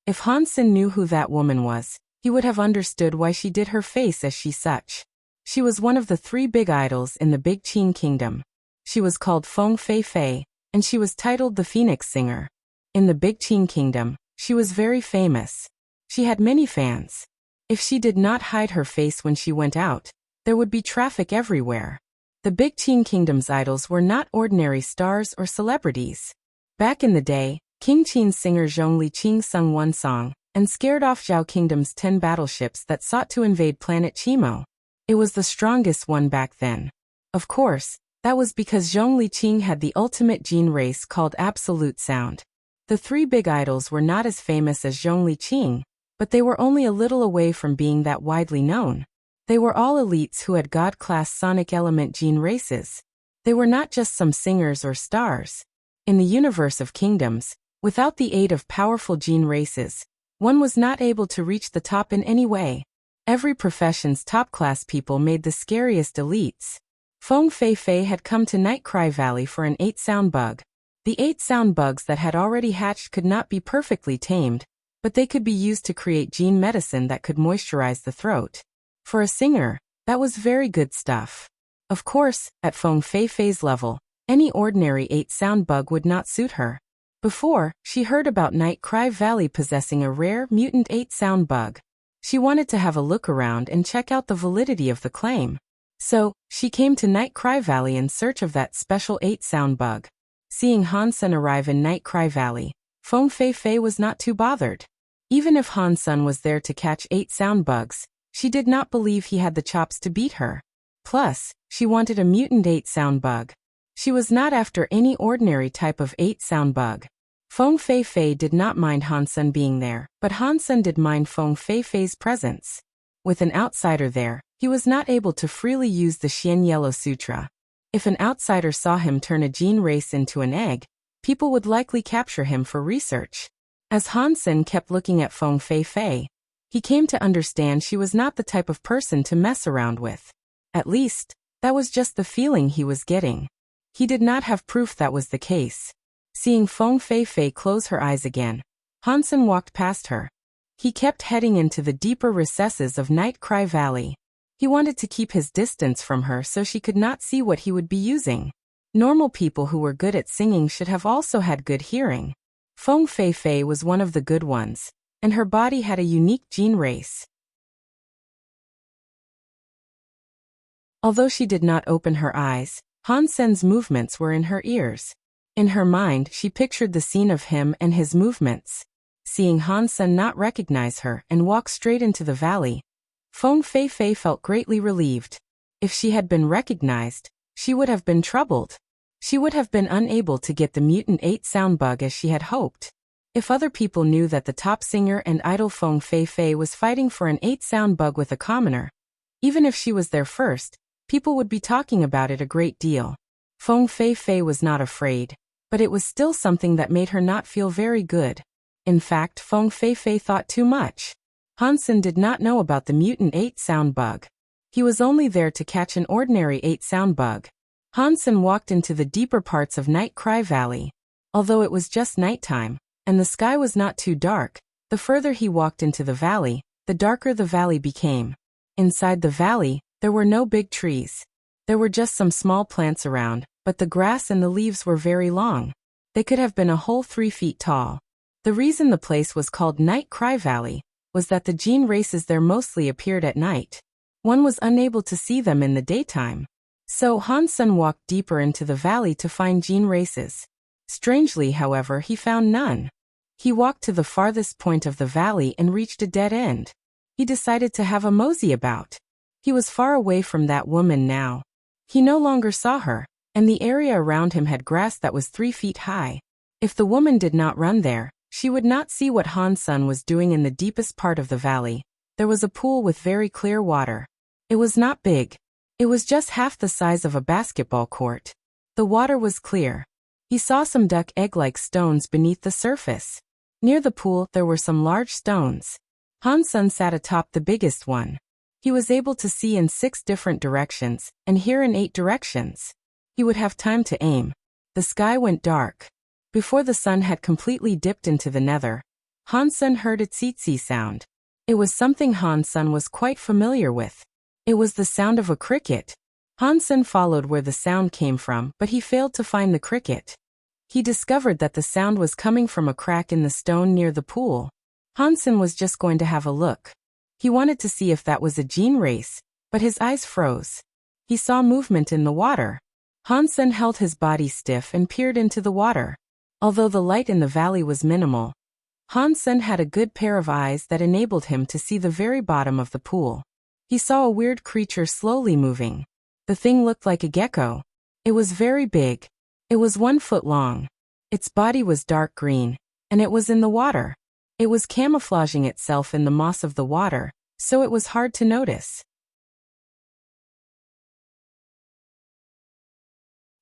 Speaker 1: If Hansen knew who that woman was, he would have understood why she did her face as such. She was one of the 3 big idols in the Big Qing Kingdom. She was called Feng Fei Fei, and she was titled the Phoenix Singer. In the Big Qing Kingdom, she was very famous. She had many fans. If she did not hide her face when she went out, there would be traffic everywhere. The Big Qing Kingdom's idols were not ordinary stars or celebrities. Back in the day, King Qin's singer Zhongli Qing sung one song, and scared off Zhao Kingdom's 10 battleships that sought to invade planet Qimo. It was the strongest one back then. Of course, that was because Zhongli Qing had the ultimate gene race called Absolute Sound. The 3 big idols were not as famous as Zhongli Qing, but they were only a little away from being that widely known. They were all elites who had God-class sonic element gene races. They were not just some singers or stars. In the universe of kingdoms, without the aid of powerful gene races, one was not able to reach the top in any way. Every profession's top-class people made the scariest elites. Feng Fei Fei had come to Nightcry Valley for an 8-sound bug. The 8-sound bugs that had already hatched could not be perfectly tamed, but they could be used to create gene medicine that could moisturize the throat. For a singer, that was very good stuff. Of course, at Feng Fei Fei's level, any ordinary 8-sound bug would not suit her. Before, she heard about Nightcry Valley possessing a rare mutant 8-sound bug. She wanted to have a look around and check out the validity of the claim. So, she came to Nightcry Valley in search of that special 8-sound bug. Seeing Hansen arrive in Nightcry Valley, Feng Fei Fei was not too bothered. Even if Hansen was there to catch 8-sound bugs, she did not believe he had the chops to beat her. Plus, she wanted a mutant 8-sound bug. She was not after any ordinary type of 8-sound bug. Feng Fei Fei did not mind Hansen being there, but Hansen did mind Feng Fei Fei's presence. With an outsider there, he was not able to freely use the Xian Yellow Sutra. If an outsider saw him turn a gene race into an egg, people would likely capture him for research. As Hansen kept looking at Feng Fei Fei, he came to understand she was not the type of person to mess around with. At least, that was just the feeling he was getting. He did not have proof that was the case. Seeing Feng Fei Fei close her eyes again, Hansen walked past her. He kept heading into the deeper recesses of Nightcry Valley. He wanted to keep his distance from her so she could not see what he would be using. Normal people who were good at singing should have also had good hearing. Feng Fei Fei was one of the good ones, and her body had a unique gene race. Although she did not open her eyes, Hansen's movements were in her ears. In her mind, she pictured the scene of him and his movements. Seeing Hansen not recognize her and walk straight into the valley, Feng Feifei felt greatly relieved. If she had been recognized, she would have been troubled. She would have been unable to get the mutant 8 sound bug as she had hoped. If other people knew that the top singer and idol Feng Feifei was fighting for an 8 sound bug with a commoner, even if she was there first, people would be talking about it a great deal. Feng Feifei was not afraid, but it was still something that made her not feel very good. In fact, Feng Feifei thought too much. Hansen did not know about the mutant 8 sound bug. He was only there to catch an ordinary 8 sound bug. Hansen walked into the deeper parts of Night Cry Valley. Although it was just nighttime, and the sky was not too dark, the further he walked into the valley, the darker the valley became. Inside the valley, there were no big trees. There were just some small plants around, but the grass and the leaves were very long. They could have been a whole 3 feet tall. The reason the place was called Night Cry Valley was that the gene races there mostly appeared at night. One was unable to see them in the daytime. So Hansen walked deeper into the valley to find gene races. Strangely, however, he found none. He walked to the farthest point of the valley and reached a dead end. He decided to have a mosey about. He was far away from that woman now. He no longer saw her, and the area around him had grass that was 3 feet high. If the woman did not run there, she would not see what Hansen was doing in the deepest part of the valley. There was a pool with very clear water. It was not big. It was just half the size of a basketball court. The water was clear. He saw some duck egg-like stones beneath the surface. Near the pool, there were some large stones. Hansen sat atop the biggest one. He was able to see in 6 different directions, and hear in 8 directions. He would have time to aim. The sky went dark. Before the sun had completely dipped into the nether, Hansen heard a tsetse sound. It was something Hansen was quite familiar with. It was the sound of a cricket. Hansen followed where the sound came from, but he failed to find the cricket. He discovered that the sound was coming from a crack in the stone near the pool. Hansen was just going to have a look. He wanted to see if that was a gene race, but his eyes froze. He saw movement in the water. Hansen held his body stiff and peered into the water. Although the light in the valley was minimal, Hansen had a good pair of eyes that enabled him to see the very bottom of the pool. He saw a weird creature slowly moving. The thing looked like a gecko. It was very big. It was 1 foot long. Its body was dark green, and it was in the water. It was camouflaging itself in the moss of the water, so it was hard to notice.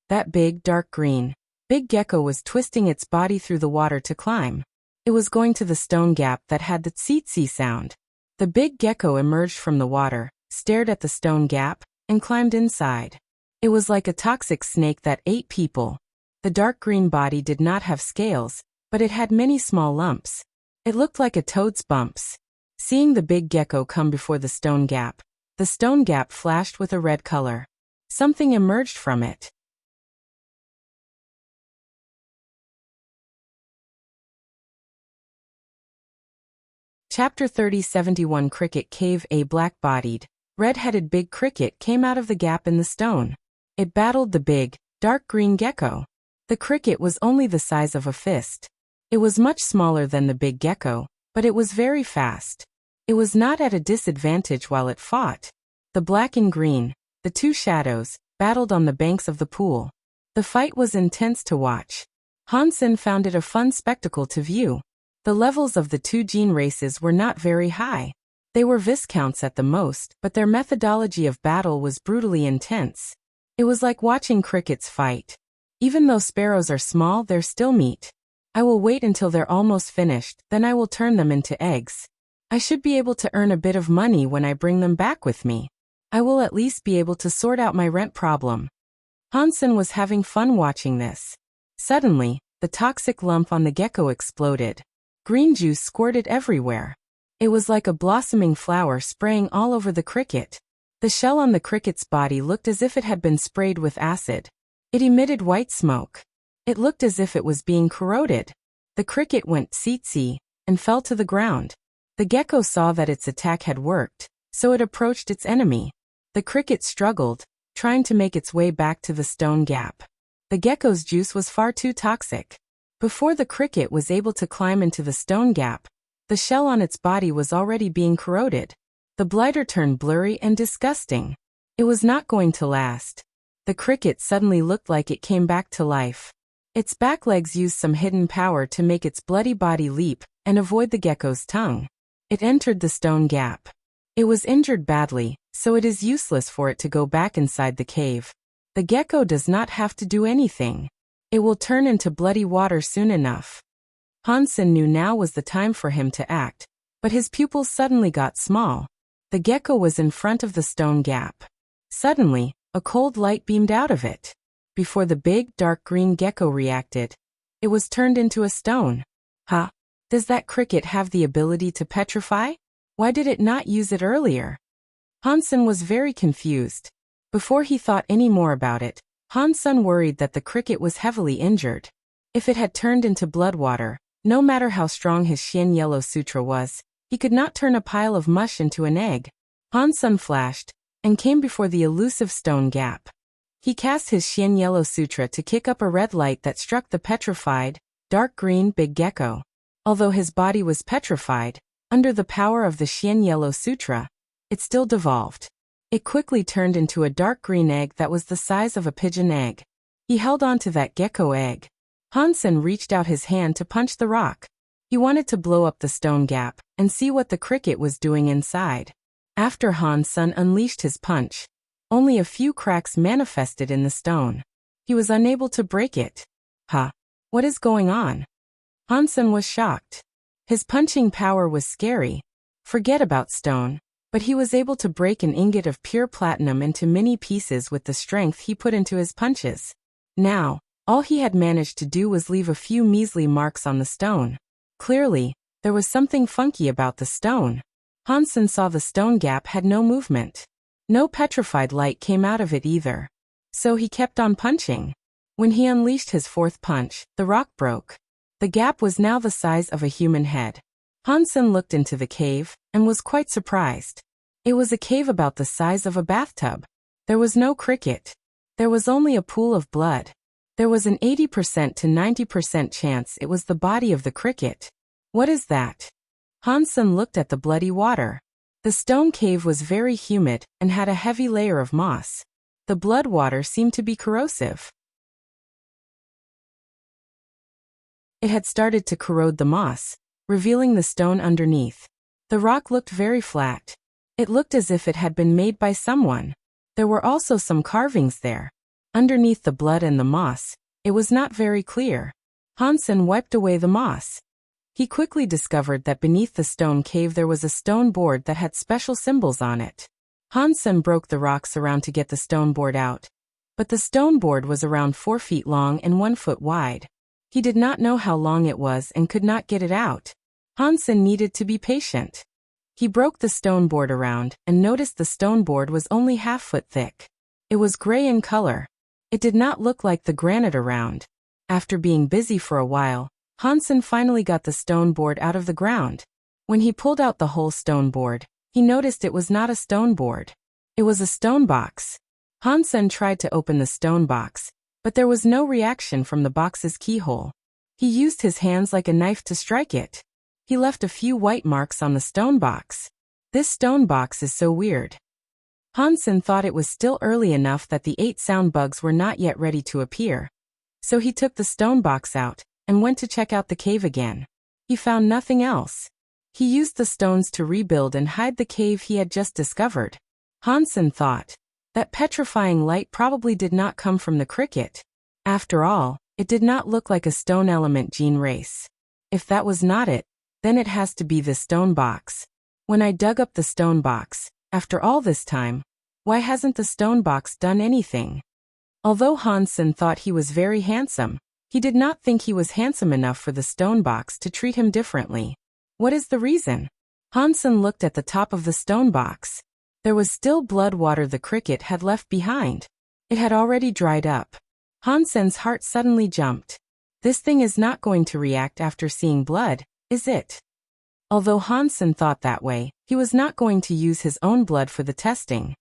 Speaker 1: That big, dark green, big gecko was twisting its body through the water to climb. It was going to the stone gap that had the tsetse sound. The big gecko emerged from the water, stared at the stone gap, and climbed inside. It was like a toxic snake that ate people. The dark green body did not have scales, but it had many small lumps. It looked like a toad's bumps. Seeing the big gecko come before the stone gap flashed with a red color. Something emerged from it. Chapter 3071 Cricket Cave. A black-bodied, red-headed big cricket came out of the gap in the stone. It battled the big, dark green gecko. The cricket was only the size of a fist. It was much smaller than the big gecko, but it was very fast. It was not at a disadvantage while it fought. The black and green, the 2 shadows, battled on the banks of the pool. The fight was intense to watch. Hansen found it a fun spectacle to view. The levels of the 2 gene races were not very high. They were Viscounts at the most, but their methodology of battle was brutally intense. It was like watching crickets fight. Even though sparrows are small, they're still meat. I will wait until they're almost finished, then I will turn them into eggs. I should be able to earn a bit of money when I bring them back with me. I will at least be able to sort out my rent problem. Hansen was having fun watching this. Suddenly, the toxic lump on the gecko exploded. Green juice squirted everywhere. It was like a blossoming flower spraying all over the cricket. The shell on the cricket's body looked as if it had been sprayed with acid. It emitted white smoke. It looked as if it was being corroded. The cricket went tsetse and fell to the ground. The gecko saw that its attack had worked, so it approached its enemy. The cricket struggled, trying to make its way back to the stone gap. The gecko's juice was far too toxic. Before the cricket was able to climb into the stone gap, the shell on its body was already being corroded. The blighter turned blurry and disgusting. It was not going to last. The cricket suddenly looked like it came back to life. Its back legs used some hidden power to make its bloody body leap and avoid the gecko's tongue. It entered the stone gap. It was injured badly, so it is useless for it to go back inside the cave. The gecko does not have to do anything. It will turn into bloody water soon enough. Hansen knew now was the time for him to act, but his pupils suddenly got small. The gecko was in front of the stone gap. Suddenly, a cold light beamed out of it. Before the big, dark green gecko reacted, it was turned into a stone. Huh? Does that cricket have the ability to petrify? Why did it not use it earlier? Hansen was very confused. Before he thought any more about it, Hansen worried that the cricket was heavily injured. If it had turned into blood water, no matter how strong his Xian Yellow Sutra was, he could not turn a pile of mush into an egg. Hansen flashed and came before the elusive stone gap. He cast his Xian Yellow Sutra to kick up a red light that struck the petrified, dark green big gecko. Although his body was petrified, under the power of the Xian Yellow Sutra, it still devolved. It quickly turned into a dark green egg that was the size of a pigeon egg. He held on to that gecko egg. Hansen reached out his hand to punch the rock. He wanted to blow up the stone gap and see what the cricket was doing inside. After Hansen unleashed his punch, only a few cracks manifested in the stone. He was unable to break it. Huh? What is going on? Hansen was shocked. His punching power was scary. Forget about stone, but he was able to break an ingot of pure platinum into many pieces with the strength he put into his punches. Now, all he had managed to do was leave a few measly marks on the stone. Clearly, there was something funky about the stone. Hansen saw the stone gap had no movement. No petrified light came out of it either. So he kept on punching. When he unleashed his fourth punch, the rock broke. The gap was now the size of a human head. Hansen looked into the cave and was quite surprised. It was a cave about the size of a bathtub. There was no cricket. There was only a pool of blood. There was an 80% to 90% chance it was the body of the cricket. What is that? Hansen looked at the bloody water. The stone cave was very humid and had a heavy layer of moss. The blood water seemed to be corrosive. It had started to corrode the moss, revealing the stone underneath. The rock looked very flat. It looked as if it had been made by someone. There were also some carvings there. Underneath the blood and the moss, it was not very clear. Hansen wiped away the moss. He quickly discovered that beneath the stone cave there was a stone board that had special symbols on it. Hansen broke the rocks around to get the stone board out. But the stone board was around 4 feet long and 1 foot wide. He did not know how long it was and could not get it out. Hansen needed to be patient. He broke the stone board around and noticed the stone board was only half-foot thick. It was gray in color. It did not look like the granite around. After being busy for a while, Hansen finally got the stone board out of the ground. When he pulled out the whole stone board, he noticed it was not a stone board. It was a stone box. Hansen tried to open the stone box, but there was no reaction from the box's keyhole. He used his hands like a knife to strike it. He left a few white marks on the stone box. This stone box is so weird. Hansen thought it was still early enough that the 8 sound bugs were not yet ready to appear. So he took the stone box out and went to check out the cave again. He found nothing else. He used the stones to rebuild and hide the cave he had just discovered. Hansen thought that petrifying light probably did not come from the cricket. After all, it did not look like a stone element gene race. If that was not it, then it has to be the stone box. When I dug up the stone box, after all this time, why hasn't the stone box done anything? Although Hansen thought he was very handsome, he did not think he was handsome enough for the stone box to treat him differently. What is the reason? Hansen looked at the top of the stone box. There was still blood water the cricket had left behind. It had already dried up. Hansen's heart suddenly jumped. This thing is not going to react after seeing blood, is it? Although Hansen thought that way, he was not going to use his own blood for the testing.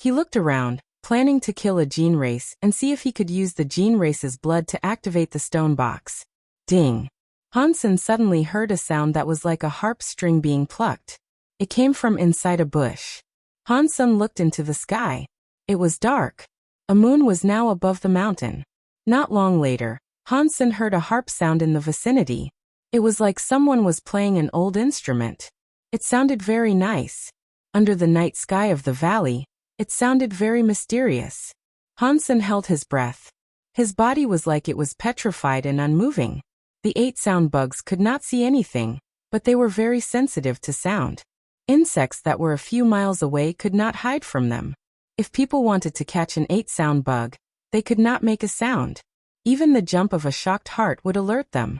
Speaker 1: He looked around, planning to kill a gene race and see if he could use the gene race's blood to activate the stone box. Ding! Hansen suddenly heard a sound that was like a harp string being plucked. It came from inside a bush. Hansen looked into the sky. It was dark. A moon was now above the mountain. Not long later, Hansen heard a harp sound in the vicinity. It was like someone was playing an old instrument. It sounded very nice. Under the night sky of the valley, it sounded very mysterious. Hansen held his breath. His body was like it was petrified and unmoving. The 8 sound bugs could not see anything, but they were very sensitive to sound. Insects that were a few miles away could not hide from them. If people wanted to catch an 8 sound bug, they could not make a sound. Even the jump of a shocked heart would alert them.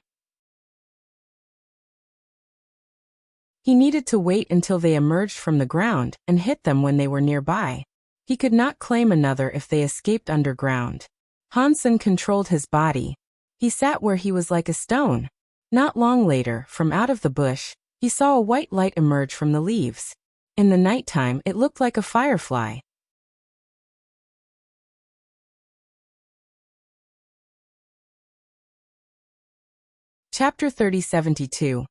Speaker 1: He needed to wait until they emerged from the ground and hit them when they were nearby. He could not claim another if they escaped underground. Hansen controlled his body. He sat where he was like a stone. Not long later, from out of the bush, he saw a white light emerge from the leaves. In the nighttime, it looked like a firefly. Chapter 3072.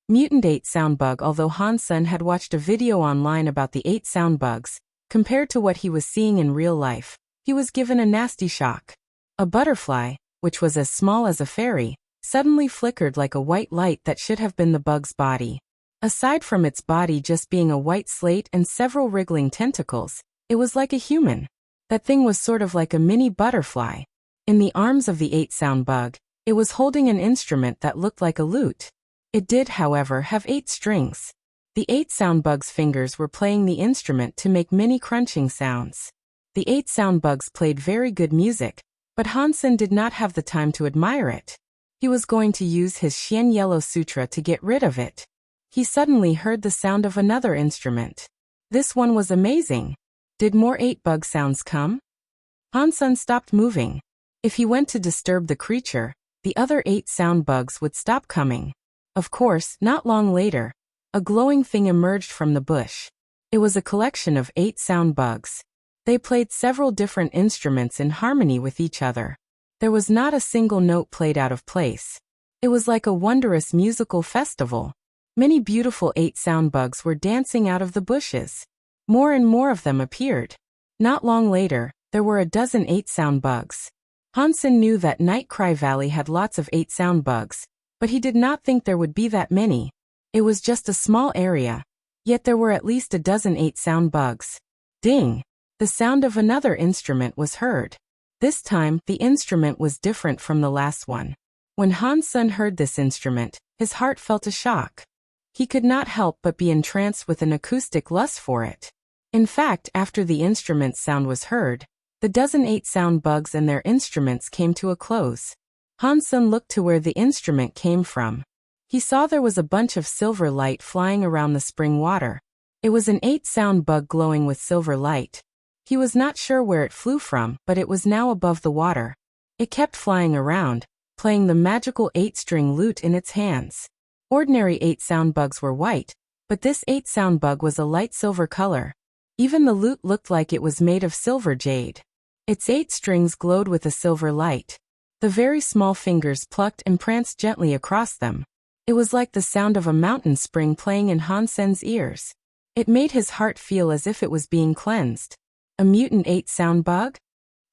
Speaker 1: Mutant 8 sound bug. Although Hansen had watched a video online about the 8 sound bugs, compared to what he was seeing in real life, he was given a nasty shock. A butterfly, which was as small as a fairy, suddenly flickered like a white light that should have been the bug's body. Aside from its body just being a white slate and several wriggling tentacles, it was like a human. That thing was sort of like a mini butterfly. In the arms of the 8 sound bug, it was holding an instrument that looked like a lute. It did, however, have 8 strings. The 8 sound bug's fingers were playing the instrument to make many crunching sounds. The 8 sound bugs played very good music, but Hansen did not have the time to admire it. He was going to use his Xian Yellow Sutra to get rid of it. He suddenly heard the sound of another instrument. This one was amazing. Did more 8 bug sounds come? Hansen stopped moving. If he went to disturb the creature, the other 8 sound bugs would stop coming. Of course, not long later, a glowing thing emerged from the bush. It was a collection of 8 sound bugs. They played several different instruments in harmony with each other. There was not a single note played out of place. It was like a wondrous musical festival. Many beautiful 8 sound bugs were dancing out of the bushes. More and more of them appeared. Not long later, there were a dozen 8 sound bugs. Hansen knew that Nightcry Valley had lots of 8 sound bugs, but he did not think there would be that many. It was just a small area, yet there were at least a dozen 8 sound bugs. Ding! The sound of another instrument was heard. This time, the instrument was different from the last one. When Hansen heard this instrument, his heart felt a shock. He could not help but be entranced with an acoustic lust for it. In fact, after the instrument's sound was heard, the dozen 8 sound bugs and their instruments came to a close. Hansen looked to where the instrument came from. He saw there was a bunch of silver light flying around the spring water. It was an 8 sound bug glowing with silver light. He was not sure where it flew from, but it was now above the water. It kept flying around, playing the magical 8-string lute in its hands. Ordinary 8 sound bugs were white, but this 8 sound bug was a light silver color. Even the lute looked like it was made of silver jade. Its 8 strings glowed with a silver light. The very small fingers plucked and pranced gently across them. It was like the sound of a mountain spring playing in Hansen's ears. It made his heart feel as if it was being cleansed. A mutant 8 sound bug?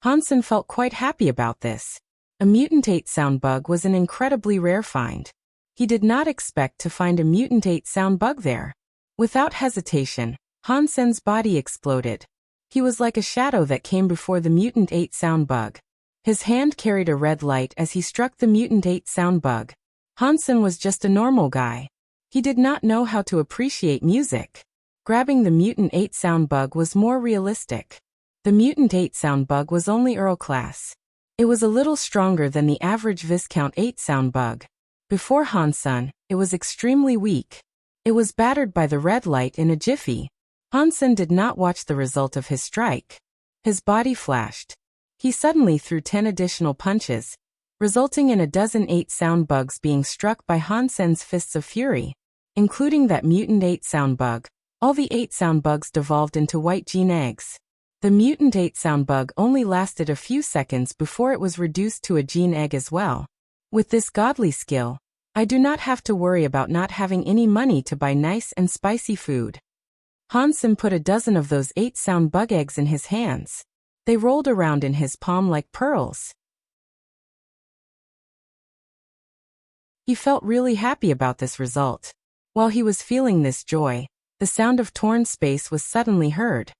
Speaker 1: Hansen felt quite happy about this. A mutant 8 sound bug was an incredibly rare find. He did not expect to find a mutant 8 sound bug there. Without hesitation, Hansen's body exploded. He was like a shadow that came before the mutant 8 sound bug. His hand carried a red light as he struck the mutant 8 sound bug. Hansen was just a normal guy. He did not know how to appreciate music. Grabbing the mutant 8 sound bug was more realistic. The mutant 8 sound bug was only Earl class. It was a little stronger than the average Viscount 8 sound bug. Before Hansen, it was extremely weak. It was battered by the red light in a jiffy. Hansen did not watch the result of his strike. His body flashed. He suddenly threw 10 additional punches, resulting in a dozen 8 sound bugs being struck by Hansen's fists of fury. Including that mutant 8 sound bug, all the 8 sound bugs devolved into white gene eggs. The mutant 8-sound bug only lasted a few seconds before it was reduced to a gene egg as well. With this godly skill, I do not have to worry about not having any money to buy nice and spicy food. Hansen put a dozen of those 8-sound bug eggs in his hands. They rolled around in his palm like pearls. He felt really happy about this result. While he was feeling this joy, the sound of torn space was suddenly heard.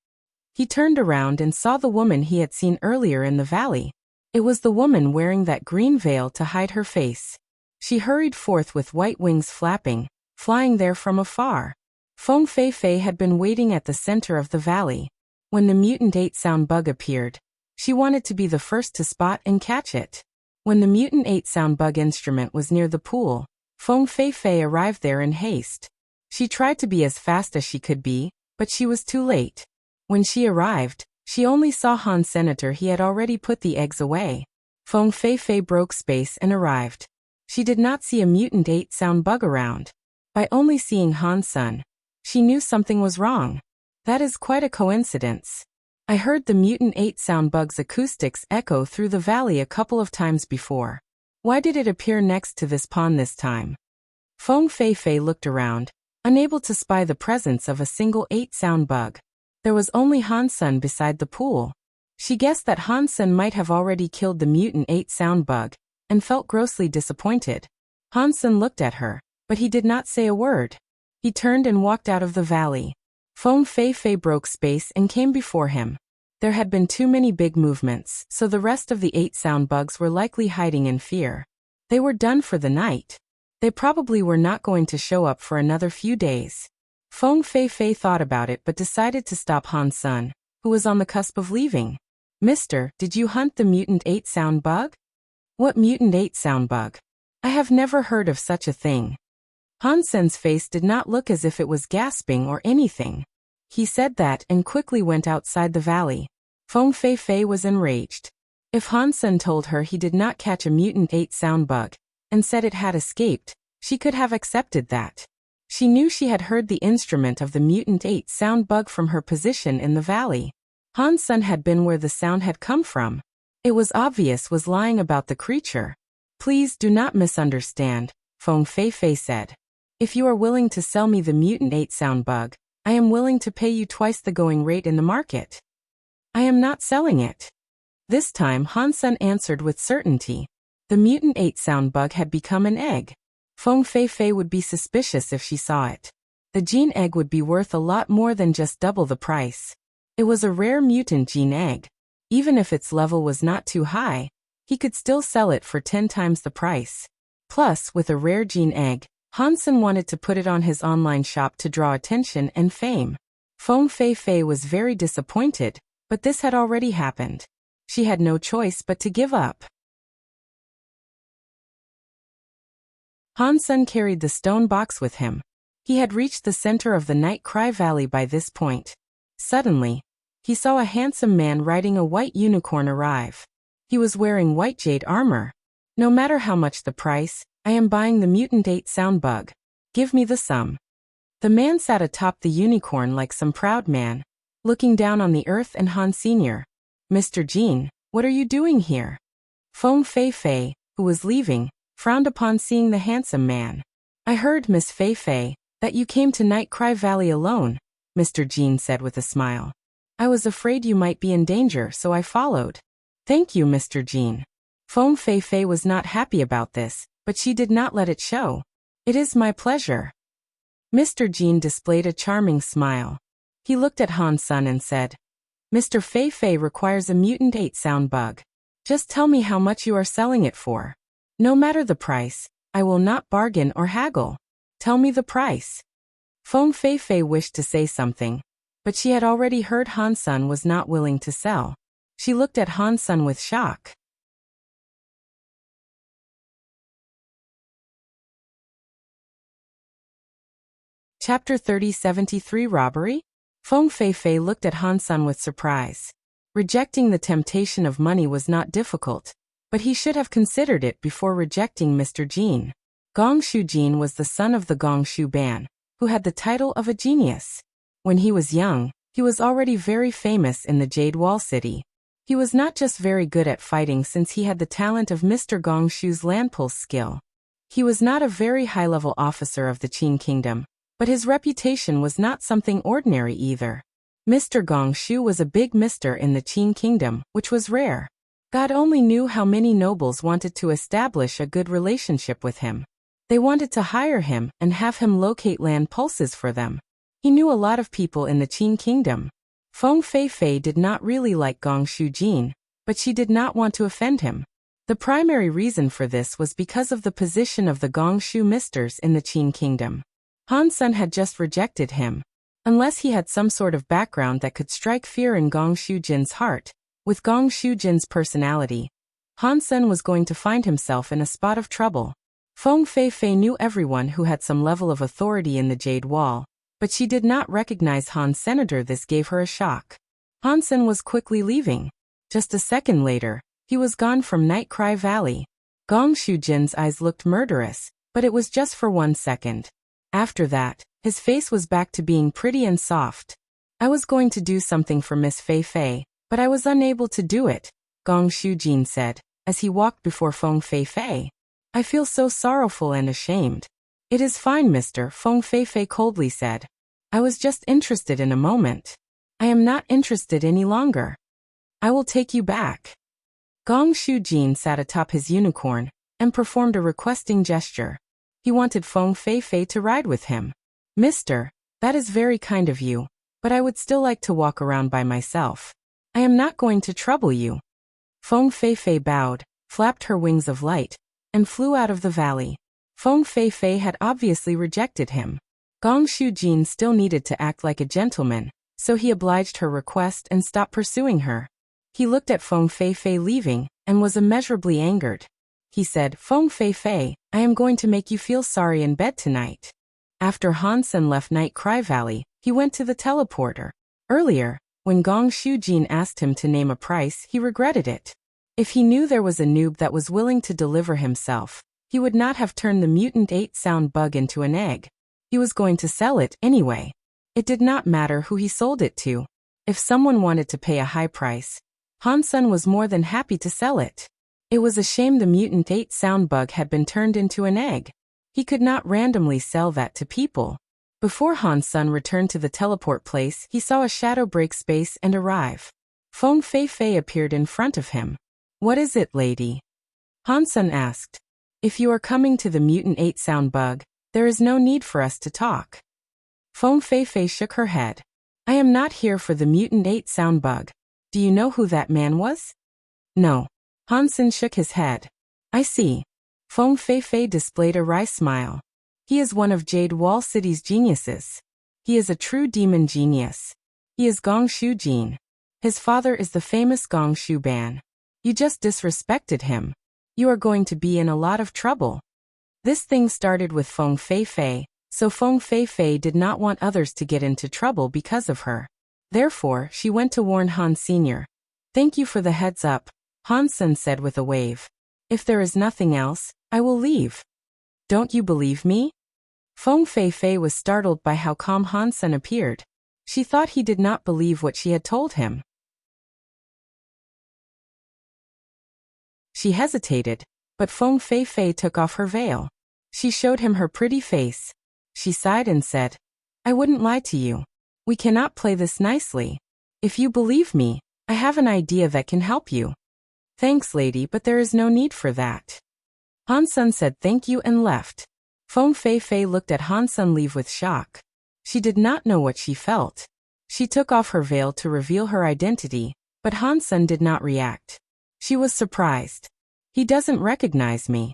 Speaker 1: He turned around and saw the woman he had seen earlier in the valley. It was the woman wearing that green veil to hide her face. She hurried forth with white wings flapping, flying there from afar. Feng Fei had been waiting at the center of the valley. When the mutant 8-sound bug appeared, she wanted to be the first to spot and catch it. When the mutant 8-sound bug instrument was near the pool, Feng Fei arrived there in haste. She tried to be as fast as she could be, but she was too late. When she arrived, she only saw Han Senator. He had already put the eggs away. Feng Fei broke space and arrived. She did not see a mutant 8-sound bug around. By only seeing Hansen, she knew something was wrong. That is quite a coincidence. I heard the mutant 8-sound bug's acoustics echo through the valley a couple of times before. Why did it appear next to this pond this time? Feng Fei looked around, unable to spy the presence of a single 8-sound bug. There was only Hansen beside the pool. She guessed that Hansen might have already killed the mutant 8-sound bug, and felt grossly disappointed. Hansen looked at her, but he did not say a word. He turned and walked out of the valley. Feng Fei broke space and came before him. There had been too many big movements, so the rest of the 8-sound bugs were likely hiding in fear. They were done for the night. They probably were not going to show up for another few days. Feng Fei thought about it but decided to stop Hansen, who was on the cusp of leaving. Mister, did you hunt the mutant 8-sound bug? What mutant 8-sound bug? I have never heard of such a thing. Hansen's face did not look as if it was gasping or anything. He said that and quickly went outside the valley. Feng Fei was enraged. If Hansen told her he did not catch a mutant 8-sound bug, and said it had escaped, she could have accepted that. She knew she had heard the instrument of the mutant 8-sound bug from her position in the valley. Hansen had been where the sound had come from. It was obvious was lying about the creature. Please do not misunderstand, Feng Fei said. If you are willing to sell me the mutant 8-sound bug, I am willing to pay you twice the going rate in the market. I am not selling it. This time Hansen answered with certainty. The mutant 8-sound bug had become an egg. Feng Fei would be suspicious if she saw it. The gene egg would be worth a lot more than just double the price. It was a rare mutant gene egg. Even if its level was not too high, he could still sell it for 10 times the price. Plus, with a rare gene egg, Hansen wanted to put it on his online shop to draw attention and fame. Feng Fei was very disappointed, but this had already happened. She had no choice but to give up. Hansen carried the stone box with him. He had reached the center of the Night Cry Valley by this point. Suddenly, he saw a handsome man riding a white unicorn arrive. He was wearing white jade armor. No matter how much the price, I am buying the mutant 8-sound bug. Give me the sum. The man sat atop the unicorn like some proud man, looking down on the earth and Han Sr. Mr. Jean, what are you doing here? Feng Fei, who was leaving, frowned upon seeing the handsome man. I heard, Miss Fei, that you came to Night Cry Valley alone, Mr. Jean said with a smile. I was afraid you might be in danger, so I followed. Thank you, Mr. Jean. Feng Fei was not happy about this, but she did not let it show. It is my pleasure. Mr. Jean displayed a charming smile. He looked at Hansen and said, Mr. Fei requires a mutant 8-sound bug. Just tell me how much you are selling it for. No matter the price, I will not bargain or haggle. Tell me the price. Feng Fei wished to say something, but she had already heard Hansen was not willing to sell. She looked at Hansen with shock. Chapter 3073 Robbery? Feng Fei looked at Hansen with surprise. Rejecting the temptation of money was not difficult, but he should have considered it before rejecting Mr. Jean. Gongshu Jean was the son of the Gongshu Ban, who had the title of a genius. When he was young, He was already very famous in the Jade Wall City. He was not just very good at fighting since he had the talent of Mr. Gongshu's landpulse skill. He was not a very high-level officer of the Qin Kingdom, but his reputation was not something ordinary either. Mr. Gongshu was a big mister in the Qin Kingdom, which was rare. God only knew how many nobles wanted to establish a good relationship with him. They wanted to hire him and have him locate land pulses for them. He knew a lot of people in the Qin Kingdom. Feng Feifei did not really like Gongshu Jin, but she did not want to offend him. The primary reason for this was because of the position of the Gongshu misters in the Qin Kingdom. Han Sen had just rejected him. Unless he had some sort of background that could strike fear in Gongshu Jin's heart, with Gongshu Jin's personality, Han Sen was going to find himself in a spot of trouble. Feng Feifei knew everyone who had some level of authority in the Jade Wall, but she did not recognize Han Senator. This gave her a shock. Han Sen was quickly leaving. Just a second later, he was gone from Night Cry Valley. Gongshu Jin's eyes looked murderous, but it was just for 1 second. After that, his face was back to being pretty and soft. I was going to do something for Miss Feifei, but I was unable to do it, Gongshu Jin said, as he walked before Feng Feifei. I feel so sorrowful and ashamed. It is fine, mister, Feng Feifei coldly said. I was just interested in a moment. I am not interested any longer. I will take you back. Gongshu Jin sat atop his unicorn and performed a requesting gesture. He wanted Feng Feifei to ride with him. Mister, that is very kind of you, but I would still like to walk around by myself. I am not going to trouble you. Feng Feifei bowed, flapped her wings of light, and flew out of the valley. Feng Feifei had obviously rejected him. Gongshu Jin still needed to act like a gentleman, so he obliged her request and stopped pursuing her. He looked at Feng Feifei leaving and was immeasurably angered. He said, Feng Feifei, I am going to make you feel sorry in bed tonight. After Han Sen left Night Cry Valley, he went to the teleporter. Earlier, when Gongshu Jin asked him to name a price, he regretted it. If he knew there was a noob that was willing to deliver himself, he would not have turned the mutant 8-sound bug into an egg. He was going to sell it anyway. It did not matter who he sold it to. If someone wanted to pay a high price, Han Sen was more than happy to sell it. It was a shame the mutant 8-sound bug had been turned into an egg. He could not randomly sell that to people. Before Han Sen returned to the teleport place, he saw a shadow break space and arrive. Feng Feifei appeared in front of him. What is it, lady? Han Sen asked. If you are coming to the mutant 8-sound bug, there is no need for us to talk. Feng Feifei shook her head. I am not here for the mutant 8-sound bug. Do you know who that man was? No. Han Sen shook his head. I see. Feng Feifei displayed a wry smile. He is one of Jade Wall City's geniuses. He is a true demon genius. He is Gongshu Jin. His father is the famous Gongshu Ban. You just disrespected him. You are going to be in a lot of trouble. This thing started with Feng Feifei, so Feng Feifei did not want others to get into trouble because of her. Therefore, she went to warn Han Sr. Thank you for the heads up, Han Sen said with a wave. If there is nothing else, I will leave. Don't you believe me? Feng Feifei was startled by how calm Han Sen appeared. She thought he did not believe what she had told him. She hesitated, but Feng Feifei took off her veil. She showed him her pretty face. She sighed and said, I wouldn't lie to you. We cannot play this nicely. If you believe me, I have an idea that can help you. Thanks, lady, but there is no need for that. Han Sen said thank you and left. Feng Feifei looked at Han Sen leave with shock. She did not know what she felt. She took off her veil to reveal her identity, but Han Sen did not react. She was surprised. He doesn't recognize me.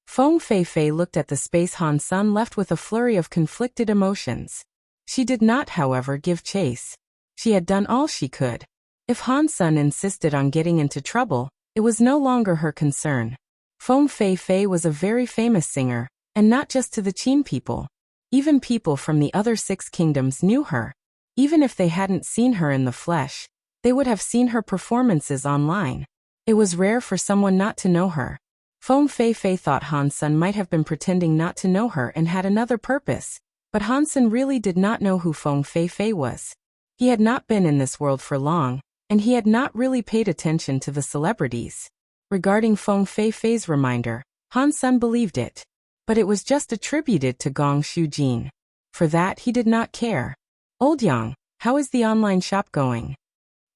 Speaker 1: Feng Feifei looked at the space Han Sen left with a flurry of conflicted emotions. She did not, however, give chase. She had done all she could. If Han Sen insisted on getting into trouble, it was no longer her concern. Feng Feifei was a very famous singer, and not just to the Qin people. Even people from the other 6 kingdoms knew her. Even if they hadn't seen her in the flesh, they would have seen her performances online. It was rare for someone not to know her. Feng Feifei thought Han Sen might have been pretending not to know her and had another purpose, but Han Sen really did not know who Feng Feifei was. He had not been in this world for long, and he had not really paid attention to the celebrities. Regarding Feng Feifei's reminder, Han Sen believed it. But it was just attributed to Gong Shujin. For that he did not care. Old Yang, how is the online shop going?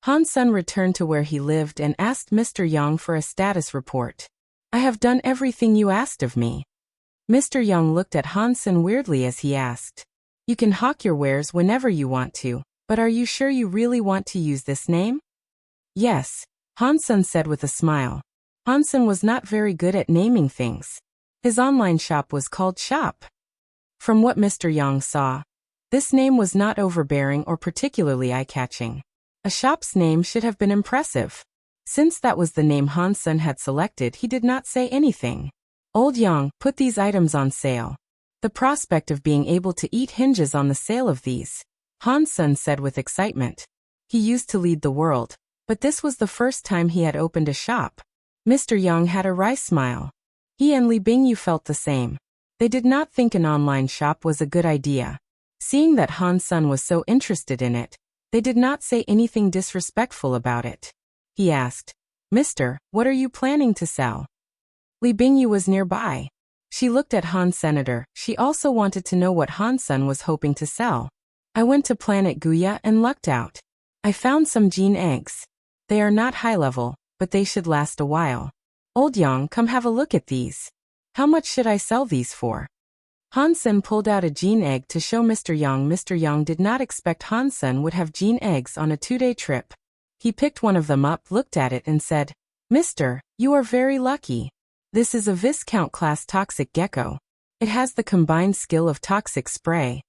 Speaker 1: Han Sen returned to where he lived and asked Mr. Yang for a status report. I have done everything you asked of me. Mr. Yang looked at Han Sen weirdly as he asked. You can hawk your wares whenever you want to, but are you sure you really want to use this name? Yes, Han Sen said with a smile. Han Sen was not very good at naming things. His online shop was called Shop. From what Mr. Yang saw, this name was not overbearing or particularly eye-catching. A shop's name should have been impressive. Since that was the name Han Sen had selected, he did not say anything. Old Yang, put these items on sale. The prospect of being able to eat hinges on the sale of these, Han Sen said with excitement. He used to lead the world, but this was the first time he had opened a shop. Mr. Yang had a wry smile. He and Li Bingyu felt the same. They did not think an online shop was a good idea. Seeing that Han Sen was so interested in it, they did not say anything disrespectful about it. He asked, Mister, what are you planning to sell? Li Bingyu was nearby. She looked at Han Senator. She also wanted to know what Han Sen was hoping to sell. I went to planet Guya and lucked out. I found some gene eggs. They are not high level, but they should last a while. Old Yang, come have a look at these. How much should I sell these for? Han Sen pulled out a gene egg to show Mr. Yang. Mr. Yang did not expect Han Sen would have gene eggs on a 2-day trip. He picked one of them up, looked at it and said, Mister, you are very lucky. This is a Viscount class toxic gecko. It has the combined skill of toxic spray.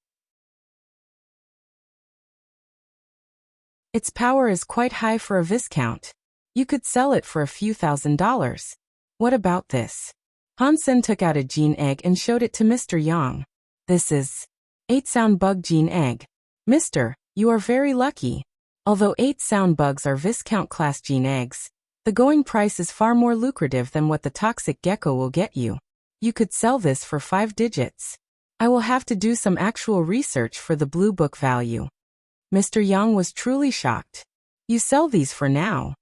Speaker 1: Its power is quite high for a Viscount. You could sell it for a few $1,000s. What about this? Han Sen took out a gene egg and showed it to Mr. Yang. This is 8-sound bug gene egg. Mister, you are very lucky. Although 8-sound bugs are Viscount class gene eggs, the going price is far more lucrative than what the toxic gecko will get you. You could sell this for 5 digits. I will have to do some actual research for the blue book value. Mr. Yang was truly shocked. You sell these for now.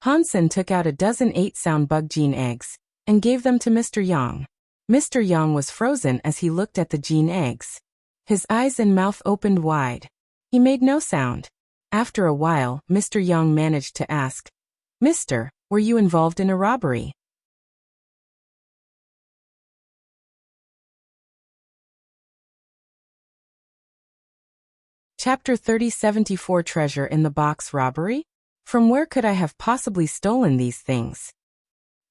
Speaker 1: Han Sen took out a dozen 8-sound bug gene eggs and gave them to Mr. Yang. Mr. Yang was frozen as he looked at the gene eggs. His eyes and mouth opened wide. He made no sound. After a while, Mr. Yang managed to ask, Mister, were you involved in a robbery? Chapter 3074 Treasure in the Box Robbery? From where could I have possibly stolen these things?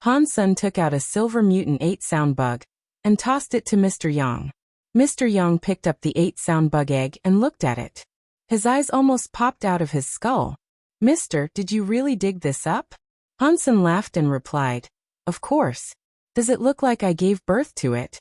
Speaker 1: Han Sen took out a silver mutant 8-sound bug and tossed it to Mr. Yang. Mr. Yang picked up the 8-sound bug egg and looked at it. His eyes almost popped out of his skull. Mister, did you really dig this up? Han Sen laughed and replied, Of course. Does it look like I gave birth to it?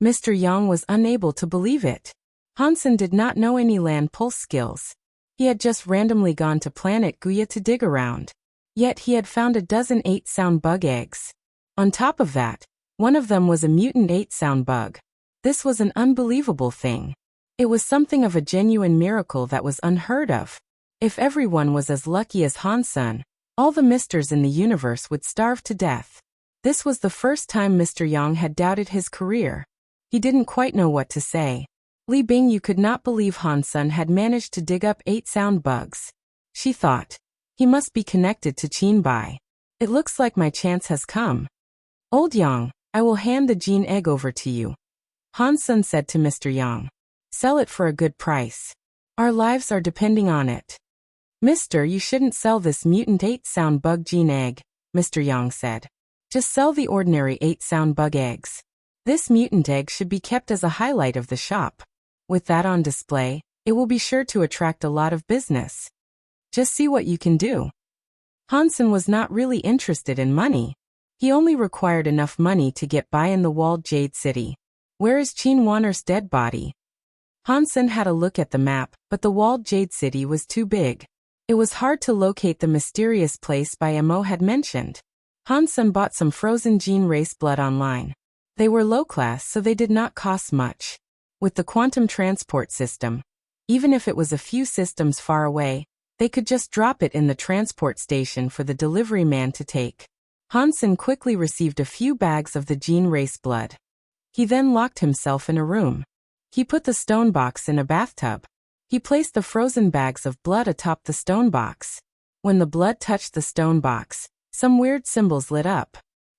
Speaker 1: Mr. Yang was unable to believe it. Han Sen did not know any land pulse skills. He had just randomly gone to planet Guya to dig around. Yet he had found a dozen 8-sound bug eggs. On top of that, one of them was a mutant 8-sound bug. This was an unbelievable thing. It was something of a genuine miracle that was unheard of. If everyone was as lucky as Han Sen, all the misters in the universe would starve to death. This was the first time Mr. Yang had doubted his career. He didn't quite know what to say. Li Bingyu could not believe Han Sen had managed to dig up 8-sound bugs. She thought, he must be connected to Qin Bai. It looks like my chance has come. Old Yang, I will hand the gene egg over to you. Han Sen said to Mr. Yang. Sell it for a good price. Our lives are depending on it. Mister, you shouldn't sell this mutant 8-sound bug gene egg, Mr. Yang said. Just sell the ordinary 8-sound bug eggs. This mutant egg should be kept as a highlight of the shop. With that on display, it will be sure to attract a lot of business. Just see what you can do. Han Sen was not really interested in money. He only required enough money to get by in the walled Jade City. Where is Qin Wanner's dead body? Han Sen had a look at the map, but the walled Jade City was too big. It was hard to locate the mysterious place Bai Mo had mentioned. Han Sen bought some frozen gene race blood online. They were low class, so they did not cost much. With the quantum transport system, Even if it was a few systems far away, they could just drop it in the transport station for the delivery man to take. Hansen quickly received a few bags of the gene race blood. He then locked himself in a room. He put the stone box in a bathtub. He placed the frozen bags of blood atop the stone box. When the blood touched the stone box, some weird symbols lit up.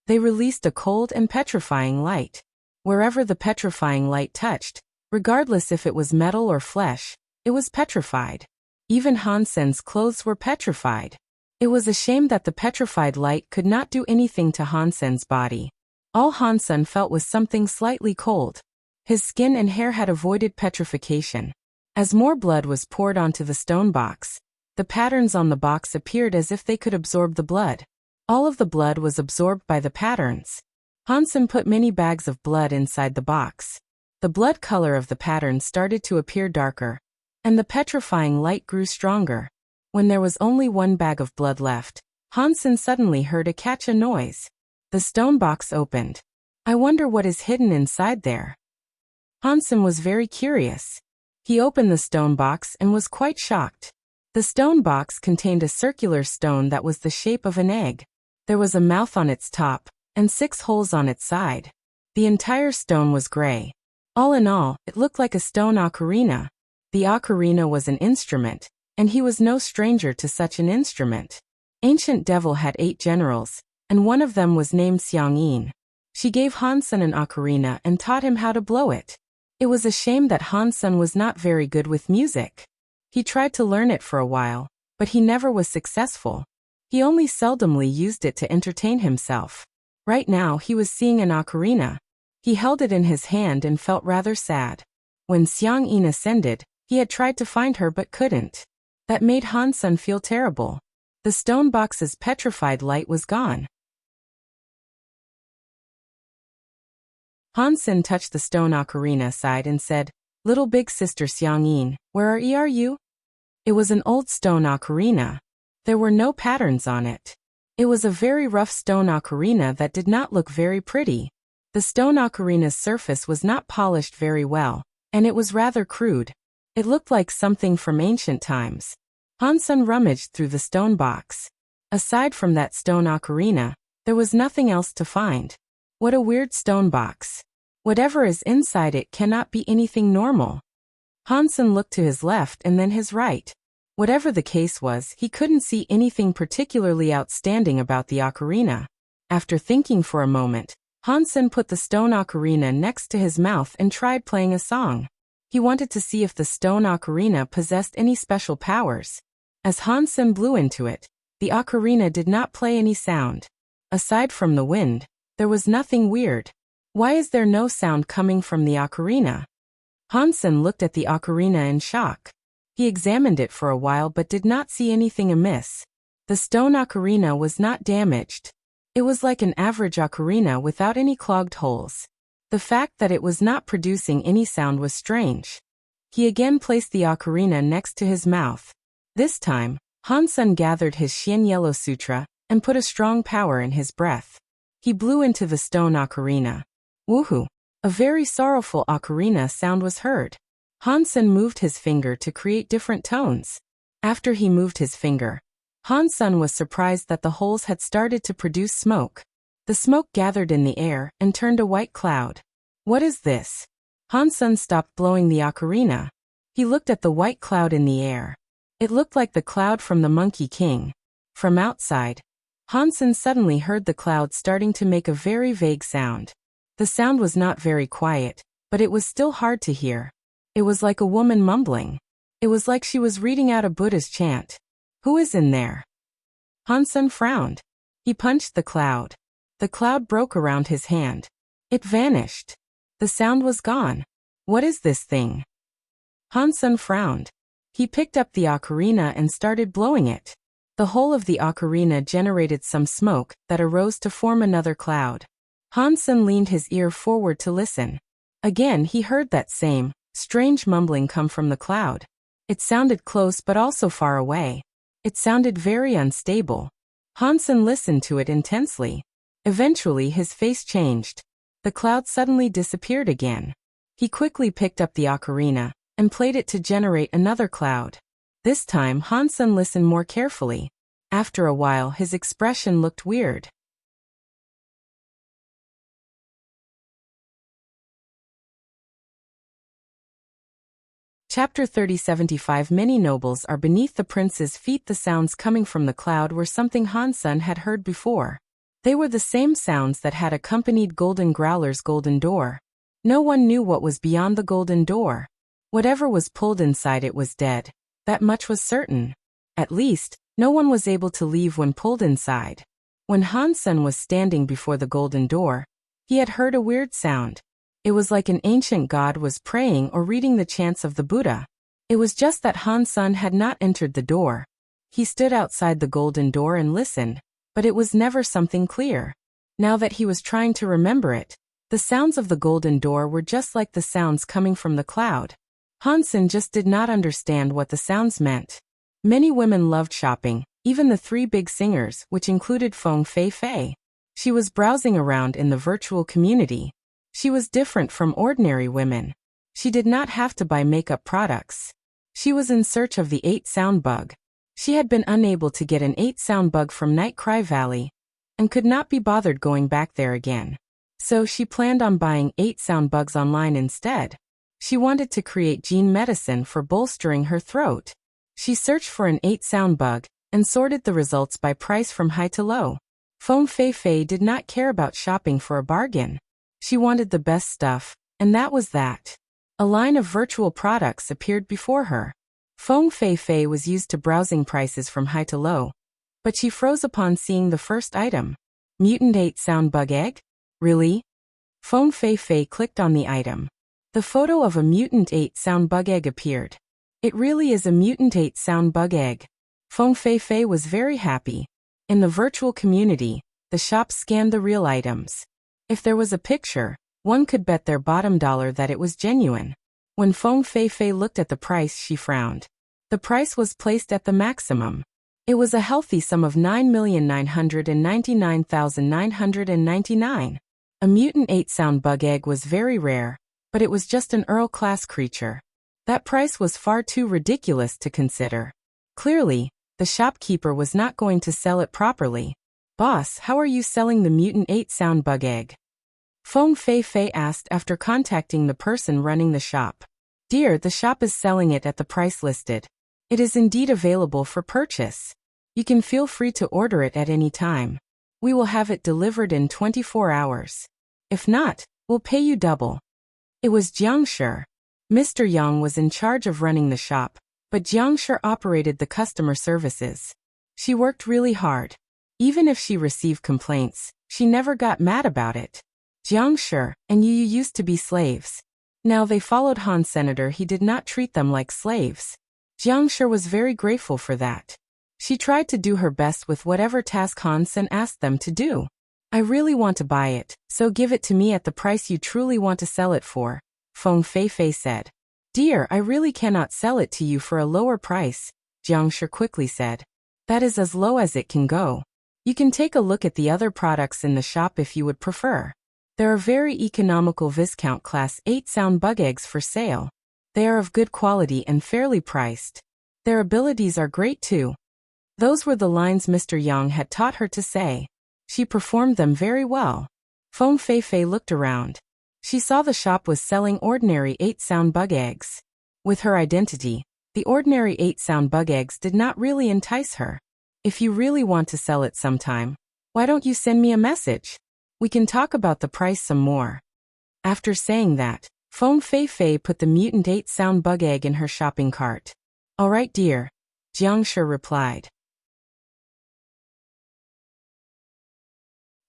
Speaker 1: They released a cold and petrifying light. Wherever the petrifying light touched, regardless if it was metal or flesh, it was petrified. Even Hansen's clothes were petrified. It was a shame that the petrified light could not do anything to Hansen's body. All Hansen felt was something slightly cold. His skin and hair had avoided petrification. As more blood was poured onto the stone box, the patterns on the box appeared as if they could absorb the blood. All of the blood was absorbed by the patterns. Hansen put many bags of blood inside the box. The blood color of the patterns started to appear darker, and the petrifying light grew stronger. When there was only one bag of blood left, Hansen suddenly heard a noise. The stone box opened. I wonder what is hidden inside there. Hansen was very curious. He opened the stone box and was quite shocked. The stone box contained a circular stone that was the shape of an egg. There was a mouth on its top, and 6 holes on its side. The entire stone was gray. All in all, it looked like a stone ocarina. The ocarina was an instrument, and he was no stranger to such an instrument. Ancient Devil had 8 generals, and one of them was named Xiangyin. She gave Hansen an ocarina and taught him how to blow it. It was a shame that Hansen was not very good with music. He tried to learn it for a while, but he never was successful. He only seldomly used it to entertain himself. Right now he was seeing an ocarina. He held it in his hand and felt rather sad. When Xiangyin ascended, he had tried to find her but couldn't. That made Hansen feel terrible. The stone box's petrified light was gone. Hansen touched the stone ocarina side and said, "Little big sister Xiangyin, where are you?" It was an old stone ocarina. There were no patterns on it. It was a very rough stone ocarina that did not look very pretty. The stone ocarina's surface was not polished very well, and it was rather crude. It looked like something from ancient times. Hansen rummaged through the stone box. Aside from that stone ocarina, there was nothing else to find. What a weird stone box. Whatever is inside it cannot be anything normal. Hansen looked to his left and then his right. Whatever the case was, he couldn't see anything particularly outstanding about the ocarina. After thinking for a moment, Hansen put the stone ocarina next to his mouth and tried playing a song. He wanted to see if the stone ocarina possessed any special powers. As Hansen blew into it, the ocarina did not play any sound. Aside from the wind, there was nothing weird. Why is there no sound coming from the ocarina? Hansen looked at the ocarina in shock. He examined it for a while but did not see anything amiss. The stone ocarina was not damaged. It was like an average ocarina without any clogged holes. The fact that it was not producing any sound was strange. He again placed the ocarina next to his mouth. This time, Hansen gathered his Shin Yellow Sutra and put a strong power in his breath. He blew into the stone ocarina. Woohoo! A very sorrowful ocarina sound was heard. Hansen moved his finger to create different tones. After he moved his finger, Hansen was surprised that the holes had started to produce smoke. The smoke gathered in the air and turned a white cloud. What is this? Hansen stopped blowing the ocarina. He looked at the white cloud in the air. It looked like the cloud from the Monkey King. From outside, Hansen suddenly heard the cloud starting to make a very vague sound. The sound was not very quiet, but it was still hard to hear. It was like a woman mumbling. It was like she was reading out a Buddha's chant. Who is in there? Hansen frowned. He punched the cloud. The cloud broke around his hand. It vanished. The sound was gone. What is this thing? Hansen frowned. He picked up the ocarina and started blowing it. The whole of the ocarina generated some smoke that arose to form another cloud. Hansen leaned his ear forward to listen. Again he heard that same, strange mumbling come from the cloud. It sounded close but also far away. It sounded very unstable. Hansen listened to it intensely. Eventually his face changed. The cloud suddenly disappeared again. He quickly picked up the ocarina and played it to generate another cloud. This time Hansen listened more carefully. After a while his expression looked weird. Chapter 3075 Many nobles are beneath the prince's feet. The sounds coming from the cloud were something Hansen had heard before. They were the same sounds that had accompanied Golden Growler's golden door. No one knew what was beyond the golden door. Whatever was pulled inside it was dead. That much was certain. At least, no one was able to leave when pulled inside. When Hansen was standing before the golden door, he had heard a weird sound. It was like an ancient god was praying or reading the chants of the Buddha. It was just that Hansen had not entered the door. He stood outside the golden door and listened, but it was never something clear. Now that he was trying to remember it, the sounds of the golden door were just like the sounds coming from the cloud. Hansen just did not understand what the sounds meant. Many women loved shopping, even the three big singers, which included Feng Fei Fei. She was browsing around in the virtual community. She was different from ordinary women. She did not have to buy makeup products. She was in search of the 8-sound bug. She had been unable to get an 8-sound bug from Night Cry Valley, and could not be bothered going back there again. So she planned on buying 8-sound bugs online instead. She wanted to create gene medicine for bolstering her throat. She searched for an 8-sound bug, and sorted the results by price from high to low. Feng Fei Fei did not care about shopping for a bargain. She wanted the best stuff, and that was that. A line of virtual products appeared before her. Feng Fei Fei was used to browsing prices from high to low, but she froze upon seeing the first item. Mutant 8-sound bug egg? Really? Feng Fei Fei clicked on the item. The photo of a mutant 8-sound bug egg appeared. It really is a mutant 8-sound bug egg. Feng Fei Fei was very happy. In the virtual community, the shop scanned the real items. If there was a picture, one could bet their bottom dollar that it was genuine. When Feng Fei Fei looked at the price, she frowned. The price was placed at the maximum. It was a healthy sum of 9,999,999. A mutant 8-sound bug egg was very rare, but it was just an Earl-class creature. That price was far too ridiculous to consider. Clearly, the shopkeeper was not going to sell it properly. "Boss, how are you selling the mutant 8-sound bug egg?" Feng Fei Fei asked after contacting the person running the shop. "Dear, the shop is selling it at the price listed. It is indeed available for purchase. You can feel free to order it at any time. We will have it delivered in 24 hours. If not, we'll pay you double." It was Jiang Shi. Mr. Yang was in charge of running the shop, but Jiang Shi operated the customer services. She worked really hard. Even if she received complaints, she never got mad about it. Jiang Shi and Yu used to be slaves. Now they followed Han Senator. He did not treat them like slaves. Jiang Shi was very grateful for that. She tried to do her best with whatever task Han Sen asked them to do. "I really want to buy it, so give it to me at the price you truly want to sell it for," Feng Fei Fei said. "Dear, I really cannot sell it to you for a lower price," Jiang Shi quickly said. "That is as low as it can go. You can take a look at the other products in the shop if you would prefer. There are very economical Viscount Class 8-sound bug eggs for sale. They are of good quality and fairly priced. Their abilities are great too." Those were the lines Mr. Yang had taught her to say. She performed them very well. Feng Fei Fei looked around. She saw the shop was selling ordinary 8-sound bug eggs. With her identity, the ordinary 8-sound bug eggs did not really entice her. "If you really want to sell it sometime, why don't you send me a message? We can talk about the price some more." After saying that, Feng Fei Fei put the mutant 8-sound bug egg in her shopping cart. "All right, dear," Jiang Shi replied.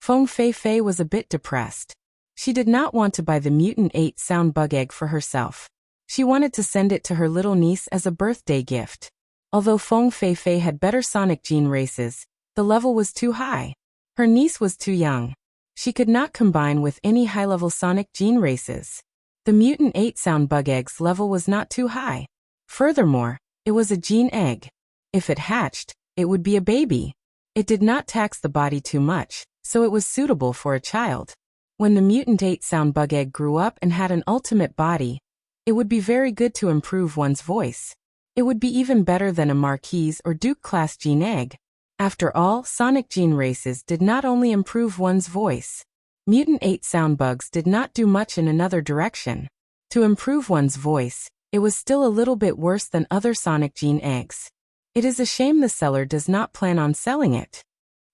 Speaker 1: Feng Fei Fei was a bit depressed. She did not want to buy the mutant 8-sound bug egg for herself. She wanted to send it to her little niece as a birthday gift. Although Feng Fei Fei had better sonic gene races, the level was too high. Her niece was too young. She could not combine with any high-level sonic gene races. The mutant 8-sound bug egg's level was not too high. Furthermore, it was a gene egg. If it hatched, it would be a baby. It did not tax the body too much, so it was suitable for a child. When the mutant 8-sound bug egg grew up and had an ultimate body, It would be very good to improve one's voice. It would be even better than a Marquise or Duke class gene egg. After all, sonic gene races did not only improve one's voice. Mutant 8 sound bugs did not do much in another direction. To improve one's voice, it was still a little bit worse than other sonic gene eggs. It is a shame the seller does not plan on selling it.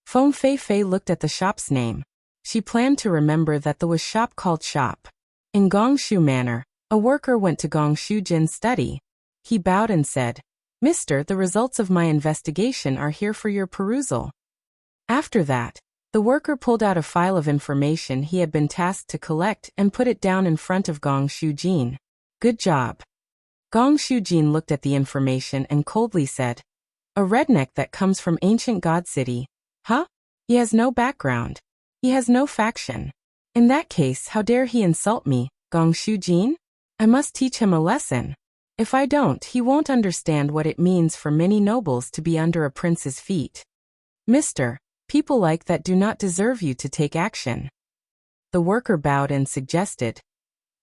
Speaker 1: Feng Fei looked at the shop's name. She planned to remember that there was shop called shop. In Gongshu Manor, a worker went to Gongshu Jin's study. He bowed and said, "Mister, the results of my investigation are here for your perusal." After that, the worker pulled out a file of information he had been tasked to collect and put it down in front of Gongshu Jin. "Good job." Gongshu Jin looked at the information and coldly said, "A redneck that comes from ancient God City. Huh? He has no background. He has no faction. In that case, how dare he insult me, Gongshu Jin? I must teach him a lesson. If I don't, he won't understand what it means for many nobles to be under a prince's feet. Mister, people like that do not deserve you to take action." The worker bowed and suggested,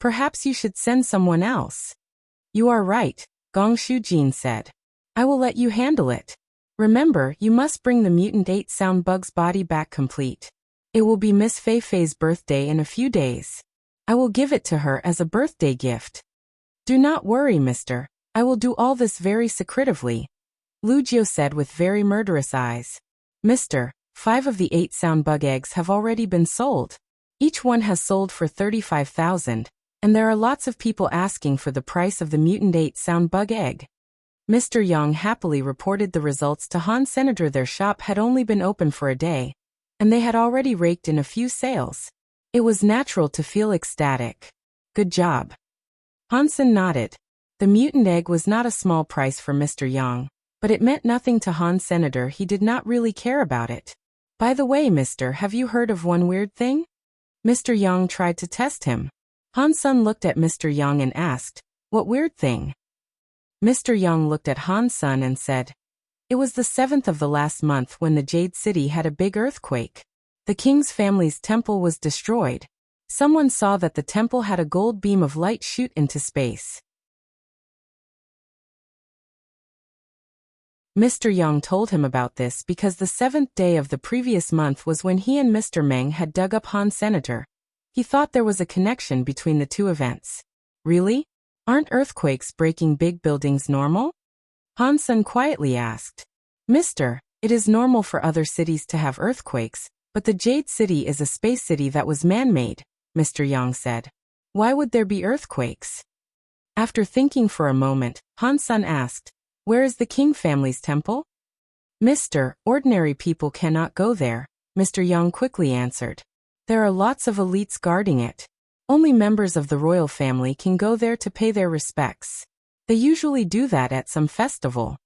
Speaker 1: "Perhaps you should send someone else." "You are right," Gongshu Jin said. "I will let you handle it. Remember, you must bring the Mutant 8 sound bug's body back complete. It will be Miss Fei Fei's birthday in a few days. I will give it to her as a birthday gift. Do not worry, mister. I will do all this very secretively," Lu Jiu said with very murderous eyes. "Mister, 5 of the 8 sound bug eggs have already been sold. Each one has sold for 35,000, and there are lots of people asking for the price of the Mutant 8 sound bug egg." Mr. Yang happily reported the results to Han Senator. Their shop had only been open for a day, and they had already raked in a few sales. It was natural to feel ecstatic. "Good job." Hansen nodded. The mutant egg was not a small price for Mr. Yang, but it meant nothing to Han Senator. He did not really care about it. "By the way, mister, have you heard of one weird thing?" Mr. Yang tried to test him. Han-sun looked at Mr. Yang and asked, "What weird thing?" Mr. Yang looked at Han-sun and said, "It was the 7th of the last month when the Jade City had a big earthquake. The king's family's temple was destroyed. Someone saw that the temple had a gold beam of light shoot into space." Mr. Yang told him about this because the 7th day of the previous month was when he and Mr. Meng had dug up Han Senator. He thought there was a connection between the two events. "Really? Aren't earthquakes breaking big buildings normal?" Han-sun quietly asked. "Mister, it is normal for other cities to have earthquakes, but the Jade City is a space city that was man-made," Mr. Yang said. "Why would there be earthquakes?" After thinking for a moment, Han-sun asked, "Where is the King family's temple?" "Mister, ordinary people cannot go there," Mr. Yang quickly answered. "There are lots of elites guarding it. Only members of the royal family can go there to pay their respects. They usually do that at some festival."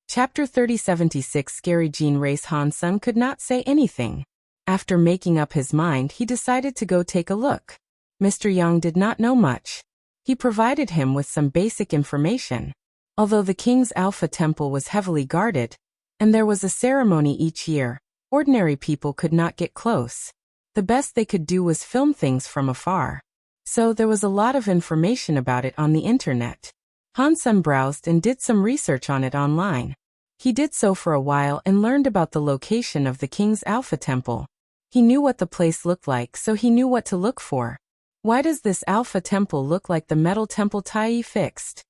Speaker 1: Chapter 3076 Scary Gene Race. Han-sun could not say anything. After making up his mind, he decided to go take a look. Mr. Yang did not know much. He provided him with some basic information. Although the king's Alpha Temple was heavily guarded, and there was a ceremony each year, ordinary people could not get close. The best they could do was film things from afar. So there was a lot of information about it on the internet. Han-sun browsed and did some research on it online. He did so for a while and learned about the location of the king's Alpha Temple. He knew what the place looked like, so he knew what to look for. Why does this Alpha Temple look like the metal temple Tai fixed?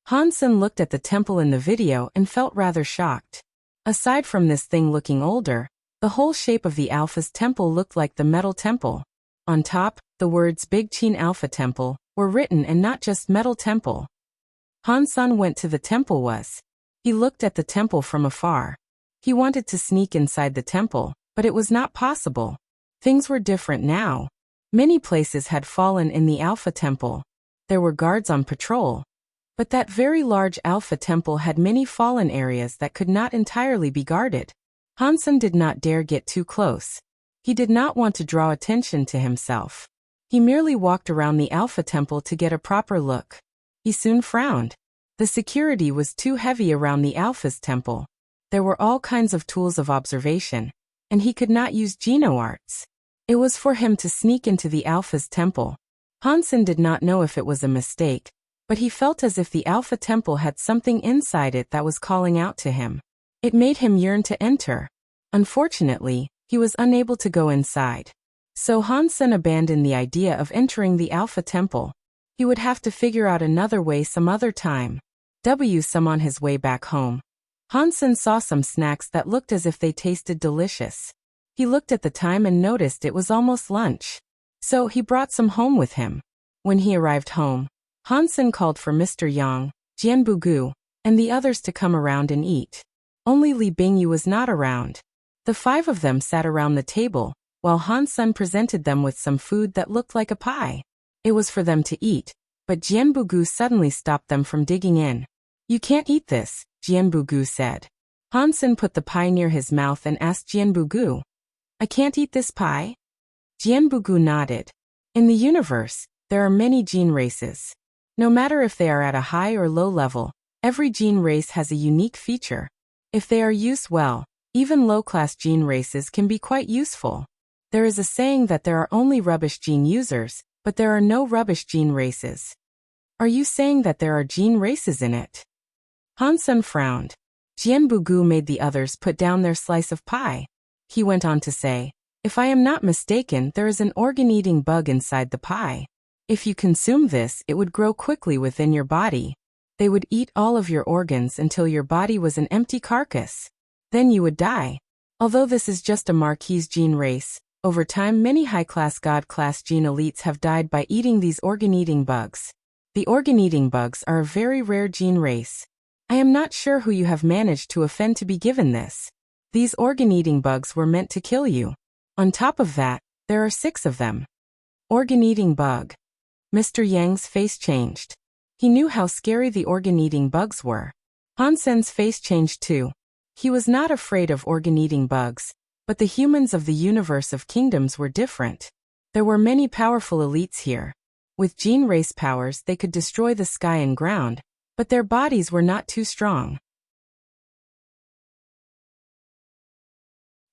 Speaker 1: Han-sun looked at the temple in the video and felt rather shocked. Aside from this thing looking older, the whole shape of the Alpha's temple looked like the metal temple. On top, the words Big Qin Alpha Temple were written and not just metal temple. Han-sun went to the temple. He looked at the temple from afar. He wanted to sneak inside the temple, but it was not possible. Things were different now. Many places had fallen in the Alpha Temple. There were guards on patrol. But that very large Alpha Temple had many fallen areas that could not entirely be guarded. Han-sun did not dare get too close. He did not want to draw attention to himself. He merely walked around the Alpha Temple to get a proper look. He soon frowned. The security was too heavy around the Alpha's temple. There were all kinds of tools of observation, and he could not use geno-arts. It was for him to sneak into the Alpha's temple. Hansen did not know if it was a mistake, but he felt as if the Alpha temple had something inside it that was calling out to him. It made him yearn to enter. Unfortunately, he was unable to go inside. So Hansen abandoned the idea of entering the Alpha temple. He would have to figure out another way some other time. Some on his way back home. Hansen saw some snacks that looked as if they tasted delicious. He looked at the time and noticed it was almost lunch. So he brought some home with him. When he arrived home, Hansen called for Mr. Yang, Jianbugu, and the others to come around and eat. Only Li Bingyu was not around. The 5 of them sat around the table, while Hansen presented them with some food that looked like a pie. It was for them to eat, but Jianbugu suddenly stopped them from digging in. "You can't eat this," Jianbugu said. Hansen put the pie near his mouth and asked Jianbugu, "I can't eat this pie?" Jianbugu nodded. In the universe, there are many gene races. No matter if they are at a high or low level, every gene race has a unique feature. If they are used well, even low-class gene races can be quite useful. There is a saying that there are only rubbish gene users, but there are no rubbish gene races. Are you saying that there are gene races in it? Hansen frowned. Jianbugu made the others put down their slice of pie. He went on to say, "If I am not mistaken, there is an organ-eating bug inside the pie. If you consume this, it would grow quickly within your body. They would eat all of your organs until your body was an empty carcass. Then you would die. Although this is just a Marquise gene race, over time many high-class God-class gene elites have died by eating these organ-eating bugs. The organ-eating bugs are a very rare gene race. I am not sure who you have managed to offend to be given this. These organ-eating bugs were meant to kill you. On top of that, there are 6 of them." Organ-eating bug. Mr. Yang's face changed. He knew how scary the organ-eating bugs were. Hansen's face changed too. He was not afraid of organ-eating bugs, but the humans of the universe of kingdoms were different. There were many powerful elites here. With gene race powers they could destroy the sky and ground, but their bodies were not too strong.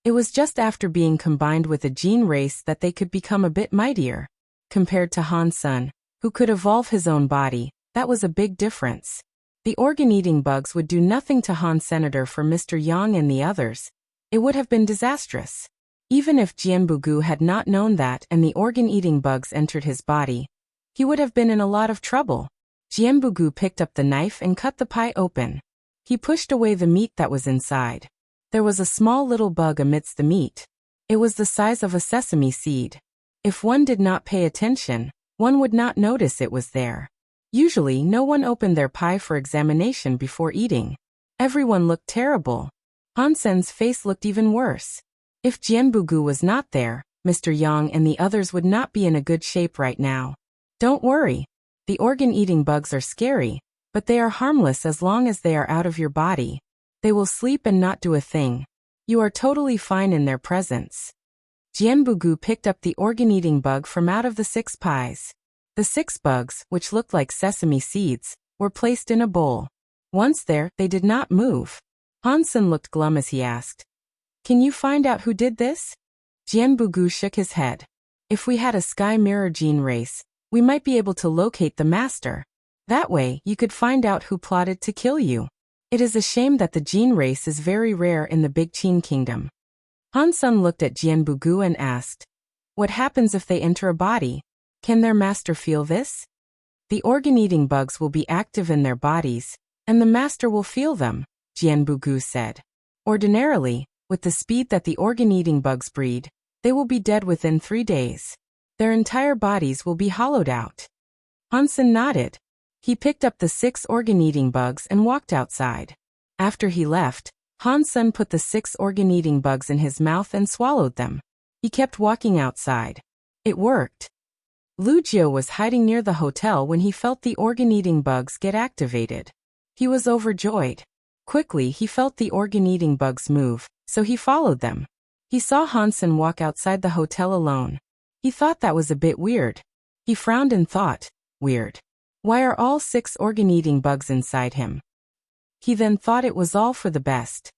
Speaker 1: It was just after being combined with a gene race that they could become a bit mightier. Compared to Hansen, who could evolve his own body, that was a big difference. The organ-eating bugs would do nothing to Han Senator for Mr. Yang and the others. It would have been disastrous. Even if Jianbugu had not known that and the organ-eating bugs entered his body, he would have been in a lot of trouble. Jianbugu picked up the knife and cut the pie open. He pushed away the meat that was inside. There was a small little bug amidst the meat. It was the size of a sesame seed. If one did not pay attention, one would not notice it was there. Usually no one opened their pie for examination before eating. Everyone looked terrible. Hansen's face looked even worse. If Jianbugu was not there, Mr. Yang and the others would not be in a good shape right now. Don't worry. The organ-eating bugs are scary, but they are harmless as long as they are out of your body. They will sleep and not do a thing. You are totally fine in their presence. Jianbugu picked up the organ-eating bug from out of the 6 pies. The 6 bugs, which looked like sesame seeds, were placed in a bowl. Once there, they did not move. Hansen looked glum as he asked, "Can you find out who did this?" Jianbugu shook his head. "If we had a sky mirror gene race, we might be able to locate the master. That way, you could find out who plotted to kill you. It is a shame that the gene race is very rare in the Big Qin Kingdom." Hansen looked at Jianbugu and asked, "What happens if they enter a body? Can their master feel this?" "The organ-eating bugs will be active in their bodies, and the master will feel them," Jianbugu said. "Ordinarily, with the speed that the organ-eating bugs breed, they will be dead within 3 days. Their entire bodies will be hollowed out." Hansen nodded. He picked up the 6 organ-eating bugs and walked outside. After he left, Hansen put the 6 organ-eating bugs in his mouth and swallowed them. He kept walking outside. It worked. Lu Jiu was hiding near the hotel when he felt the organ-eating bugs get activated. He was overjoyed. Quickly he felt the organ-eating bugs move, so he followed them. He saw Hansen walk outside the hotel alone. He thought that was a bit weird. He frowned and thought, weird. Why are all 6 organ-eating bugs inside him? He then thought it was all for the best.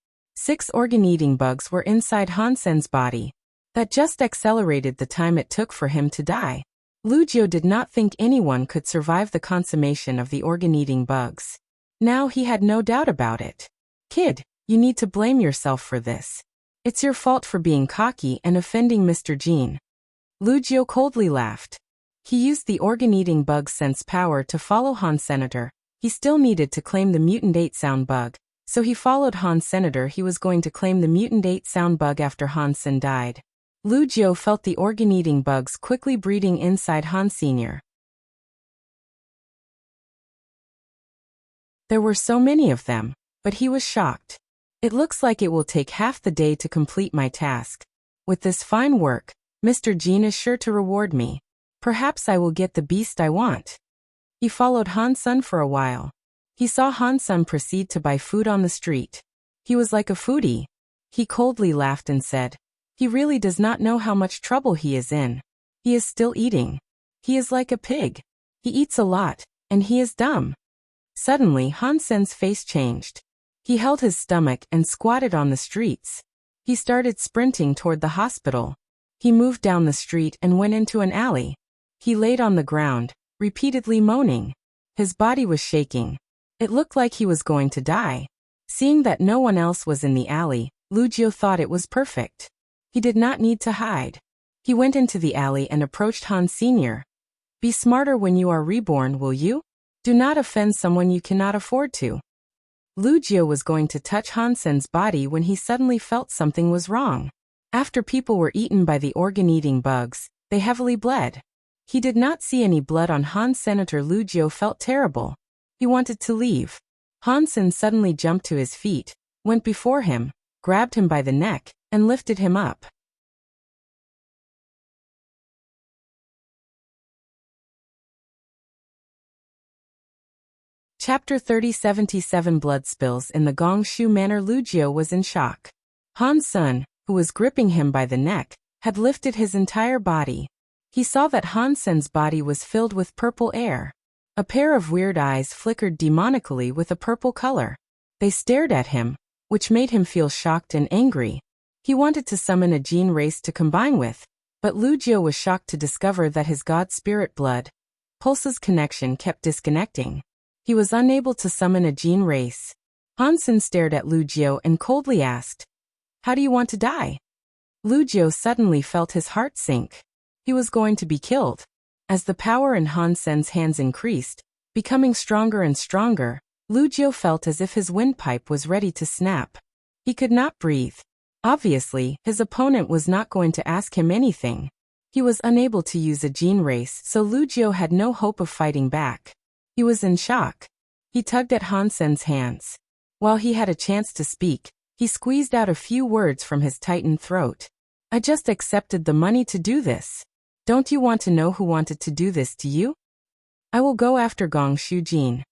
Speaker 1: 6 organ-eating bugs were inside Hansen's body. That just accelerated the time it took for him to die. Lucio did not think anyone could survive the consummation of the organ-eating bugs. Now he had no doubt about it. Kid, you need to blame yourself for this. It's your fault for being cocky and offending Mr. Jean. Lucio coldly laughed. He used the organ-eating bug's sense power to follow Han's senator. He still needed to claim the mutant 8 sound bug, so he followed Han's senator. He was going to claim the mutant 8 sound bug after Hansen died. Lucio felt the organ-eating bugs quickly breeding inside Han Sr. There were so many of them, but he was shocked. It looks like it will take half the day to complete my task. With this fine work, Mr. Jean is sure to reward me. Perhaps I will get the beast I want. He followed Hansen for a while. He saw Hansen proceed to buy food on the street. He was like a foodie. He coldly laughed and said, "He really does not know how much trouble he is in. He is still eating. He is like a pig. He eats a lot, and he is dumb." Suddenly Hansen's face changed. He held his stomach and squatted on the streets. He started sprinting toward the hospital. He moved down the street and went into an alley. He laid on the ground, repeatedly moaning. His body was shaking. It looked like he was going to die. Seeing that no one else was in the alley, Lucio thought it was perfect. He did not need to hide. He went into the alley and approached Han Sr. "Be smarter when you are reborn, will you? Do not offend someone you cannot afford to." Lucio was going to touch Hansen's body when he suddenly felt something was wrong. After people were eaten by the organ-eating bugs, they heavily bled. He did not see any blood on Han's senator. Lucio felt terrible. He wanted to leave. Hansen suddenly jumped to his feet, went before him, grabbed him by the neck, and lifted him up. Chapter 3077 Blood spills in the Gongshu Manor. Lucio was in shock. Hansen, who was gripping him by the neck, had lifted his entire body. He saw that Hansen's body was filled with purple air. A pair of weird eyes flickered demonically with a purple color. They stared at him, which made him feel shocked and angry. He wanted to summon a gene race to combine with, but Lucio was shocked to discover that his god spirit blood pulse's connection kept disconnecting. He was unable to summon a gene race. Hansen stared at Lucio and coldly asked, "How do you want to die?" Lucio suddenly felt his heart sink. He was going to be killed. As the power in Hansen's hands increased, becoming stronger and stronger, Lucio felt as if his windpipe was ready to snap. He could not breathe. Obviously, his opponent was not going to ask him anything. He was unable to use a gene race, so Lucio had no hope of fighting back. He was in shock. He tugged at Hansen's hands. While he had a chance to speak, he squeezed out a few words from his tightened throat. "I just accepted the money to do this. Don't you want to know who wanted to do this to you? I will go after Gongshu Jin."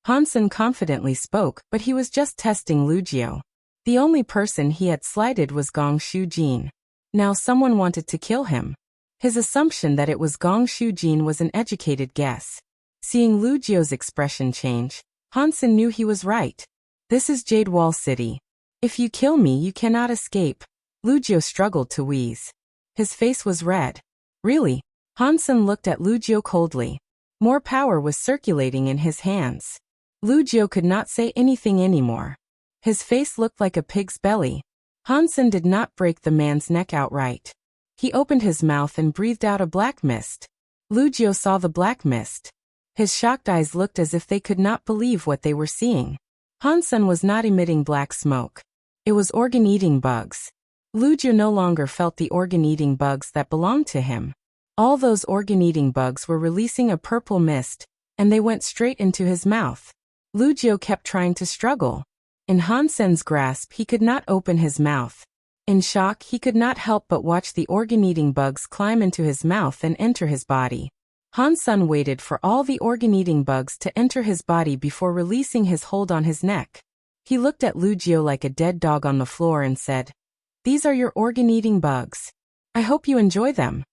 Speaker 1: Hansen confidently spoke, but he was just testing Lucio. The only person he had slighted was Gongshu Jin. Now someone wanted to kill him. His assumption that it was Gongshu Jin was an educated guess. Seeing Lucio's expression change, Hansen knew he was right. "This is Jade Wall City. If you kill me, you cannot escape." Lucio struggled to wheeze. His face was red. "Really?" Hansen looked at Lucio coldly. More power was circulating in his hands. Lucio could not say anything anymore. His face looked like a pig's belly. Hansen did not break the man's neck outright. He opened his mouth and breathed out a black mist. Lucio saw the black mist. His shocked eyes looked as if they could not believe what they were seeing. Hansen was not emitting black smoke. It was organ-eating bugs. Lucio no longer felt the organ-eating bugs that belonged to him. All those organ-eating bugs were releasing a purple mist, and they went straight into his mouth. Lucio kept trying to struggle. In Hansen's grasp, he could not open his mouth. In shock, he could not help but watch the organ-eating bugs climb into his mouth and enter his body. Hansen waited for all the organ-eating bugs to enter his body before releasing his hold on his neck. He looked at Lucio like a dead dog on the floor and said, "These are your organ-eating bugs. I hope you enjoy them."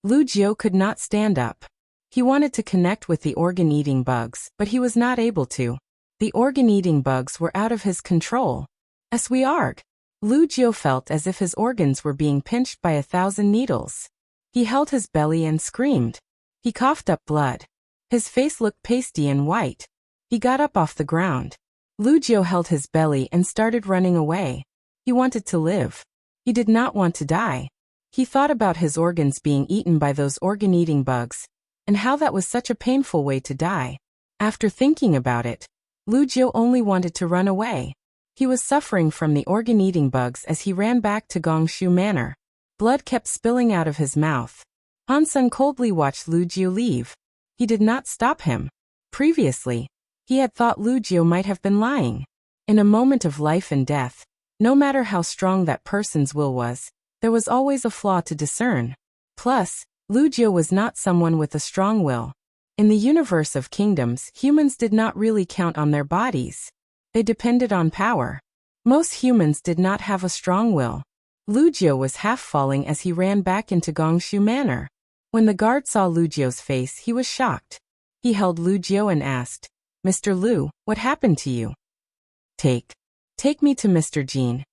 Speaker 1: Lucio could not stand up. He wanted to connect with the organ-eating bugs, but he was not able to. The organ-eating bugs were out of his control. As we arg. Lu Jiu felt as if his organs were being pinched by 1,000 needles. He held his belly and screamed. He coughed up blood. His face looked pasty and white. He got up off the ground. Lu Jiu held his belly and started running away. He wanted to live. He did not want to die. He thought about his organs being eaten by those organ-eating bugs, and how that was such a painful way to die. After thinking about it, Lu Jiu only wanted to run away. He was suffering from the organ-eating bugs as he ran back to Gongshu Manor. Blood kept spilling out of his mouth. Han Sen coldly watched Lu Jiu leave. He did not stop him. Previously, he had thought Lu Jiu might have been lying. In a moment of life and death, no matter how strong that person's will was, there was always a flaw to discern. Plus, Lu Jiu was not someone with a strong will. In the universe of kingdoms, humans did not really count on their bodies. They depended on power. Most humans did not have a strong will. Lu Jiu was half falling as he ran back into Gongshu Manor. When the guard saw Lu Jiu's face, he was shocked. He held Lu Jiu and asked, "Mr. Lu, what happened to you?" Take me to Mr. Jin."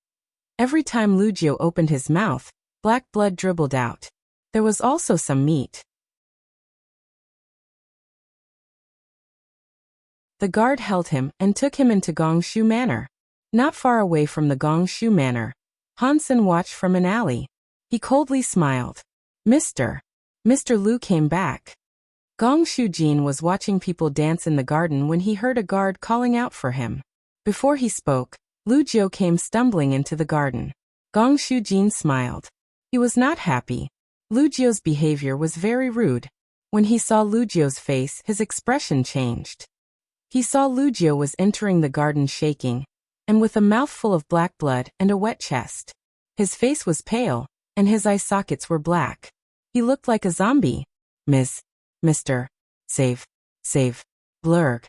Speaker 1: Every time Lu Jiu opened his mouth, black blood dribbled out. There was also some meat. The guard held him and took him into Gongshu Manor. Not far away from the Gongshu Manor, Han Sen watched from an alley. He coldly smiled. Mr. Lu came back. Gongshu Jin was watching people dance in the garden when he heard a guard calling out for him. Before he spoke, Lu Jiu came stumbling into the garden. Gongshu Jin smiled. He was not happy. Lu Jiu's behavior was very rude. When he saw Lu Jiu's face, his expression changed. He saw Lu Jiu was entering the garden shaking, and with a mouthful of black blood and a wet chest. His face was pale, and his eye sockets were black. He looked like a zombie. Mr. Save. Blurg.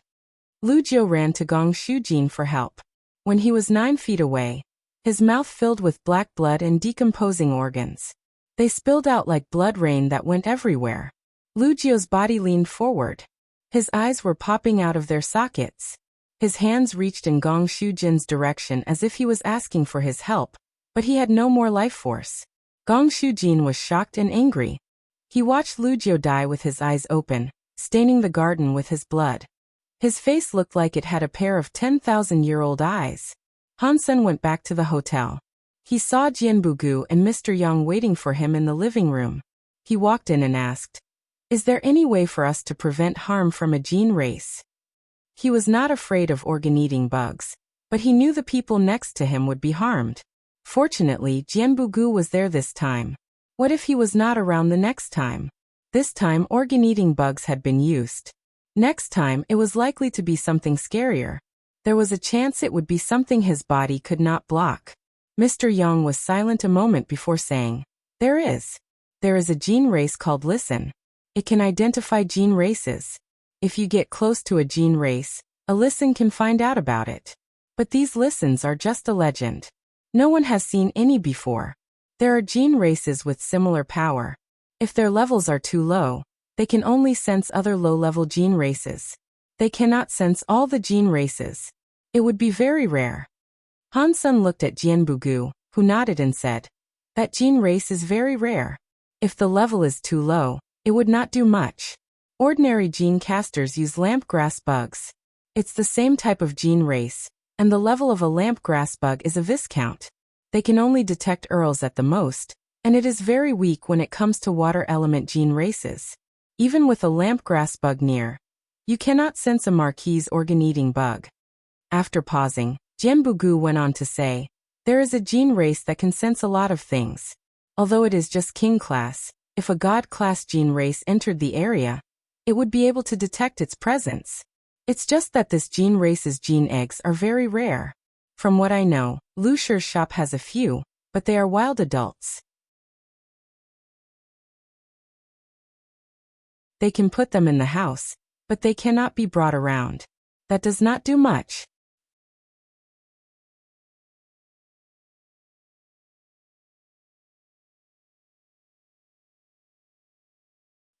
Speaker 1: Lu Jiu ran to Gongshu Jin for help. When he was 9 feet away, his mouth filled with black blood and decomposing organs. They spilled out like blood rain that went everywhere. Lu Jiu's body leaned forward. His eyes were popping out of their sockets. His hands reached in Gongshu Jin's direction as if he was asking for his help, but he had no more life force. Gongshu Jin was shocked and angry. He watched Lu Jiu die with his eyes open, staining the garden with his blood. His face looked like it had a pair of 10,000-year-old eyes. Han Sen went back to the hotel. He saw Jianbugu and Mr. Yang waiting for him in the living room. He walked in and asked, "Is there any way for us to prevent harm from a gene race?" He was not afraid of organ-eating bugs, but he knew the people next to him would be harmed. Fortunately, Jianbugu was there this time. What if he was not around the next time? This time, organ-eating bugs had been used. Next time, it was likely to be something scarier. There was a chance it would be something his body could not block. Mr. Yang was silent a moment before saying, There is a gene race called Listen. It can identify gene races. If you get close to a gene race, a Listen can find out about it. But these Listens are just a legend. No one has seen any before. There are gene races with similar power. If their levels are too low, they can only sense other low-level gene races. They cannot sense all the gene races. It would be very rare. Han Sen looked at Jianbugu, who nodded and said, That gene race is very rare. If the level is too low, it would not do much. Ordinary gene casters use lampgrass bugs. It's the same type of gene race, and the level of a lampgrass bug is a viscount. They can only detect Earls at the most, and it is very weak when it comes to water element gene races. Even with a lampgrass bug near, you cannot sense a Marquis organ-eating bug. After pausing, Jianbugu went on to say, There is a gene race that can sense a lot of things. Although it is just king class, if a god class gene race entered the area, it would be able to detect its presence. It's just that this gene race's gene eggs are very rare. From what I know, Lu Shi's shop has a few, but they are wild adults. They can put them in the house, but they cannot be brought around. That does not do much.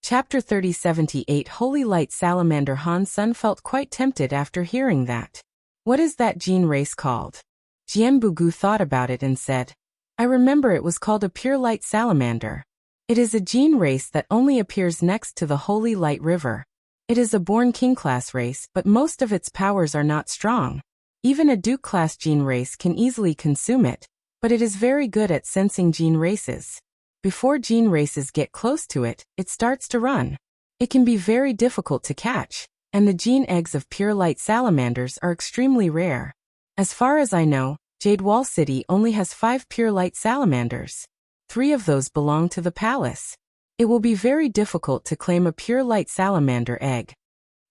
Speaker 1: Chapter 3078 Holy Light Salamander Han Sen felt quite tempted after hearing that. What is that gene race called? Jianbugu thought about it and said, I remember it was called a pure light salamander. It is a gene race that only appears next to the Holy Light River. It is a born king-class race, but most of its powers are not strong. Even a Duke-class gene race can easily consume it, but it is very good at sensing gene races. Before gene races get close to it, it starts to run. It can be very difficult to catch, and the gene eggs of pure light salamanders are extremely rare. As far as I know, Jade Wall City only has 5 pure light salamanders. 3 of those belong to the palace. It will be very difficult to claim a pure light salamander egg.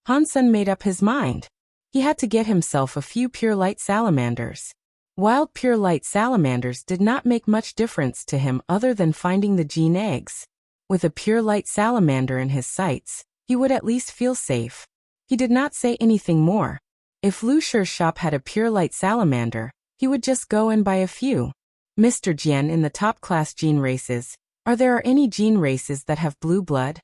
Speaker 1: Hansen made up his mind. He had to get himself a few pure light salamanders. Wild pure light salamanders did not make much difference to him other than finding the gene eggs. With a pure light salamander in his sights, he would at least feel safe. He did not say anything more. If Lu Shi's shop had a pure light salamander, he would just go and buy a few. Mr. Jian, in the top-class gene races, are there any gene races that have blue blood?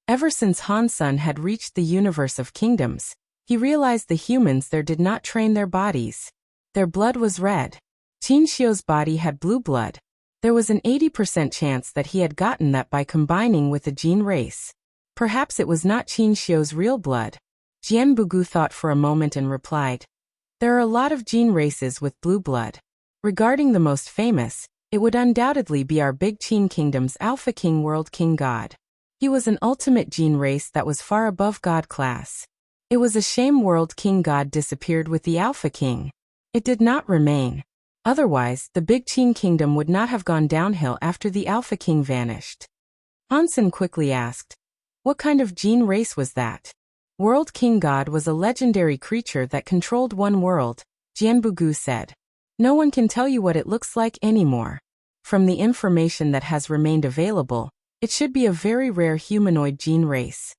Speaker 1: Ever since Hansen had reached the universe of kingdoms, he realized the humans there did not train their bodies. Their blood was red. Qin Xiu's body had blue blood. There was an 80% chance that he had gotten that by combining with a gene race. Perhaps it was not Qin Xiu's real blood. Jianbugu thought for a moment and replied, there are a lot of gene races with blue blood. Regarding the most famous, it would undoubtedly be our big Qin Kingdom's Alpha King World King God. He was an ultimate gene race that was far above God class. It was a shame World King God disappeared with the Alpha King. It did not remain. Otherwise, the big Qin Kingdom would not have gone downhill after the Alpha King vanished. Hansen quickly asked, what kind of gene race was that? World King God was a legendary creature that controlled one world, Jianbugu said. No one can tell you what it looks like anymore. From the information that has remained available, it should be a very rare humanoid gene race.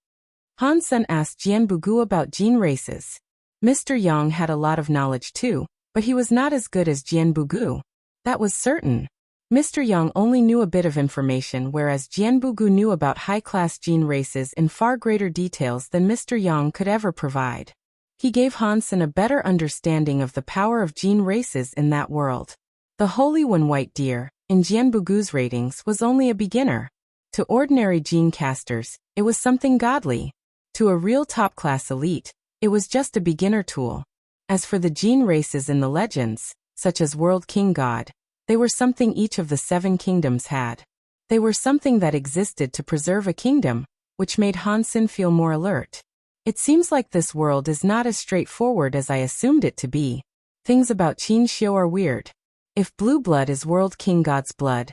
Speaker 1: Hansen asked Jianbugu about gene races. Mr. Yang had a lot of knowledge too, but he was not as good as Jianbugu. That was certain. Mr. Yang only knew a bit of information, whereas Jianbugu knew about high-class gene races in far greater details than Mr. Yang could ever provide. He gave Hansen a better understanding of the power of gene races in that world. The Holy One White Deer, in Jianbugu's ratings, was only a beginner. To ordinary gene casters, it was something godly. To a real top-class elite, it was just a beginner tool. As for the gene races in the legends, such as World King God, they were something each of the 7 kingdoms had. They were something that existed to preserve a kingdom, which made Hansen feel more alert. It seems like this world is not as straightforward as I assumed it to be. Things about Qin Xiu are weird. If blue blood is World King God's blood,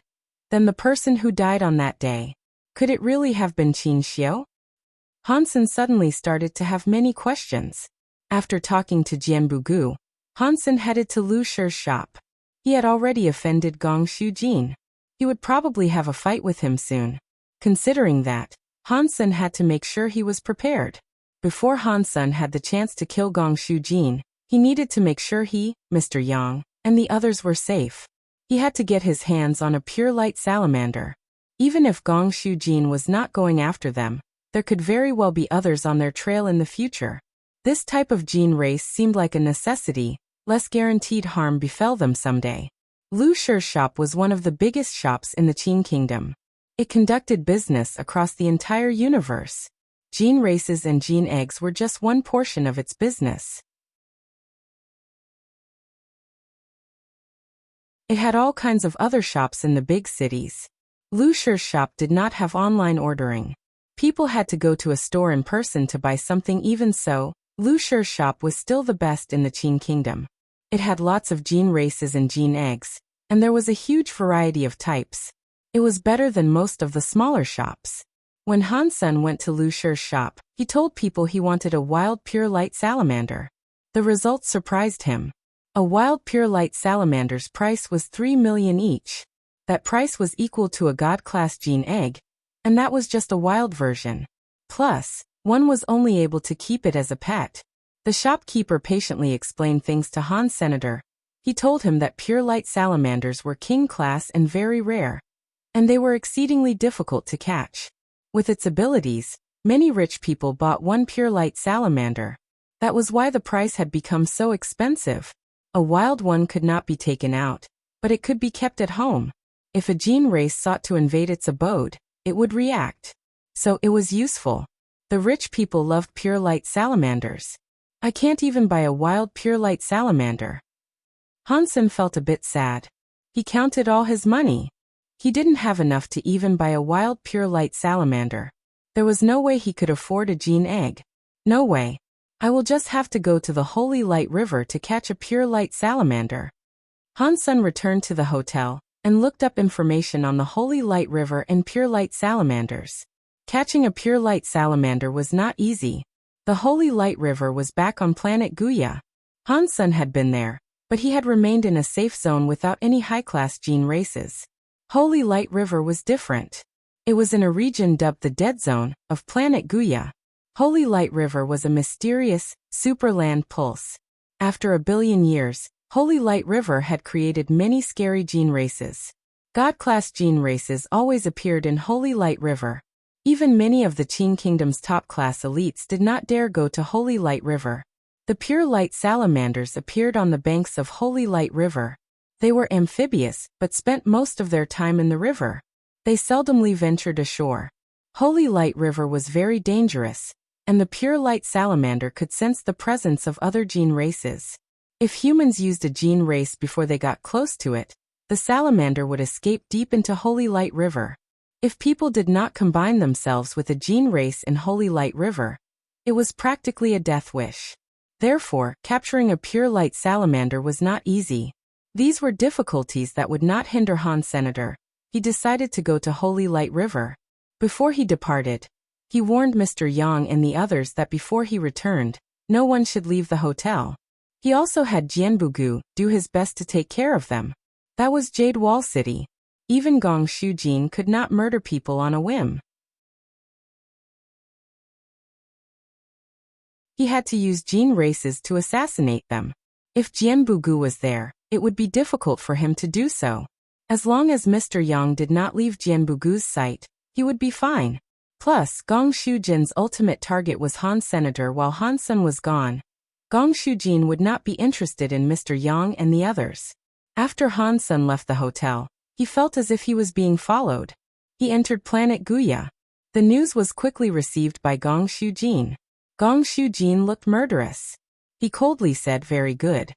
Speaker 1: then the person who died on that day, could it really have been Qin Xiu? Hansen suddenly started to have many questions. After talking to Jianbugu, Hansen headed to Lu Shi's shop. He had already offended Gong Shu Jin. He would probably have a fight with him soon. Considering that, Hansen had to make sure he was prepared. Before Hansen had the chance to kill Gong Shu Jin, he needed to make sure he, Mr. Yang, and the others were safe. He had to get his hands on a pure light salamander. Even if Gong Shu Jin was not going after them, there could very well be others on their trail in the future. This type of gene race seemed like a necessity, less guaranteed harm befell them someday. Lu Shi's shop was one of the biggest shops in the Qin Kingdom. It conducted business across the entire universe. Gene races and gene eggs were just one portion of its business. It had all kinds of other shops in the big cities. Lu Shi's shop did not have online ordering. People had to go to a store in person to buy something. Even so, Lu Shi's shop was still the best in the Qin Kingdom. It had lots of gene races and gene eggs, and there was a huge variety of types. It was better than most of the smaller shops. When Hansen went to Lu Shi's shop, he told people he wanted a wild pure light salamander. The results surprised him. A wild pure light salamander's price was 3 million each. That price was equal to a god-class gene egg, and that was just a wild version. Plus, one was only able to keep it as a pet. The shopkeeper patiently explained things to Hansen. He told him that pure light salamanders were king class and very rare, and they were exceedingly difficult to catch. With its abilities, many rich people bought one pure light salamander. That was why the price had become so expensive. A wild one could not be taken out, but it could be kept at home. If a gene race sought to invade its abode, it would react. So it was useful. The rich people loved pure light salamanders. I can't even buy a wild pure light salamander. Hansen felt a bit sad. He counted all his money. He didn't have enough to even buy a wild pure light salamander. There was no way he could afford a gene egg. No way. I will just have to go to the Holy Light River to catch a pure light salamander. Hansen returned to the hotel and looked up information on the Holy Light River and pure light salamanders. Catching a pure light salamander was not easy. The Holy Light River was back on planet Wuxia. Hansen had been there, but he had remained in a safe zone without any high-class gene races. Holy Light River was different. It was in a region dubbed the Dead Zone of planet Wuxia. Holy Light River was a mysterious, superland pulse. After a billion years, Holy Light River had created many scary gene races. God-class gene races always appeared in Holy Light River. Even many of the Qing Kingdom's top-class elites did not dare go to Holy Light River. The pure light salamanders appeared on the banks of Holy Light River. They were amphibious, but spent most of their time in the river. They seldomly ventured ashore. Holy Light River was very dangerous, and the pure light salamander could sense the presence of other gene races. If humans used a gene race before they got close to it, the salamander would escape deep into Holy Light River. If people did not combine themselves with a gene race in Holy Light River, it was practically a death wish. Therefore, capturing a pure light salamander was not easy. These were difficulties that would not hinder Hansen. He decided to go to Holy Light River. Before he departed, he warned Mr. Yang and the others that before he returned, no one should leave the hotel. He also had Jianbugu do his best to take care of them. That was Jade Wall City. Even Gong Shujin could not murder people on a whim. He had to use gene races to assassinate them. If Jianbugu was there, it would be difficult for him to do so. As long as Mr. Yang did not leave Jianbugu's sight, he would be fine. Plus, Gong Shujin's ultimate target was Hansen. While Hansen was gone, Gong Shujin would not be interested in Mr. Yang and the others. After Hansen left the hotel, he felt as if he was being followed. He entered planet Wuxia. The news was quickly received by Gong Shujin. Gong Shujin looked murderous. He coldly said, "Very good."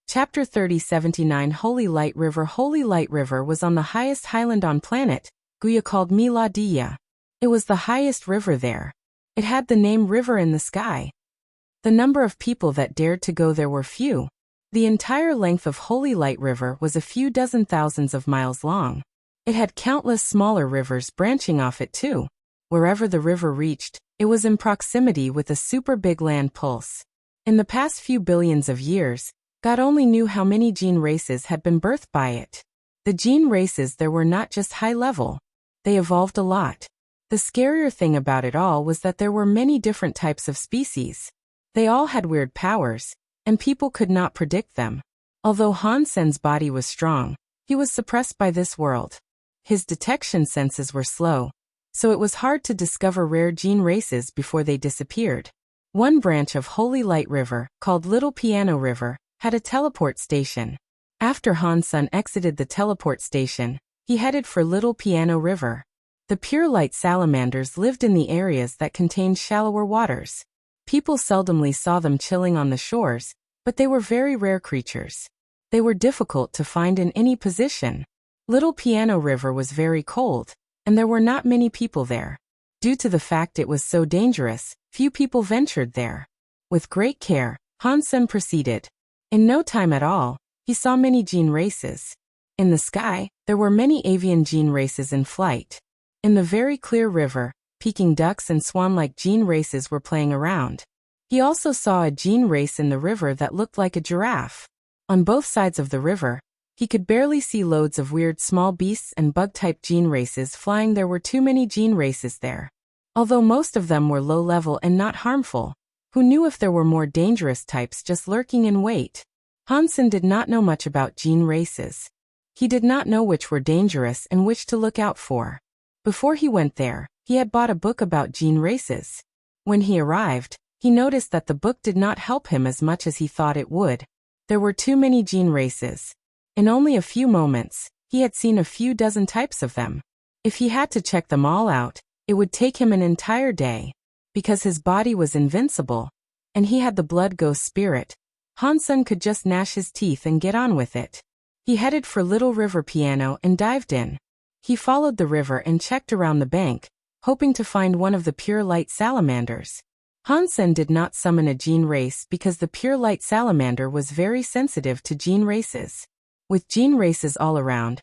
Speaker 1: Chapter 3079 Holy Light River. Holy Light River was on the highest highland on planet Wuxia called Miladiya. It was the highest river there. It had the name River in the Sky. The number of people that dared to go there were few. The entire length of Holy Light River was a few dozen thousands of miles long. It had countless smaller rivers branching off it too. Wherever the river reached, it was in proximity with a super big land pulse. In the past few billions of years, God only knew how many gene races had been birthed by it. The gene races there were not just high level. They evolved a lot. The scarier thing about it all was that there were many different types of species. They all had weird powers, and people could not predict them. Although Hansen's body was strong, he was suppressed by this world. His detection senses were slow, so it was hard to discover rare gene races before they disappeared. One branch of Holy Light River, called Little Piano River, had a teleport station. After Hansen exited the teleport station, he headed for Little Piano River. The pure light salamanders lived in the areas that contained shallower waters. People seldomly saw them chilling on the shores, but they were very rare creatures. They were difficult to find in any position. Little Piano River was very cold, and there were not many people there. Due to the fact it was so dangerous, few people ventured there. With great care, Hansen proceeded. In no time at all, he saw many gene races. In the sky, there were many avian gene races in flight. In the very clear river, Peking ducks and swan-like gene races were playing around. He also saw a gene race in the river that looked like a giraffe. On both sides of the river, he could barely see loads of weird small beasts and bug-type gene races flying. There were too many gene races there. Although most of them were low-level and not harmful, who knew if there were more dangerous types just lurking in wait? Hansen did not know much about gene races. He did not know which were dangerous and which to look out for. Before he went there, he had bought a book about gene races. When he arrived, he noticed that the book did not help him as much as he thought it would. There were too many gene races. In only a few moments, he had seen a few dozen types of them. If he had to check them all out, it would take him an entire day. Because his body was invincible, and he had the blood ghost spirit, Hansen could just gnash his teeth and get on with it. He headed for Little River Piano and dived in. He followed the river and checked around the bank, hoping to find one of the pure light salamanders. Hansen did not summon a gene race because the pure light salamander was very sensitive to gene races. With gene races all around,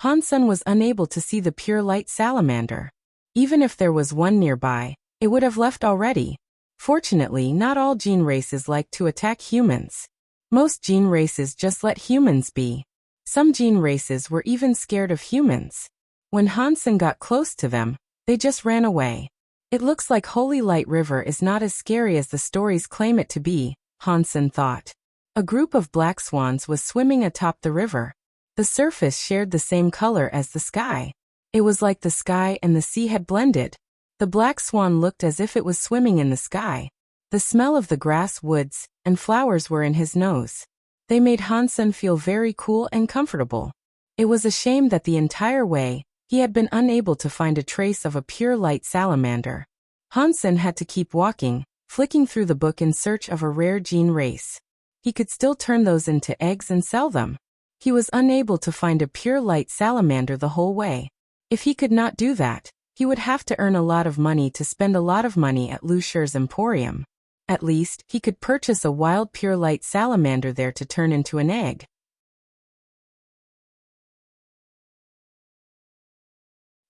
Speaker 1: Hansen was unable to see the pure light salamander. Even if there was one nearby, it would have left already. Fortunately, not all gene races like to attack humans. Most gene races just let humans be. Some gene races were even scared of humans. When Hansen got close to them, they just ran away. It looks like Holy Light River is not as scary as the stories claim it to be, Hansen thought. A group of black swans was swimming atop the river. The surface shared the same color as the sky. It was like the sky and the sea had blended. The black swan looked as if it was swimming in the sky. The smell of the grass, woods, and flowers were in his nose. They made Hansen feel very cool and comfortable. It was a shame that the entire way, he had been unable to find a trace of a pure light salamander. Hansen had to keep walking, flicking through the book in search of a rare gene race. He could still turn those into eggs and sell them. He was unable to find a pure light salamander the whole way. If he could not do that, he would have to earn a lot of money to spend a lot of money at Lucia's Emporium. At least, he could purchase a wild pure light salamander there to turn into an egg.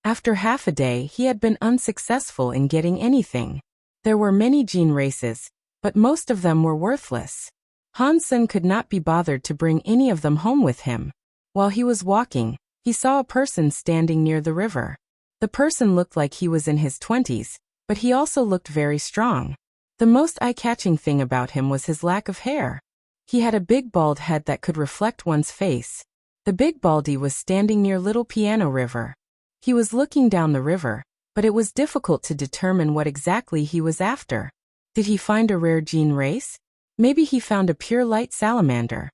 Speaker 1: After half a day, he had been unsuccessful in getting anything. There were many gene races, but most of them were worthless. Hansen could not be bothered to bring any of them home with him. While he was walking, he saw a person standing near the river. The person looked like he was in his 20s, but he also looked very strong. The most eye-catching thing about him was his lack of hair. He had a big bald head that could reflect one's face. The big baldy was standing near Little Piano River. He was looking down the river, but it was difficult to determine what exactly he was after. Did he find a rare gene race? Maybe he found a pure light salamander.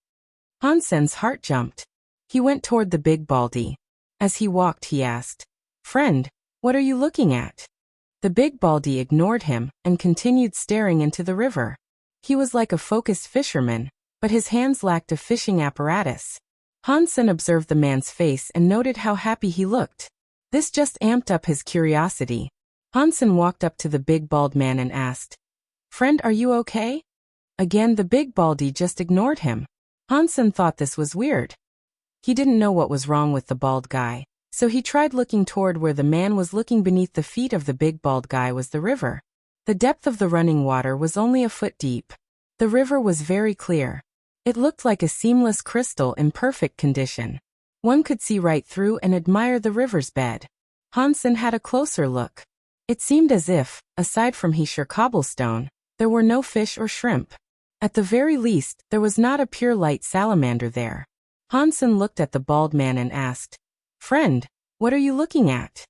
Speaker 1: Hansen's heart jumped. He went toward the big baldy. As he walked, he asked, "Friend, what are you looking at?" The big baldy ignored him and continued staring into the river. He was like a focused fisherman, but his hands lacked a fishing apparatus. Hansen observed the man's face and noted how happy he looked. This just amped up his curiosity. Hansen walked up to the big bald man and asked, "Friend, are you okay?" Again, the big baldy just ignored him. Hansen thought this was weird. He didn't know what was wrong with the bald guy, so he tried looking toward where the man was looking. Beneath the feet of the big bald guy was the river. The depth of the running water was only a foot deep. The river was very clear. It looked like a seamless crystal in perfect condition. One could see right through and admire the river's bed. Hansen had a closer look. It seemed as if, aside from sheer cobblestone, there were no fish or shrimp. At the very least, there was not a pure light salamander there. Hansen looked at the bald man and asked, "Friend, what are you looking at?"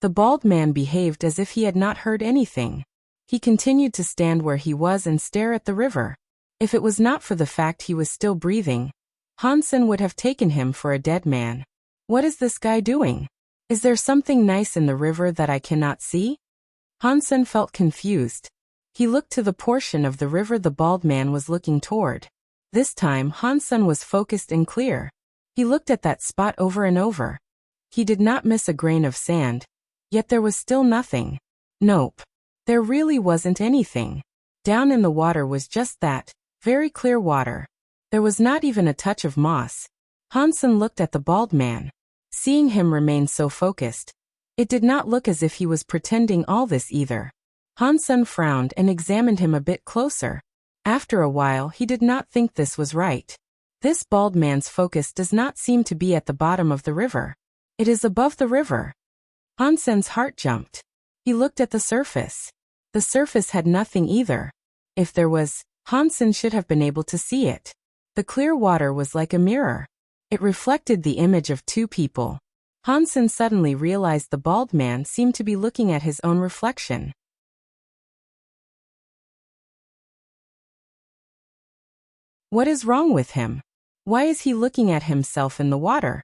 Speaker 1: The bald man behaved as if he had not heard anything. He continued to stand where he was and stare at the river. If it was not for the fact he was still breathing, Hansen would have taken him for a dead man. What is this guy doing? Is there something nice in the river that I cannot see? Hansen felt confused. He looked to the portion of the river the bald man was looking toward. This time Hansen was focused and clear. He looked at that spot over and over. He did not miss a grain of sand, yet there was still nothing. Nope. There really wasn't anything. Down in the water was just that, very clear water. There was not even a touch of moss. Hansen looked at the bald man. Seeing him remain so focused, it did not look as if he was pretending all this either. Hansen frowned and examined him a bit closer. After a while, he did not think this was right. This bald man's focus does not seem to be at the bottom of the river. It is above the river. Hansen's heart jumped. He looked at the surface. The surface had nothing either. If there was, Hansen should have been able to see it. The clear water was like a mirror. It reflected the image of two people. Hansen suddenly realized the bald man seemed to be looking at his own reflection. What is wrong with him? Why is he looking at himself in the water?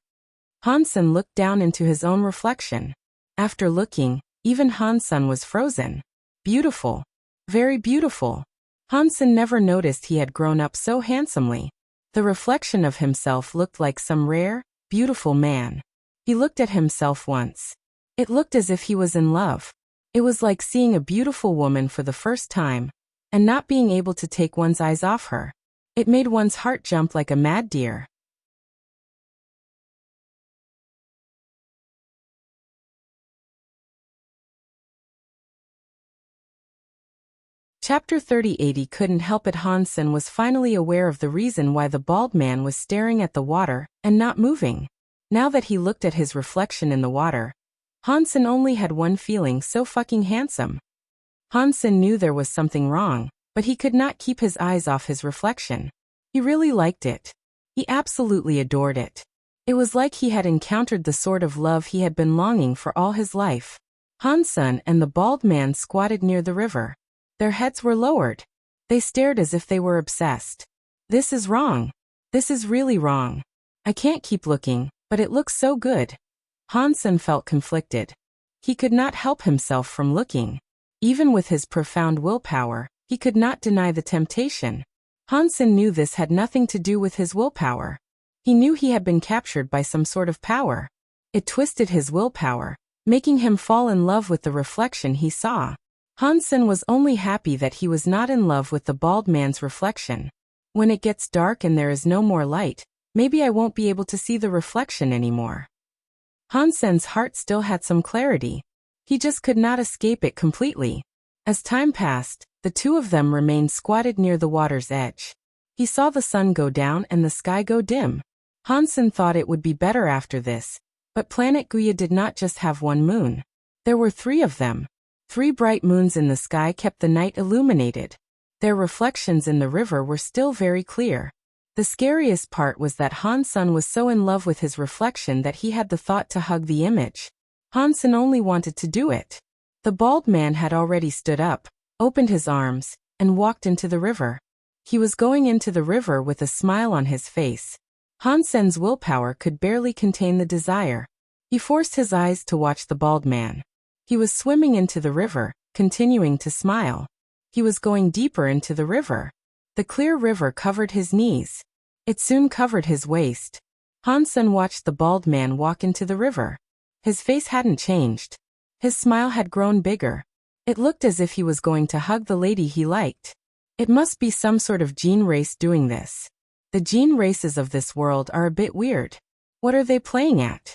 Speaker 1: Hansen looked down into his own reflection. After looking, even Hansen was frozen. Beautiful. Very beautiful. Hansen never noticed he had grown up so handsomely. The reflection of himself looked like some rare, beautiful man. He looked at himself once. It looked as if he was in love. It was like seeing a beautiful woman for the first time, and not being able to take one's eyes off her. It made one's heart jump like a mad deer. Chapter 3080 couldn't help it. Hansen was finally aware of the reason why the bald man was staring at the water and not moving. Now that he looked at his reflection in the water, Hansen only had one feeling: so fucking handsome. Hansen knew there was something wrong, but he could not keep his eyes off his reflection. He really liked it. He absolutely adored it. It was like he had encountered the sort of love he had been longing for all his life. Hansen and the bald man squatted near the river. Their heads were lowered. They stared as if they were obsessed. This is wrong. This is really wrong. I can't keep looking, but it looks so good. Hansen felt conflicted. He could not help himself from looking. Even with his profound willpower, he could not deny the temptation. Hansen knew this had nothing to do with his willpower. He knew he had been captured by some sort of power. It twisted his willpower, making him fall in love with the reflection he saw. Hansen was only happy that he was not in love with the bald man's reflection. When it gets dark and there is no more light, maybe I won't be able to see the reflection anymore. Hansen's heart still had some clarity. He just could not escape it completely. As time passed, the two of them remained squatted near the water's edge. He saw the sun go down and the sky go dim. Hansen thought it would be better after this, but planet Wuxia did not just have one moon. There were 3 of them. 3 bright moons in the sky kept the night illuminated. Their reflections in the river were still very clear. The scariest part was that Hansen was so in love with his reflection that he had the thought to hug the image. Hansen only wanted to do it. The bald man had already stood up, opened his arms, and walked into the river. He was going into the river with a smile on his face. Hansen's willpower could barely contain the desire. He forced his eyes to watch the bald man. He was swimming into the river, continuing to smile. He was going deeper into the river. The clear river covered his knees. It soon covered his waist. Hansen watched the bald man walk into the river. His face hadn't changed. His smile had grown bigger. It looked as if he was going to hug the lady he liked. It must be some sort of gene race doing this. The gene races of this world are a bit weird. What are they playing at?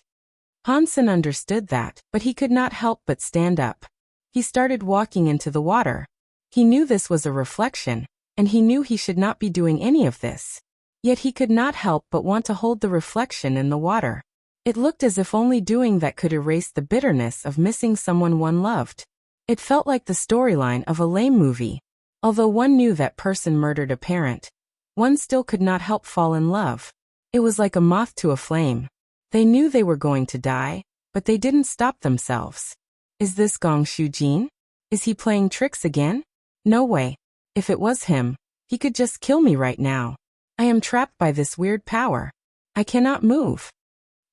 Speaker 1: Hansen understood that, but he could not help but stand up. He started walking into the water. He knew this was a reflection, and he knew he should not be doing any of this. Yet he could not help but want to hold the reflection in the water. It looked as if only doing that could erase the bitterness of missing someone one loved. It felt like the storyline of a lame movie. Although one knew that person murdered a parent, one still could not help fall in love. It was like a moth to a flame. They knew they were going to die, but they didn't stop themselves. Is this Gong Shu Jin? Is he playing tricks again? No way. If it was him, he could just kill me right now. I am trapped by this weird power. I cannot move.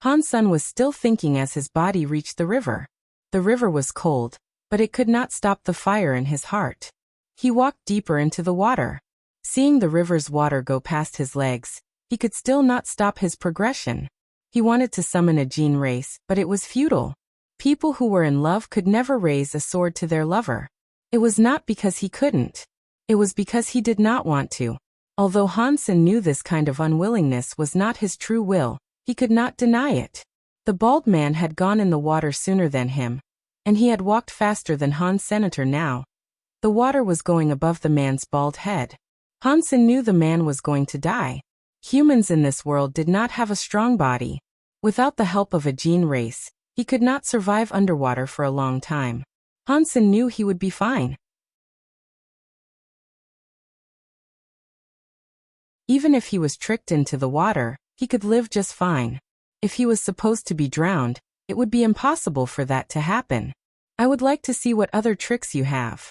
Speaker 1: Hansen was still thinking as his body reached the river. The river was cold, but it could not stop the fire in his heart. He walked deeper into the water. Seeing the river's water go past his legs, he could still not stop his progression. He wanted to summon a gene race, but it was futile. People who were in love could never raise a sword to their lover. It was not because he couldn't. It was because he did not want to. Although Hansen knew this kind of unwillingness was not his true will, he could not deny it. The bald man had gone in the water sooner than him, and he had walked faster than Hans Senator now. The water was going above the man's bald head. Hansen knew the man was going to die. Humans in this world did not have a strong body. Without the help of a gene race, he could not survive underwater for a long time. Hansen knew he would be fine. Even if he was tricked into the water, he could live just fine. If he was supposed to be drowned, It would be impossible for that to happen. I would like to see what other tricks you have.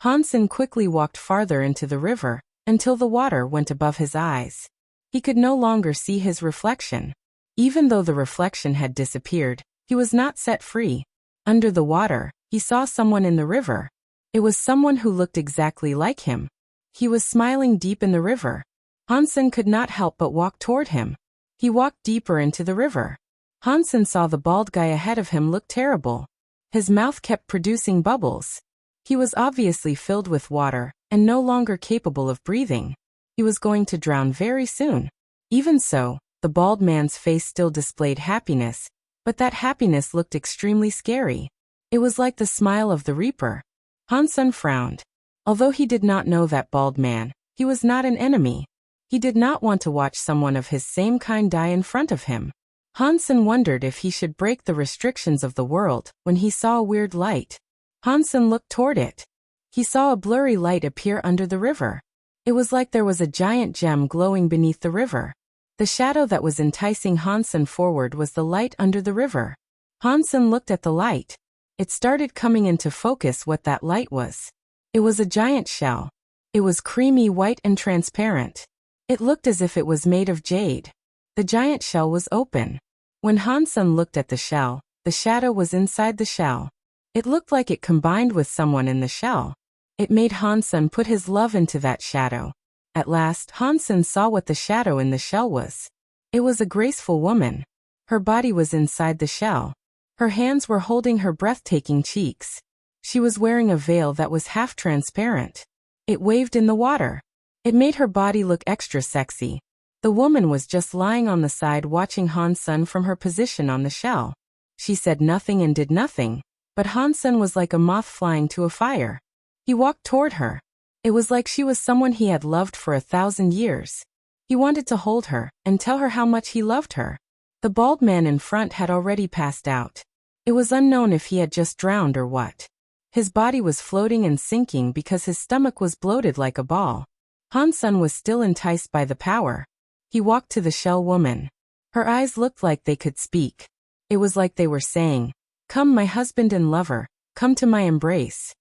Speaker 1: Hansen quickly walked farther into the river, until the water went above his eyes. He could no longer see his reflection. Even though the reflection had disappeared, he was not set free. Under the water, he saw someone in the river. It was someone who looked exactly like him. He was smiling deep in the river. Hansen could not help but walk toward him. He walked deeper into the river. Hansen saw the bald guy ahead of him look terrible. His mouth kept producing bubbles. He was obviously filled with water, and no longer capable of breathing. He was going to drown very soon. Even so, the bald man's face still displayed happiness, but that happiness looked extremely scary. It was like the smile of the reaper. Hansen frowned. Although he did not know that bald man, he was not an enemy. He did not want to watch someone of his same kind die in front of him. Hansen wondered if he should break the restrictions of the world when he saw a weird light. Hansen looked toward it. He saw a blurry light appear under the river. It was like there was a giant gem glowing beneath the river. The shadow that was enticing Hansen forward was the light under the river. Hansen looked at the light. It started coming into focus what that light was. It was a giant shell. It was creamy white and transparent. It looked as if it was made of jade. The giant shell was open. When Hansen looked at the shell, the shadow was inside the shell. It looked like it combined with someone in the shell. It made Hansen put his love into that shadow. At last, Hansen saw what the shadow in the shell was. It was a graceful woman. Her body was inside the shell. Her hands were holding her breathtaking cheeks. She was wearing a veil that was half transparent. It waved in the water. It made her body look extra sexy. The woman was just lying on the side watching Hansen from her position on the shell. She said nothing and did nothing, but Hansen was like a moth flying to a fire. He walked toward her. It was like she was someone he had loved for 1,000 years. He wanted to hold her and tell her how much he loved her. The bald man in front had already passed out. It was unknown if he had just drowned or what. His body was floating and sinking because his stomach was bloated like a ball. Hansen was still enticed by the power. He walked to the shell woman. Her eyes looked like they could speak. It was like they were saying, "Come, my husband and lover, come to my embrace."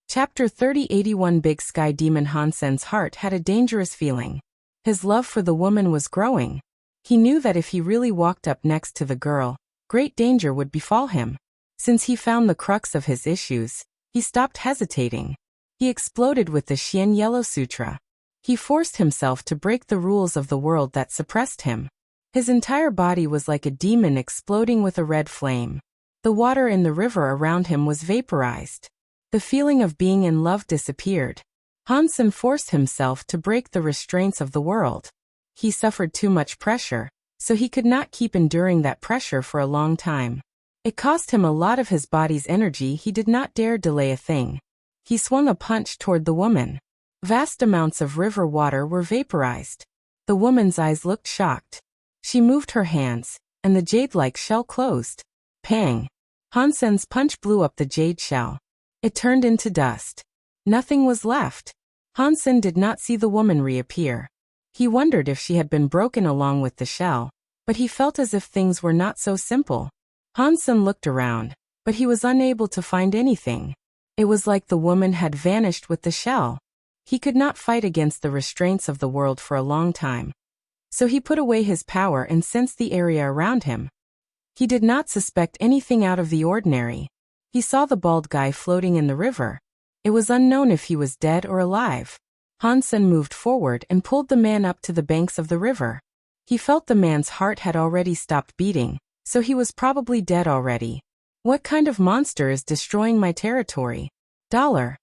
Speaker 1: Chapter 3081 Big Sky Demon. Hansen's heart had a dangerous feeling. His love for the woman was growing. He knew that if he really walked up next to the girl, great danger would befall him. Since he found the crux of his issues, he stopped hesitating. He exploded with the Xian Yellow Sutra. He forced himself to break the rules of the world that suppressed him. His entire body was like a demon exploding with a red flame. The water in the river around him was vaporized. The feeling of being in love disappeared. Hansen forced himself to break the restraints of the world. He suffered too much pressure, so he could not keep enduring that pressure for a long time. It cost him a lot of his body's energy. He did not dare delay a thing. He swung a punch toward the woman. Vast amounts of river water were vaporized. The woman's eyes looked shocked. She moved her hands, and the jade-like shell closed. Pang! Hansen's punch blew up the jade shell. It turned into dust. Nothing was left. Hansen did not see the woman reappear. He wondered if she had been broken along with the shell, but he felt as if things were not so simple. Hansen looked around, but he was unable to find anything. It was like the woman had vanished with the shell. He could not fight against the restraints of the world for a long time. So he put away his power and sensed the area around him. He did not suspect anything out of the ordinary. He saw the bald guy floating in the river. It was unknown if he was dead or alive. Hansen moved forward and pulled the man up to the banks of the river. He felt the man's heart had already stopped beating, so he was probably dead already. What kind of monster is destroying my territory? Dollar.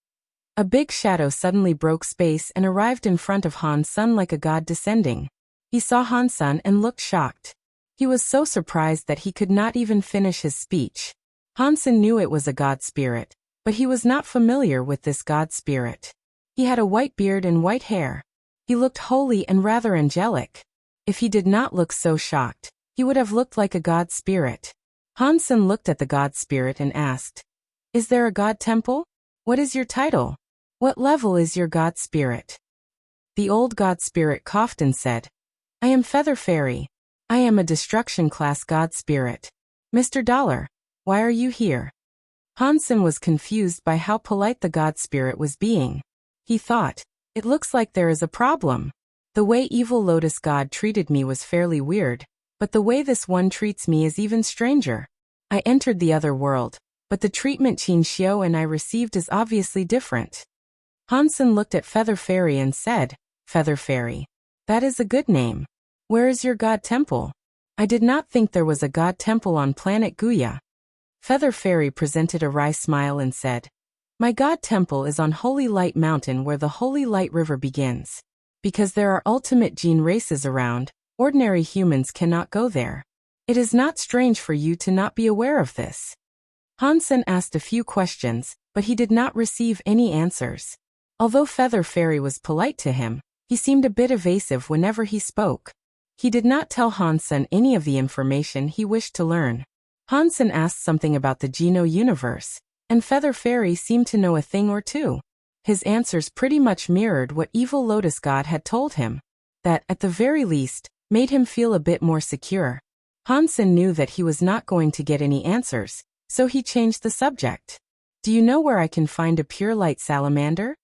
Speaker 1: A big shadow suddenly broke space and arrived in front of Hansen like a god descending. He saw Hansen and looked shocked. He was so surprised that he could not even finish his speech. Hansen knew it was a god spirit, but he was not familiar with this god spirit. He had a white beard and white hair. He looked holy and rather angelic. If he did not look so shocked, he would have looked like a god spirit. Hansen looked at the god spirit and asked, "Is there a god temple? What is your title?" What level is your god spirit? The old god spirit coughed and said, I am Feather Fairy. I am a destruction class god spirit. Mr. Dollar, why are you here? Hansen was confused by how polite the god spirit was being. He thought, it looks like there is a problem. The way evil Lotus God treated me was fairly weird, but the way this one treats me is even stranger. I entered the other world, but the treatment Qin Xiao and I received is obviously different. Hansen looked at Feather Fairy and said, Feather Fairy. That is a good name. Where is your god temple? I did not think there was a god temple on planet Guya. Feather Fairy presented a wry smile and said, My god temple is on Holy Light Mountain where the Holy Light River begins. Because there are ultimate gene races around, ordinary humans cannot go there. It is not strange for you to not be aware of this. Hansen asked a few questions, but he did not receive any answers. Although Feather Fairy was polite to him, he seemed a bit evasive whenever he spoke. He did not tell Hansen any of the information he wished to learn. Hansen asked something about the Geno universe, and Feather Fairy seemed to know a thing or two. His answers pretty much mirrored what evil Lotus God had told him. That, at the very least, made him feel a bit more secure. Hansen knew that he was not going to get any answers, so he changed the subject. Do you know where I can find a pure light salamander?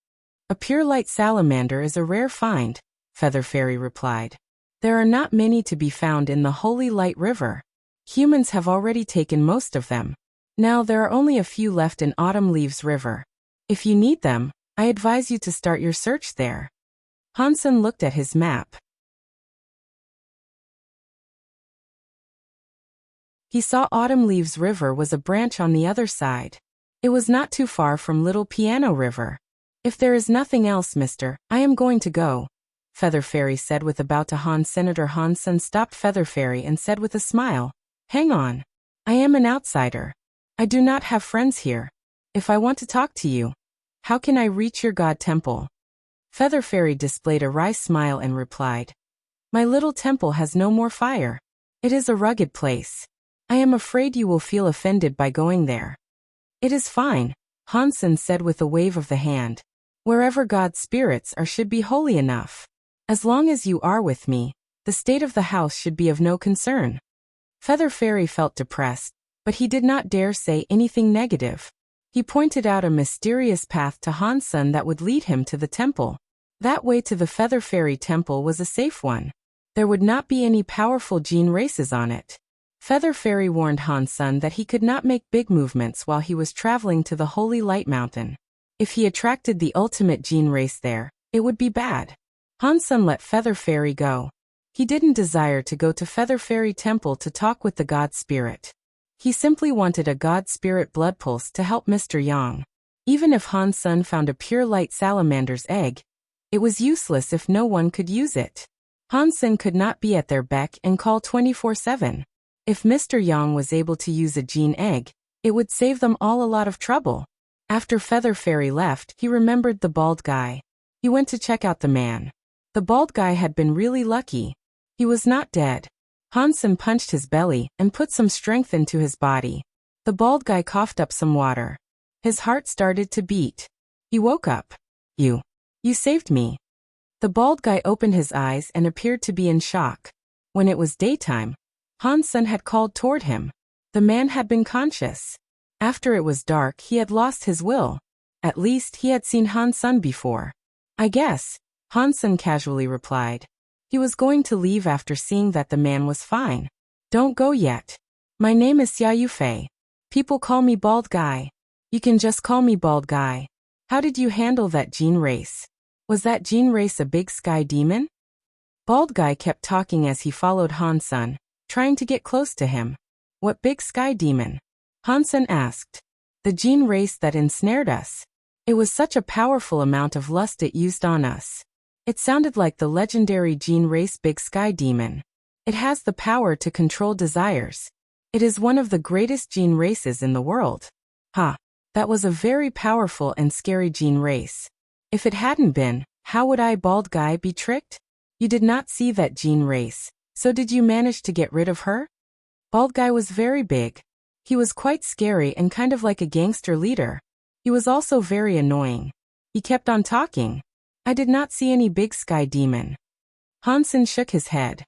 Speaker 1: A pure light salamander is a rare find, Feather Fairy replied. There are not many to be found in the Holy Light River. Humans have already taken most of them. Now there are only a few left in Autumn Leaves River. If you need them, I advise you to start your search there. Hansen looked at his map. He saw Autumn Leaves River was a branch on the other side. It was not too far from Little Piano River. If there is nothing else, mister, I am going to go, Feather Fairy said with a bow to Hans. Senator Hansen stopped Feather Fairy and said with a smile, Hang on. I am an outsider. I do not have friends here. If I want to talk to you, how can I reach your god temple? Feather Fairy displayed a wry smile and replied, My little temple has no more fire. It is a rugged place. I am afraid you will feel offended by going there. It is fine, Hansen said with a wave of the hand. Wherever God's spirits are should be holy enough. As long as you are with me, the state of the house should be of no concern. Feather Fairy felt depressed, but he did not dare say anything negative. He pointed out a mysterious path to Hansen that would lead him to the temple. That way to the Feather Fairy temple was a safe one. There would not be any powerful gene races on it. Feather Fairy warned Hansen that he could not make big movements while he was traveling to the Holy Light Mountain. If he attracted the ultimate gene race there, it would be bad. Hansen let Feather Fairy go. He didn't desire to go to Feather Fairy temple to talk with the god spirit. He simply wanted a god spirit blood pulse to help Mr. Yang. Even if Hansen found a pure light salamander's egg, it was useless if no one could use it. Hansen could not be at their beck and call 24/7. If Mr. Yang was able to use a gene egg, it would save them all a lot of trouble. After Feather Fairy left, he remembered the bald guy. He went to check out the man. The bald guy had been really lucky. He was not dead. Hansen punched his belly and put some strength into his body. The bald guy coughed up some water. His heart started to beat. He woke up. You saved me. The bald guy opened his eyes and appeared to be in shock. When it was daytime, Hansen had called toward him. The man had been conscious. After it was dark, he had lost his will. At least he had seen Hansen before. I guess, Hansen casually replied. He was going to leave after seeing that the man was fine. Don't go yet. My name is Xia Yufei. People call me Bald Guy. You can just call me Bald Guy. How did you handle that gene race? Was that gene race a big sky demon? Bald Guy kept talking as he followed Hansen, trying to get close to him. What big sky demon? Hansen asked. The gene race that ensnared us. It was such a powerful amount of lust it used on us. It sounded like the legendary gene race Big Sky Demon. It has the power to control desires. It is one of the greatest gene races in the world. That was a very powerful and scary gene race. If it hadn't been, how would I, Bald Guy, be tricked? You did not see that gene race, so did you manage to get rid of her? Bald Guy was very big. He was quite scary and kind of like a gangster leader. He was also very annoying. He kept on talking. I did not see any big sky demon. Hansen shook his head.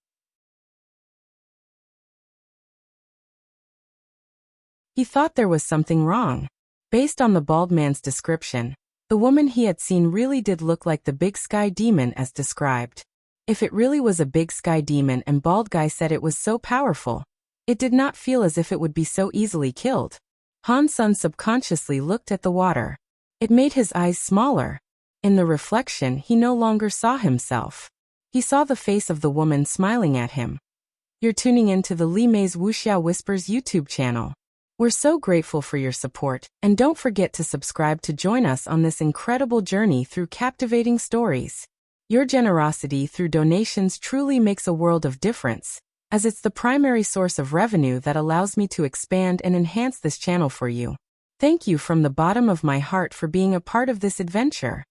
Speaker 1: He thought there was something wrong. Based on the bald man's description, the woman he had seen really did look like the big sky demon as described. If it really was a big sky demon and bald guy said it was so powerful, it did not feel as if it would be so easily killed. Hansen subconsciously looked at the water. It made his eyes smaller. In the reflection, he no longer saw himself. He saw the face of the woman smiling at him. You're tuning in to the Li Mei's Wuxia Whispers YouTube channel. We're so grateful for your support, and don't forget to subscribe to join us on this incredible journey through captivating stories. Your generosity through donations truly makes a world of difference, as it's the primary source of revenue that allows me to expand and enhance this channel for you. Thank you from the bottom of my heart for being a part of this adventure.